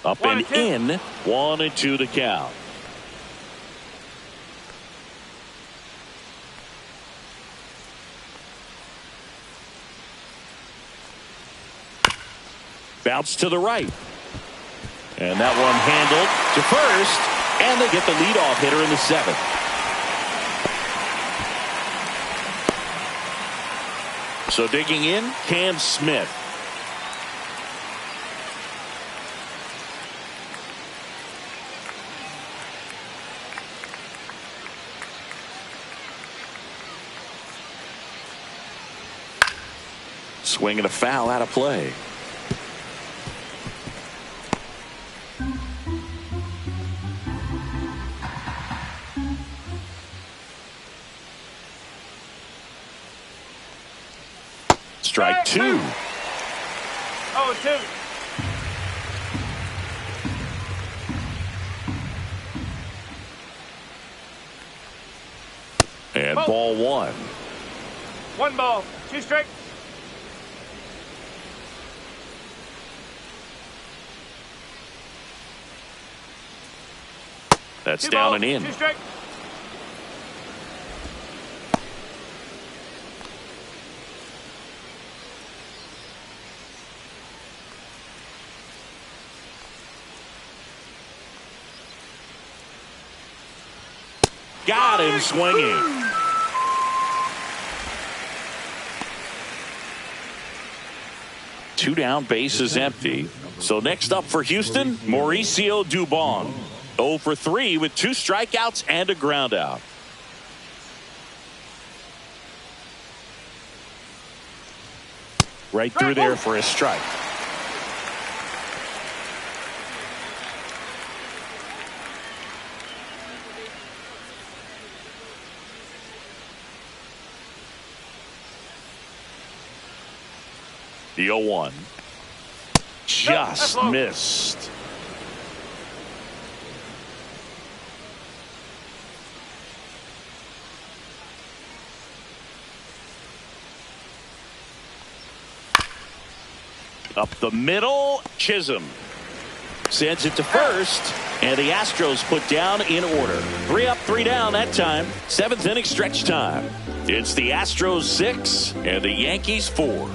Speaker 1: Up and in, 1-2 to count. Bounce to the right. And that one handled to first. And they get the leadoff hitter in the 7th. So digging in, Cam Smith. Swing and a foul out of play. Strike 2.
Speaker 3: 0-2.
Speaker 1: And ball 1.
Speaker 3: 1 ball, 2 strikes.
Speaker 1: That's
Speaker 3: 2
Speaker 1: down
Speaker 3: balls,
Speaker 1: and in.
Speaker 3: 2 strikes.
Speaker 1: Got him swinging. Two down, bases empty. So next up for Houston, Mauricio Dubon. 0 for 3 with 2 strikeouts and a ground out. Right through there for a strike. The 0-1. Just missed. Up the middle, Chisholm sends it to first, and the Astros put down in order. 3 up, 3 down that time. 7th inning stretch time. It's the Astros 6 and the Yankees 4.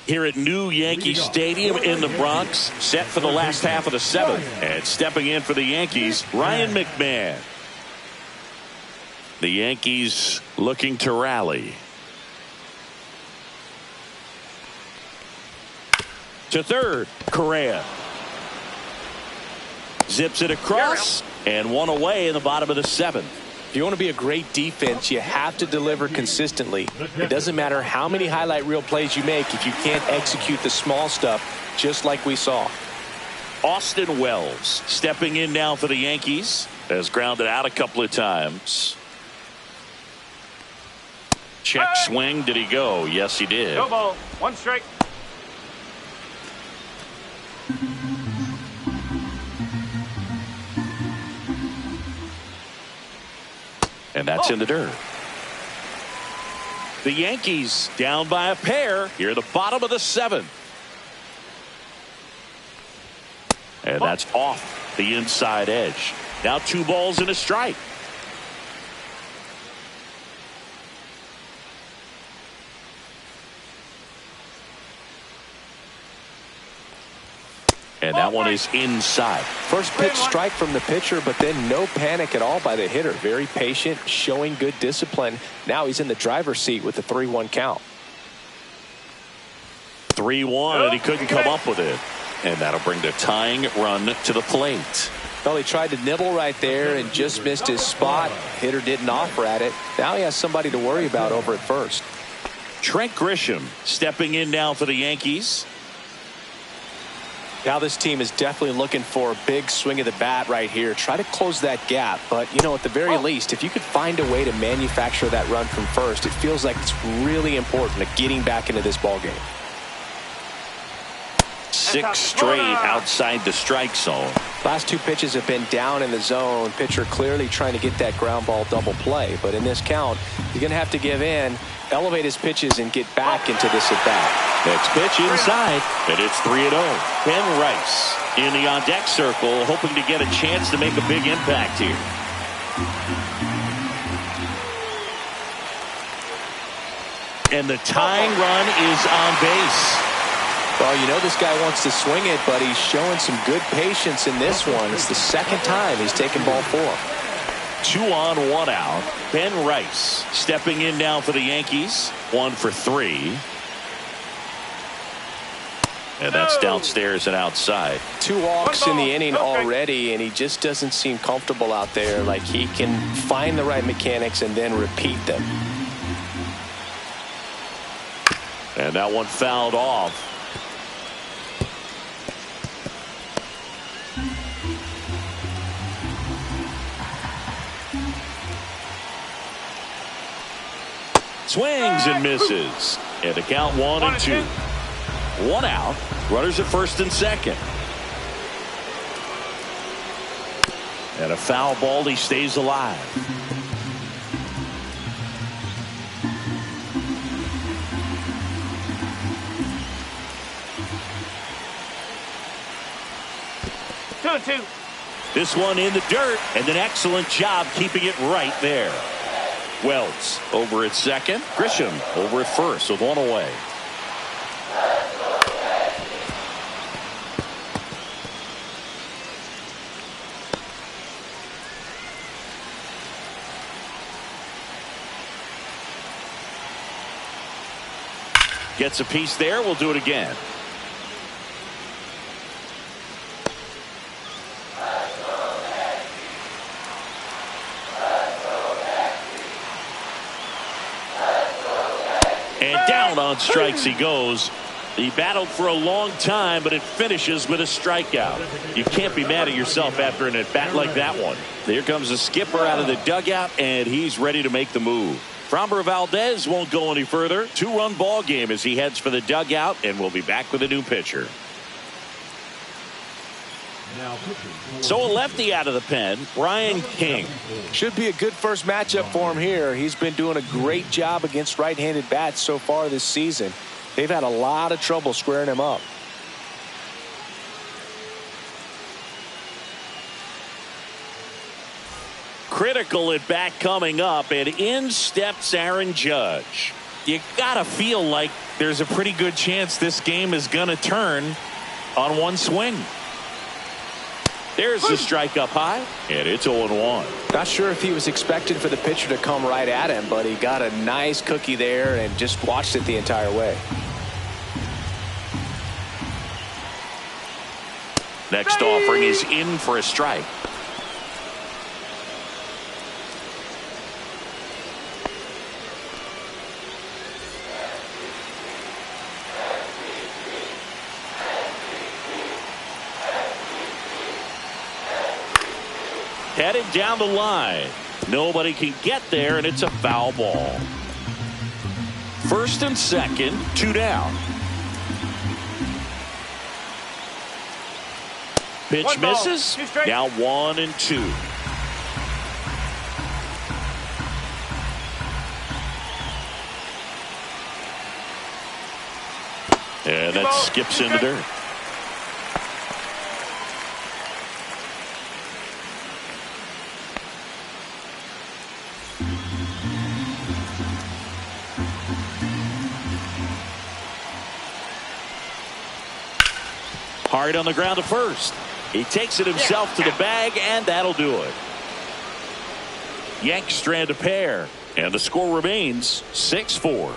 Speaker 1: Here at New Yankee Stadium in the Bronx, set for the last half of the 7th. And stepping in for the Yankees, Ryan McMahon. The Yankees looking to rally. To third, Correa. Zips it across, and 1 away in the bottom of the 7th.
Speaker 2: If you want to be a great defense, you have to deliver consistently. It doesn't matter how many highlight reel plays you make if you can't execute the small stuff, just like we saw.
Speaker 1: Austin Wells stepping in now for the Yankees. Has grounded out a couple of times. Check swing. Did he go? Yes, he did.
Speaker 3: No ball, 1 strike.
Speaker 1: And that's in the dirt. The Yankees down by a pair here at the bottom of the 7th. And that's off the inside edge. Now 2 balls and a strike. And that one is inside.
Speaker 2: First pitch strike from the pitcher, but then no panic at all by the hitter. Very patient, showing good discipline. Now he's in the driver's seat with the 3-1 count.
Speaker 1: 3-1, and he couldn't come up with it. And that'll bring the tying run to the plate.
Speaker 2: Well, he tried to nibble right there and just missed his spot. Hitter didn't offer at it. Now he has somebody to worry about over at first.
Speaker 1: Trent Grisham stepping in now for the Yankees.
Speaker 2: Now this team is definitely looking for a big swing of the bat right here. Try to close that gap. But, you know, at the very least, if you could find a way to manufacture that run from first, it feels like it's really important to getting back into this ball game.
Speaker 1: 6 straight outside the strike zone.
Speaker 2: Last 2 pitches have been down in the zone. Pitcher clearly trying to get that ground ball double play. But in this count, he's going to have to give in, elevate his pitches, and get back into this at bat.
Speaker 1: Next pitch inside, and it's 3-0. Ben Rice in the on-deck circle, hoping to get a chance to make a big impact here. And the tying run is on base.
Speaker 2: Well, you know this guy wants to swing it, but he's showing some good patience in this one. It's the 2nd time he's taken ball 4.
Speaker 1: 2 on, 1 out. Ben Rice stepping in now for the Yankees. 1 for 3. And that's downstairs and outside.
Speaker 2: 2 walks in the inning already, and he just doesn't seem comfortable out there. Like he can find the right mechanics and then repeat them.
Speaker 1: And that one fouled off. Swings and misses. And the count 1-2. 1 out. Runners at first and second. And a foul ball. He stays alive.
Speaker 3: Two.
Speaker 1: This one in the dirt, and an excellent job keeping it right there. Wells over at second. Grisham over at first with one away. Gets a piece there. We'll do it again. And down on strikes he goes. He battled for a long time, but it finishes with a strikeout. You can't be mad at yourself after an at-bat like that one. Here comes the skipper out of the dugout, and he's ready to make the move. Framber Valdez won't go any further. 2-run ball game as he heads for the dugout, and we'll be back with a new pitcher. So a lefty out of the pen, Brian King.
Speaker 2: Should be a good first matchup for him here. He's been doing a great job against right-handed bats so far this season. They've had a lot of trouble squaring him up.
Speaker 1: Critical at bat coming up, and in steps Aaron Judge.
Speaker 5: You gotta feel like there's a pretty good chance this game is gonna turn on one swing.
Speaker 1: There's the strike up high, and it's 0-1.
Speaker 2: Not sure if he was expecting for the pitcher to come right at him, but he got a nice cookie there and just watched it the entire way.
Speaker 1: Next offering is in for a strike. Headed down the line. Nobody can get there, and it's a foul ball. First and second, 2 down. Pitch misses. Now 1-2. And that skips into dirt. Hard on the ground to first. He takes it himself to the bag, and that'll do it. Yanks strand a pair, and the score remains 6-4.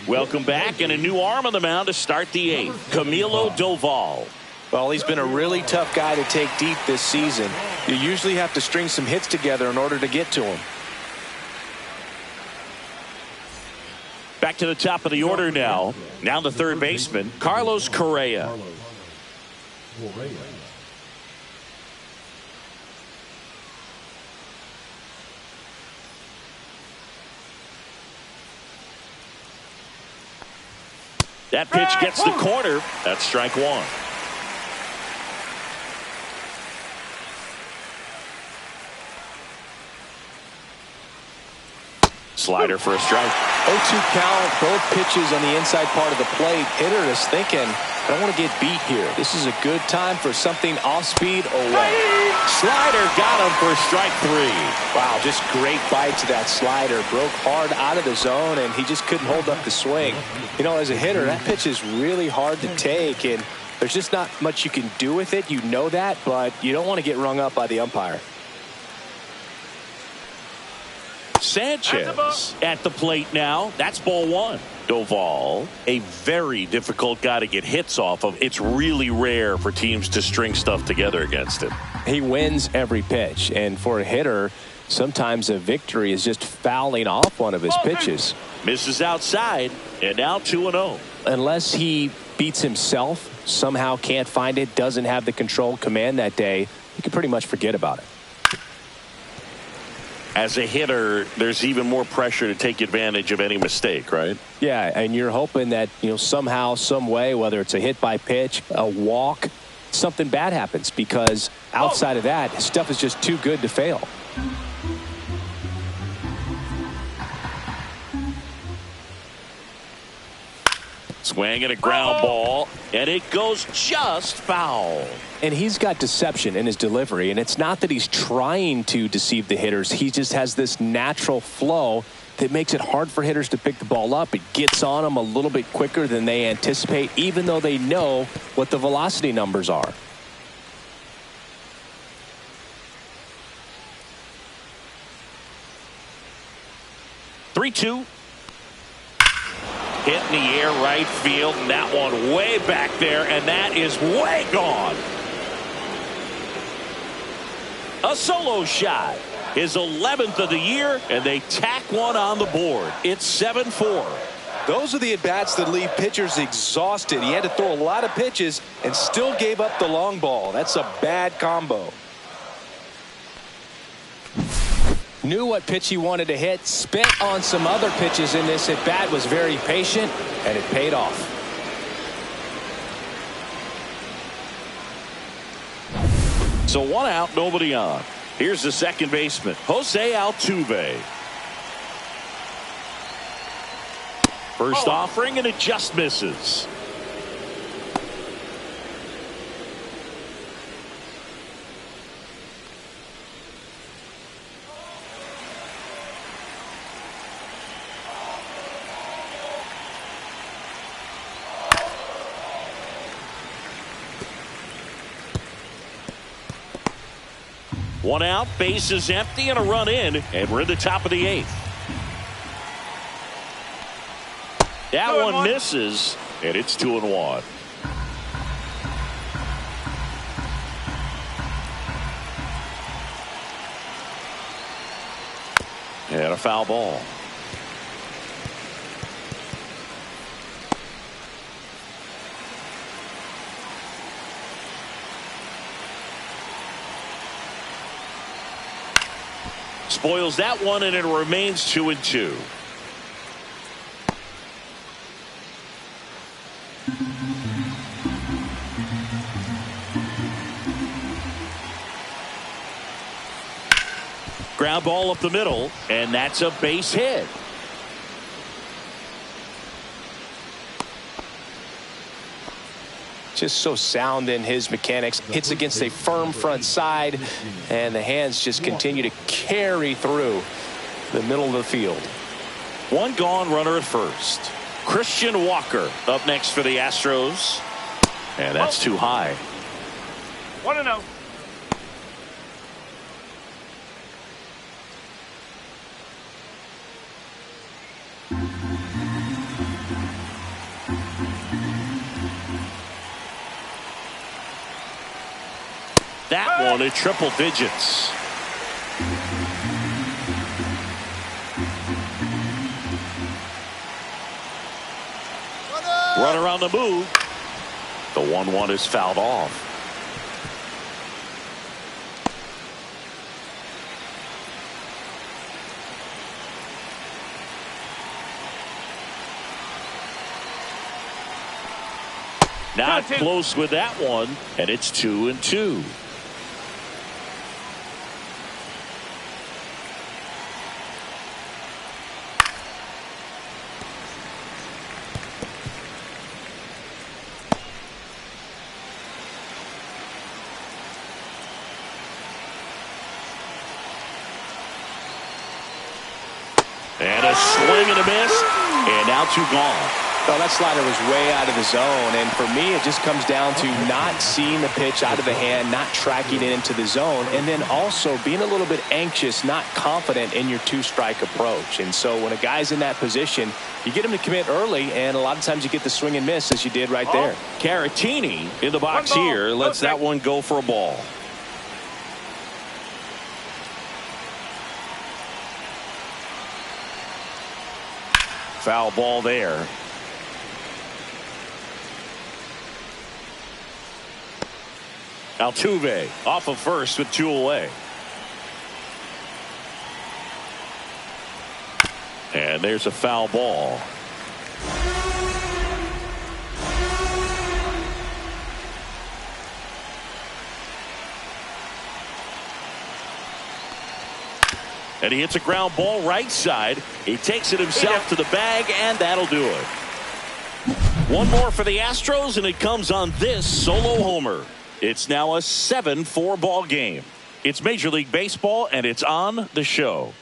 Speaker 1: Welcome back, and a new arm on the mound to start the 8th. Camilo Doval.
Speaker 2: Well, he's been a really tough guy to take deep this season. You usually have to string some hits together in order to get to him.
Speaker 1: Back to the top of the order now. Now the third baseman, Carlos Correa. That pitch gets the corner. That's strike 1. Slider for a strike.
Speaker 2: 0-2 count, both pitches on the inside part of the plate. Hitter is thinking, I don't want to get beat here. This is a good time for something off speed away.
Speaker 1: Slider got him for strike 3.
Speaker 2: Wow, just great bite to that slider. Broke hard out of the zone, and he just couldn't hold up the swing. You know, as a hitter, that pitch is really hard to take, and there's just not much you can do with it. You know that, but you don't want to get rung up by the umpire.
Speaker 1: Sanchez at the plate now. That's ball 1. Doval, a very difficult guy to get hits off of. It's really rare for teams to string stuff together against him.
Speaker 2: He wins every pitch, and for a hitter, sometimes a victory is just fouling off one of his pitches.
Speaker 1: Misses outside, and now 2-0.
Speaker 2: Unless he beats himself, somehow can't find it, doesn't have the control command that day, you can pretty much forget about it.
Speaker 1: As a hitter, there's even more pressure to take advantage of any mistake, right?
Speaker 2: Yeah, and you're hoping that, somehow, some way, whether it's a hit by pitch, a walk, something bad happens, because outside of that, stuff is just too good to fail.
Speaker 1: Swing and a ground ball, and it goes just foul.
Speaker 2: And he's got deception in his delivery, and it's not that he's trying to deceive the hitters. He just has this natural flow that makes it hard for hitters to pick the ball up. It gets on them a little bit quicker than they anticipate, even though they know what the velocity numbers are.
Speaker 1: Three-two. Hit in the air, right field, and that one way back there, and that is way gone. A solo shot, his 11th of the year, and they tack one on the board. It's 7-4.
Speaker 2: Those are the at-bats that leave pitchers exhausted. He had to throw a lot of pitches and still gave up the long ball. That's a bad combo. Knew what pitch he wanted to hit, spent on some other pitches in this at-bat, was very patient, and it paid off.
Speaker 1: So 1 out, nobody on. Here's the second baseman, Jose Altuve. First offering, and it just misses. One out, base is empty, and a run in, and we're in the top of the 8th. That one misses, and it's 2-1. And a foul ball. Spoils that one, and it remains 2-2. Ground ball up the middle, and that's a base hit.
Speaker 2: Just so sound in his mechanics. Hits against a firm front side, and the hands just continue to carry through the middle of the field.
Speaker 1: One gone, runner at first. Christian Walker up next for the Astros, and that's too high.
Speaker 3: 1-0.
Speaker 1: That one at triple digits. Runner on the move. The 1-1 is fouled off. Not close with that one, and it's 2-2. And a swing and a miss, and now 2 gone.
Speaker 2: Well, that slider was way out of the zone, and for me, it just comes down to not seeing the pitch out of the hand, not tracking it into the zone, and then also being a little bit anxious, not confident in your two-strike approach. And so when a guy's in that position, you get him to commit early, and a lot of times you get the swing and miss, as you did right there.
Speaker 1: Caratini in the box here lets that one go for a ball. Foul ball there. Altuve off of first with 2 away. And there's a foul ball. And he hits a ground ball right side. He takes it himself to the bag, and that'll do it. One more for the Astros, and it comes on this solo homer. It's now a 7-4 ball game. It's Major League Baseball, and it's on the show.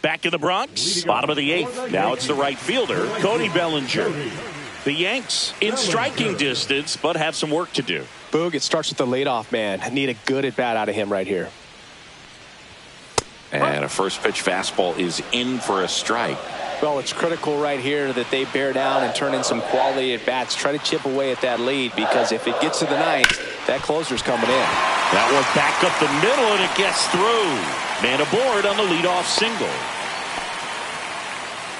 Speaker 1: Back in the Bronx, bottom of the 8th. Now it's the right fielder, Cody Bellinger. The Yanks in striking distance, but have some work to do.
Speaker 2: Boog, it starts with the leadoff man. I need a good at-bat out of him right here.
Speaker 1: And a first pitch fastball is in for a strike.
Speaker 2: Well, it's critical right here that they bear down and turn in some quality at-bats. Try to chip away at that lead, because if it gets to the 9th, that closer's coming in.
Speaker 1: That one back up the middle, and it gets through. Man aboard on the leadoff single.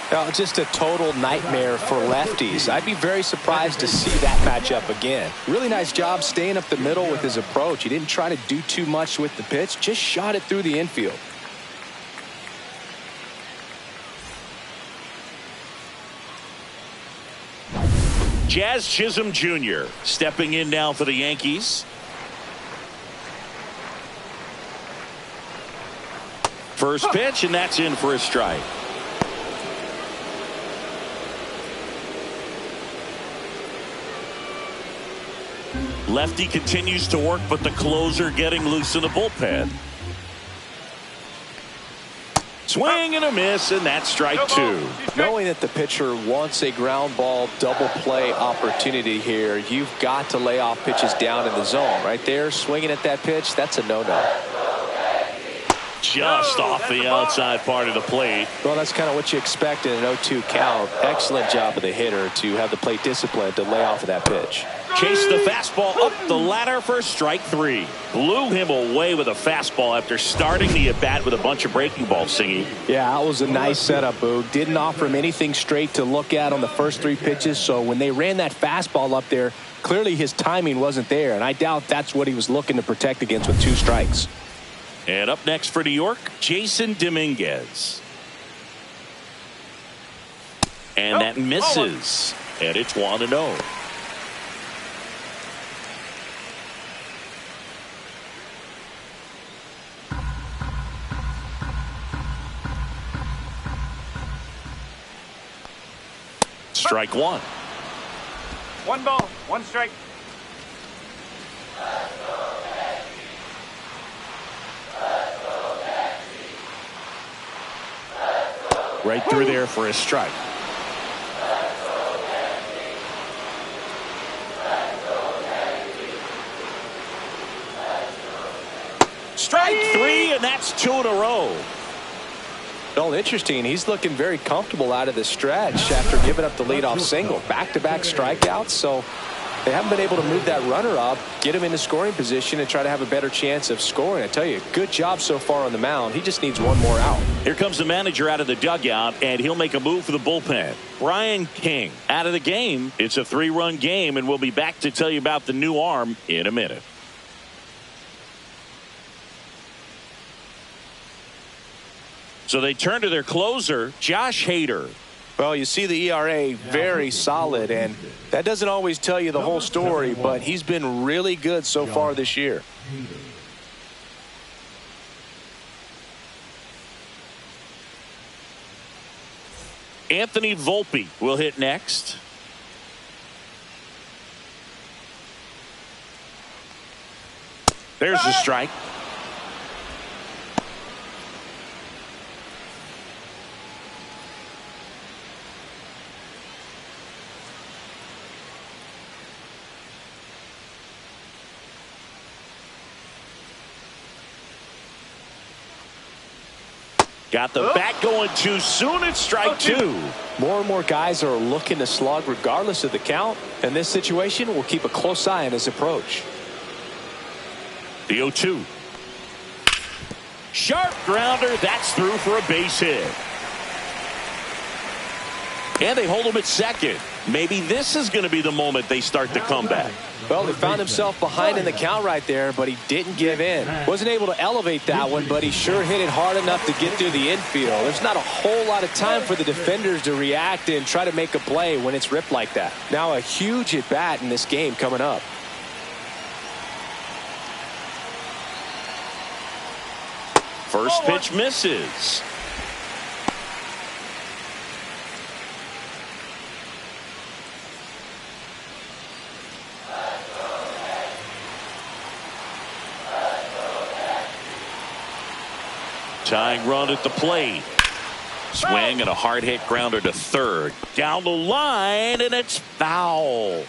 Speaker 2: Well, just a total nightmare for lefties. I'd be very surprised to see that matchup again. Really nice job staying up the middle with his approach. He didn't try to do too much with the pitch, just shot it through the infield.
Speaker 1: Jazz Chisholm Jr. stepping in now for the Yankees. First pitch, and that's in for a strike. Lefty continues to work, but the closer getting loose in the bullpen. Swing and a miss, and that's strike 2.
Speaker 2: Knowing that the pitcher wants a ground ball double play opportunity here, you've got to lay off pitches down in the zone. Right there, swinging at that pitch, that's a no-no.
Speaker 1: Just off the outside part of the plate.
Speaker 2: Well, that's kind of what you expect in an 0-2 count. Excellent job of the hitter to have the plate discipline to lay off of that pitch.
Speaker 1: Chased the fastball up the ladder for strike 3. Blew him away with a fastball after starting the at-bat with a bunch of breaking balls singing.
Speaker 2: Yeah, that was a nice setup, Boog. Didn't offer him anything straight to look at on the first 3 pitches, so when they ran that fastball up there, clearly his timing wasn't there, and I doubt that's what he was looking to protect against with 2 strikes.
Speaker 1: And up next for New York, Jason Dominguez. And that misses. And it's 1-0. Strike 1.
Speaker 3: 1 ball, 1 strike.
Speaker 1: Right through there for a strike. Strike 3, and that's 2 in a row.
Speaker 2: Well, interesting. He's looking very comfortable out of the stretch after giving up the leadoff single. Back-to-back strikeouts, so they haven't been able to move that runner up, get him into scoring position, and try to have a better chance of scoring. I tell you, good job so far on the mound. He just needs 1 more out.
Speaker 1: Here comes the manager out of the dugout, and he'll make a move for the bullpen. Brian King out of the game. It's a 3-run game, and we'll be back to tell you about the new arm in a minute. So they turn to their closer, Josh Hader.
Speaker 2: Well, you see the ERA very solid, and that doesn't always tell you the whole story, but he's been really good so far this year.
Speaker 1: Anthony Volpe will hit next. There's the strike. Got the bat going too soon. It's strike two.
Speaker 2: More and more guys are looking to slug regardless of the count. In this situation, we'll keep a close eye on his approach.
Speaker 1: The 0-2. Sharp grounder. That's through for a base hit. And they hold him at second. Maybe this is going to be the moment they start the comeback.
Speaker 2: Well, he found himself behind in the count right there, but he didn't give in. Wasn't able to elevate that one, but he sure hit it hard enough to get through the infield. There's not a whole lot of time for the defenders to react and try to make a play when it's ripped like that. Now a huge at-bat in this game coming up.
Speaker 1: First pitch misses. Tying run at the plate. Swing and a hard hit grounder to third. Down the line, and it's foul.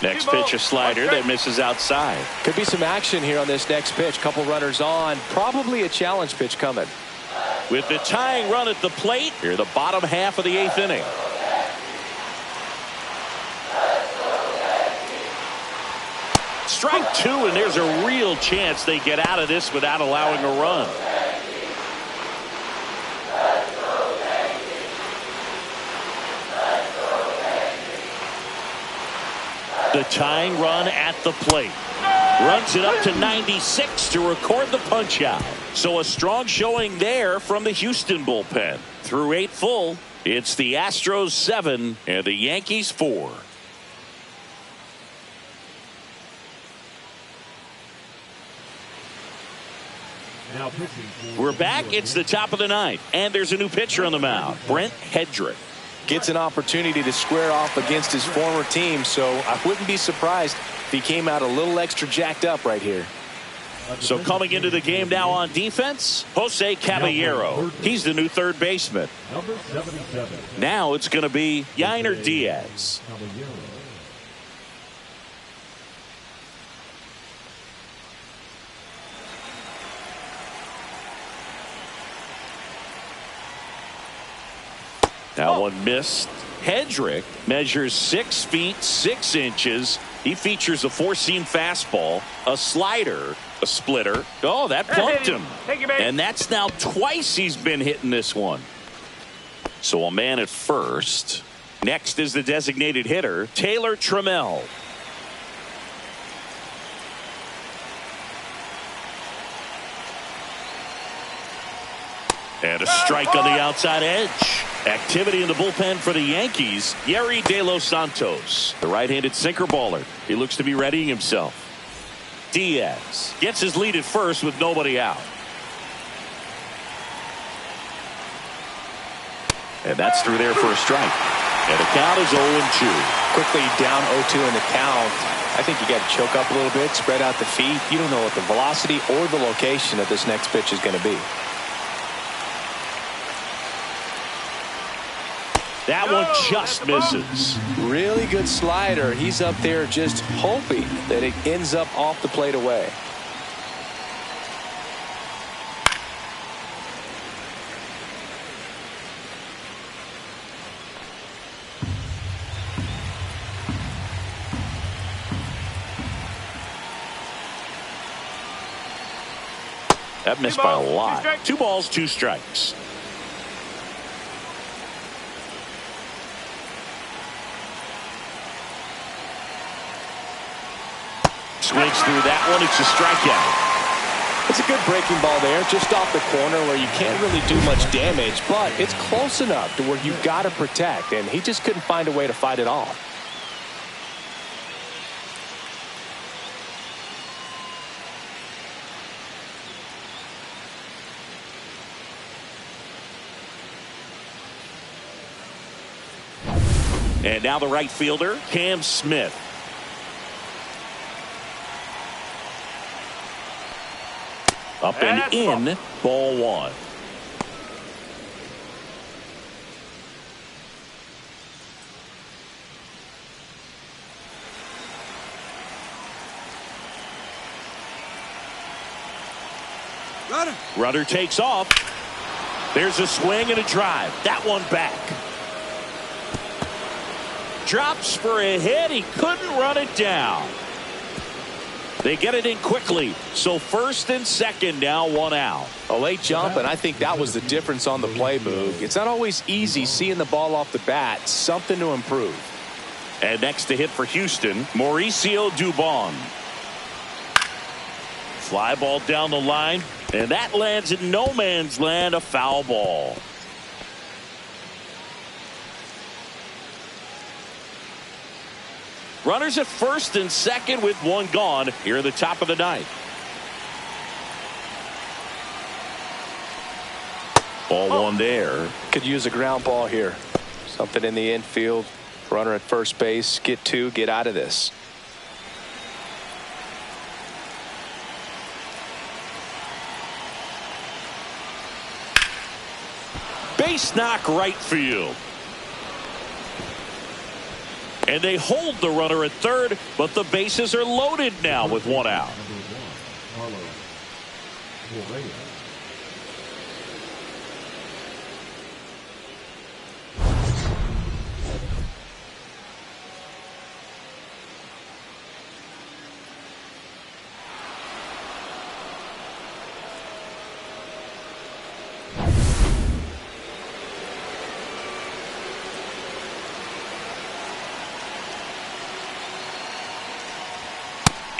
Speaker 1: Next pitch, a slider that misses outside.
Speaker 2: Could be some action here on this next pitch. Couple runners on. Probably a challenge pitch coming.
Speaker 1: With the tying run at the plate, here the bottom half of the 8th inning. Strike two, and there's a real chance they get out of this without allowing a run. The tying run at the plate. Runs it up to 96 to record the punch out. So a strong showing there from the Houston bullpen. Through 8 full, it's the Astros 7 and the Yankees 4. We're back. It's the top of the 9th, and there's a new pitcher on the mound, Brent Hedrick.
Speaker 2: Gets an opportunity to square off against his former team, so I wouldn't be surprised if he came out a little extra jacked up right here.
Speaker 1: So coming into the game now on defense, Jose Caballero. He's the new third baseman.
Speaker 4: Number 77.
Speaker 1: Now it's going to be Yainer Diaz. That one missed. Hedrick measures 6 feet 6 inches. He features a 4-seam fastball, a slider, a splitter. Oh, that plumped him. And that's now twice he's been hitting this one. So a man at first. Next is the designated hitter, Taylor Trammell. And a strike on the outside edge. Activity in the bullpen for the Yankees, Yerry De Los Santos, the right-handed sinker baller. He looks to be readying himself. Diaz gets his lead at first with nobody out. And that's through there for a strike. And the count is 0-2.
Speaker 2: Quickly down 0-2 in the count. I think you got to choke up a little bit, spread out the feet. You don't know what the velocity or the location of this next pitch is going to be.
Speaker 1: That one just misses.
Speaker 2: Really good slider. He's up there just hoping that it ends up off the plate away.
Speaker 1: That missed by a lot. 2 balls, 2 strikes. Swings through that one. It's a strikeout.
Speaker 2: It's a good breaking ball there, just off the corner where you can't really do much damage, but it's close enough to where you've got to protect, and he just couldn't find a way to fight it off.
Speaker 1: And now the right fielder, Cam Smith. Up and in, ball 1. Runner takes off. There's a swing and a drive. That one back. Drops for a hit. He couldn't run it down. They get it in quickly. So first and second now, one out.
Speaker 2: A late jump, and I think that was the difference on the play, Boog. It's not always easy seeing the ball off the bat. Something to improve.
Speaker 1: And next to hit for Houston, Mauricio Dubon. Fly ball down the line, and that lands in no man's land, a foul ball. Runners at first and second with one gone here in the top of the ninth. Ball one there.
Speaker 2: Could use a ground ball here. Something in the infield. Runner at first base. Get two. Get out of this.
Speaker 1: Base knock right field. And they hold the runner at third, but the bases are loaded now with one out.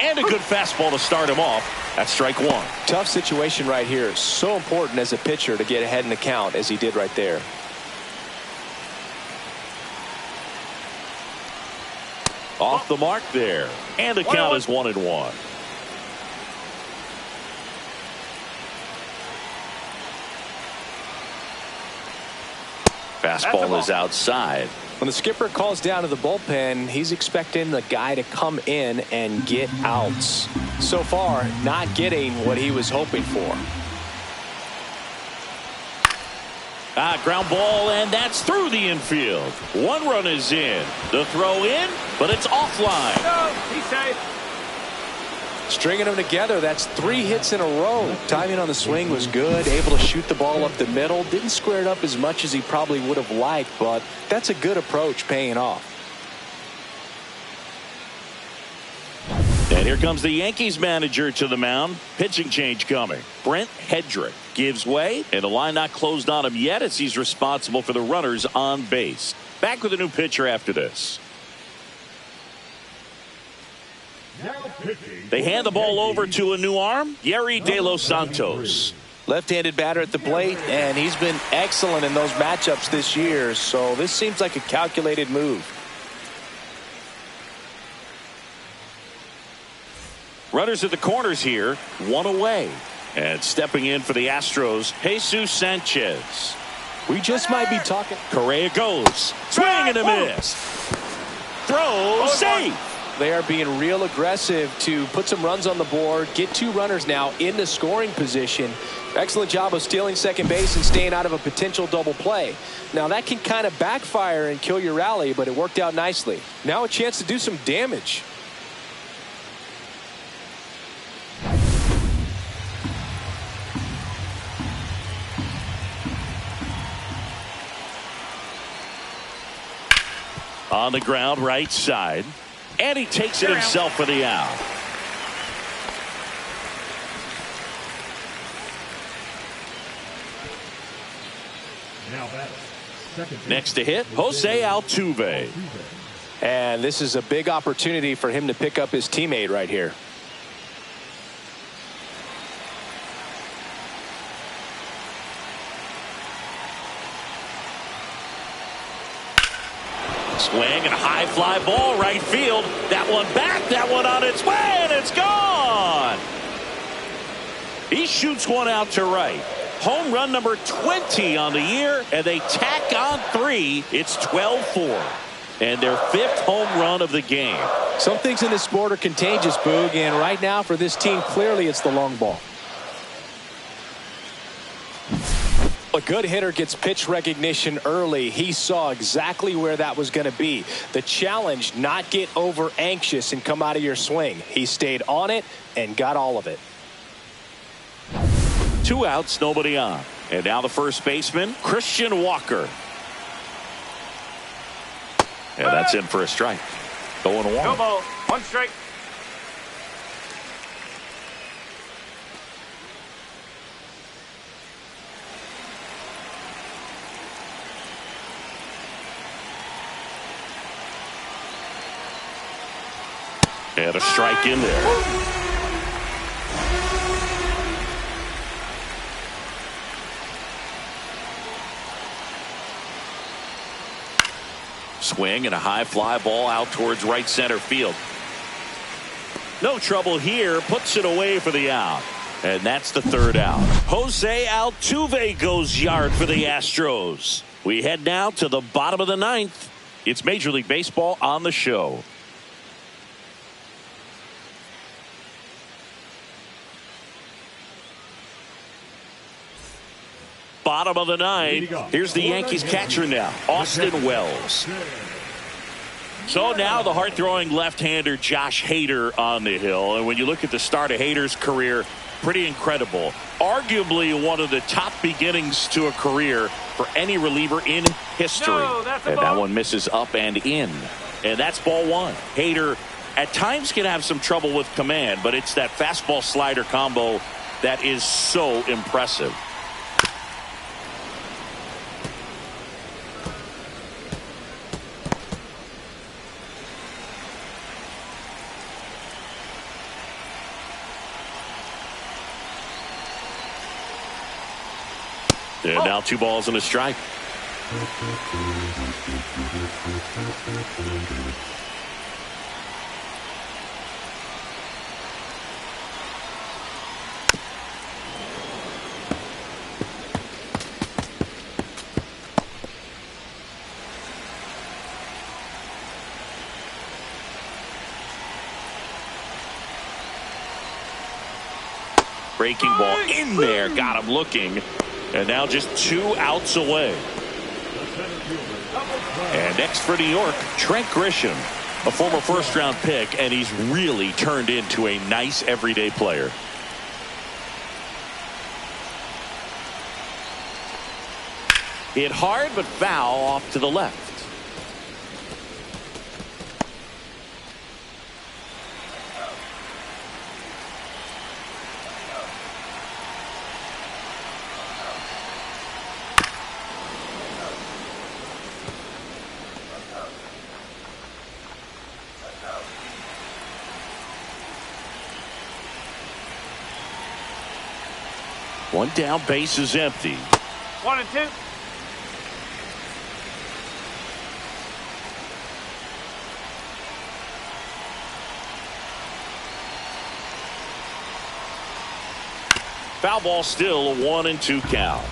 Speaker 1: And a good fastball to start him off. That's strike one.
Speaker 2: Tough situation right here. So important as a pitcher to get ahead in the count as he did right there.
Speaker 1: Off the mark there. And the count is 1-1. Fastball is outside.
Speaker 2: When the skipper calls down to the bullpen, he's expecting the guy to come in and get outs. So far, not getting what he was hoping for.
Speaker 1: Ground ball, and that's through the infield. One run is in. The throw in, but it's offline.
Speaker 3: No, he's safe.
Speaker 2: Stringing them together, that's 3 hits in a row. Timing on the swing was good. Able to shoot the ball up the middle. Didn't square it up as much as he probably would have liked, but that's a good approach paying off.
Speaker 1: And here comes the Yankees manager to the mound. Pitching change coming. Brent Hedrick gives way, and the line not closed on him yet as he's responsible for the runners on base. Back with a new pitcher after this. They hand the ball over to a new arm, Yerry De Los Santos.
Speaker 2: Left-handed batter at the plate, and he's been excellent in those matchups this year, so this seems like a calculated move.
Speaker 1: Runners at the corners here, one away. And stepping in for the Astros, Jesus Sanchez.
Speaker 2: We just might be talking.
Speaker 1: Correa goes. Swing and a miss. Throw safe.
Speaker 2: They are being real aggressive to put some runs on the board. Get 2 runners now in the scoring position. Excellent job of stealing second base and staying out of a potential double play. Now that can kind of backfire and kill your rally, but it worked out nicely. Now a chance to do some damage.
Speaker 1: On the ground, right side. And he takes it himself for the out. Next to hit, Jose Altuve.
Speaker 2: And this is a big opportunity for him to pick up his teammate right here.
Speaker 1: Swing and a high fly ball right field. That one back, that one on its way, and it's gone. He shoots one out to right. Home run number 20 on the year, and they tack on 3. It's 12-4. And their 5th home run of the game.
Speaker 2: Some things in this sport are contagious, Boog, and right now for this team, clearly it's the long ball. A good hitter gets pitch recognition early. He saw exactly where that was going to be. The challenge, not get over anxious and come out of your swing. He stayed on it and got all of it.
Speaker 1: 2 outs, nobody on. And now the first baseman, Christian Walker. And that's in for a strike. 0-1.
Speaker 3: No ball. 1 strike.
Speaker 1: And a strike in there. Swing and a high fly ball out towards right center field. No trouble here. Puts it away for the out. And that's the 3rd out. Jose Altuve goes yard for the Astros. We head now to the bottom of the 9th. It's Major League Baseball on the show. Bottom of the 9th. Here's the Yankees catcher now, Austin Wells. So now the hard-throwing left-hander Josh Hader on the hill. And when you look at the start of Hader's career, pretty incredible. Arguably one of the top beginnings to a career for any reliever in history. And that one misses up and in. And that's ball 1. Hader at times can have some trouble with command, but it's that fastball slider combo that is so impressive. And now 2 balls and a strike. Breaking ball in there, got him looking. And now just 2 outs away. And next for New York, Trent Grisham, a former first-round pick, and he's really turned into a nice everyday player. Hit hard but foul off to the left. One down, base is empty.
Speaker 3: 1 and 2.
Speaker 1: Foul ball, still a 1 and 2 count.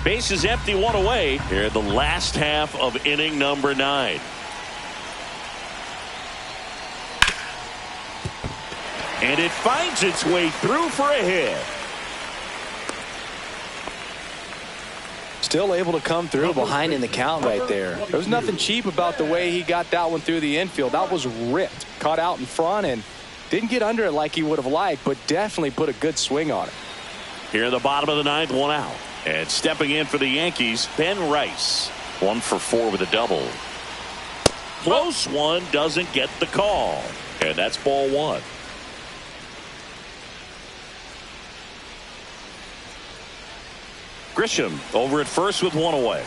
Speaker 1: Base is empty, 1 away. Here in the last half of inning number 9. And it finds its way through for a hit.
Speaker 2: Still able to come through behind in the count right there. There was nothing cheap about the way he got that one through the infield. That was ripped. Caught out in front and didn't get under it like he would have liked, but definitely put a good swing on it.
Speaker 1: Here in the bottom of the 9th, 1 out. And stepping in for the Yankees, Ben Rice. 1 for 4 with a double. Close one, doesn't get the call. And that's ball 1. Grisham over at first with 1 away.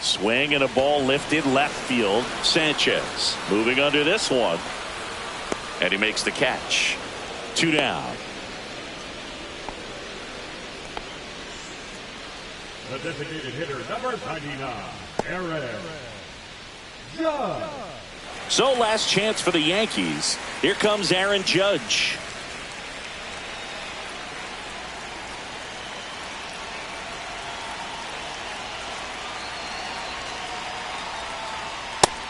Speaker 1: Swing and a ball lifted left field. Sanchez moving under this one. And he makes the catch. 2 down.
Speaker 4: The designated hitter, number 99, Aaron Judge.
Speaker 1: So last chance for the Yankees. Here comes Aaron Judge.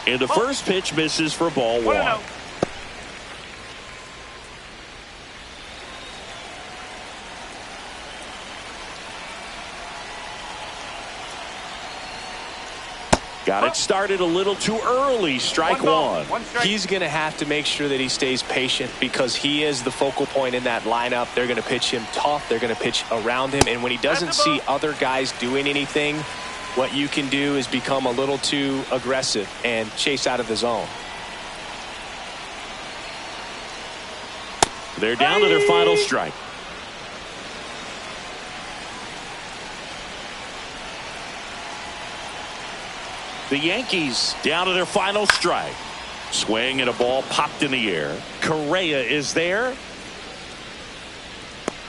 Speaker 1: And the first pitch misses for ball 1. Got it started a little too early. Strike one.
Speaker 2: He's going to have to make sure that he stays patient because he is the focal point in that lineup. They're going to pitch him tough. They're going to pitch around him. And when he doesn't see other guys doing anything, what you can do is become a little too aggressive and chase out of the zone.
Speaker 1: They're down to their final strike. The Yankees down to their final strike. Swing and a ball popped in the air. Correa is there.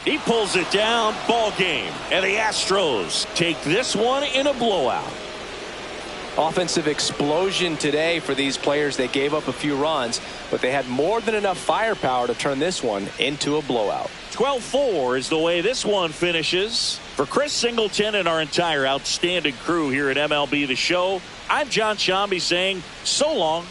Speaker 1: He pulls it down. Ball game. And the Astros take this one in a blowout.
Speaker 2: Offensive explosion today for these players. They gave up a few runs, but they had more than enough firepower to turn this one into a blowout.
Speaker 1: 12-4 is the way this one finishes. For Chris Singleton and our entire outstanding crew here at MLB The Show, I'm John Shambi saying so long.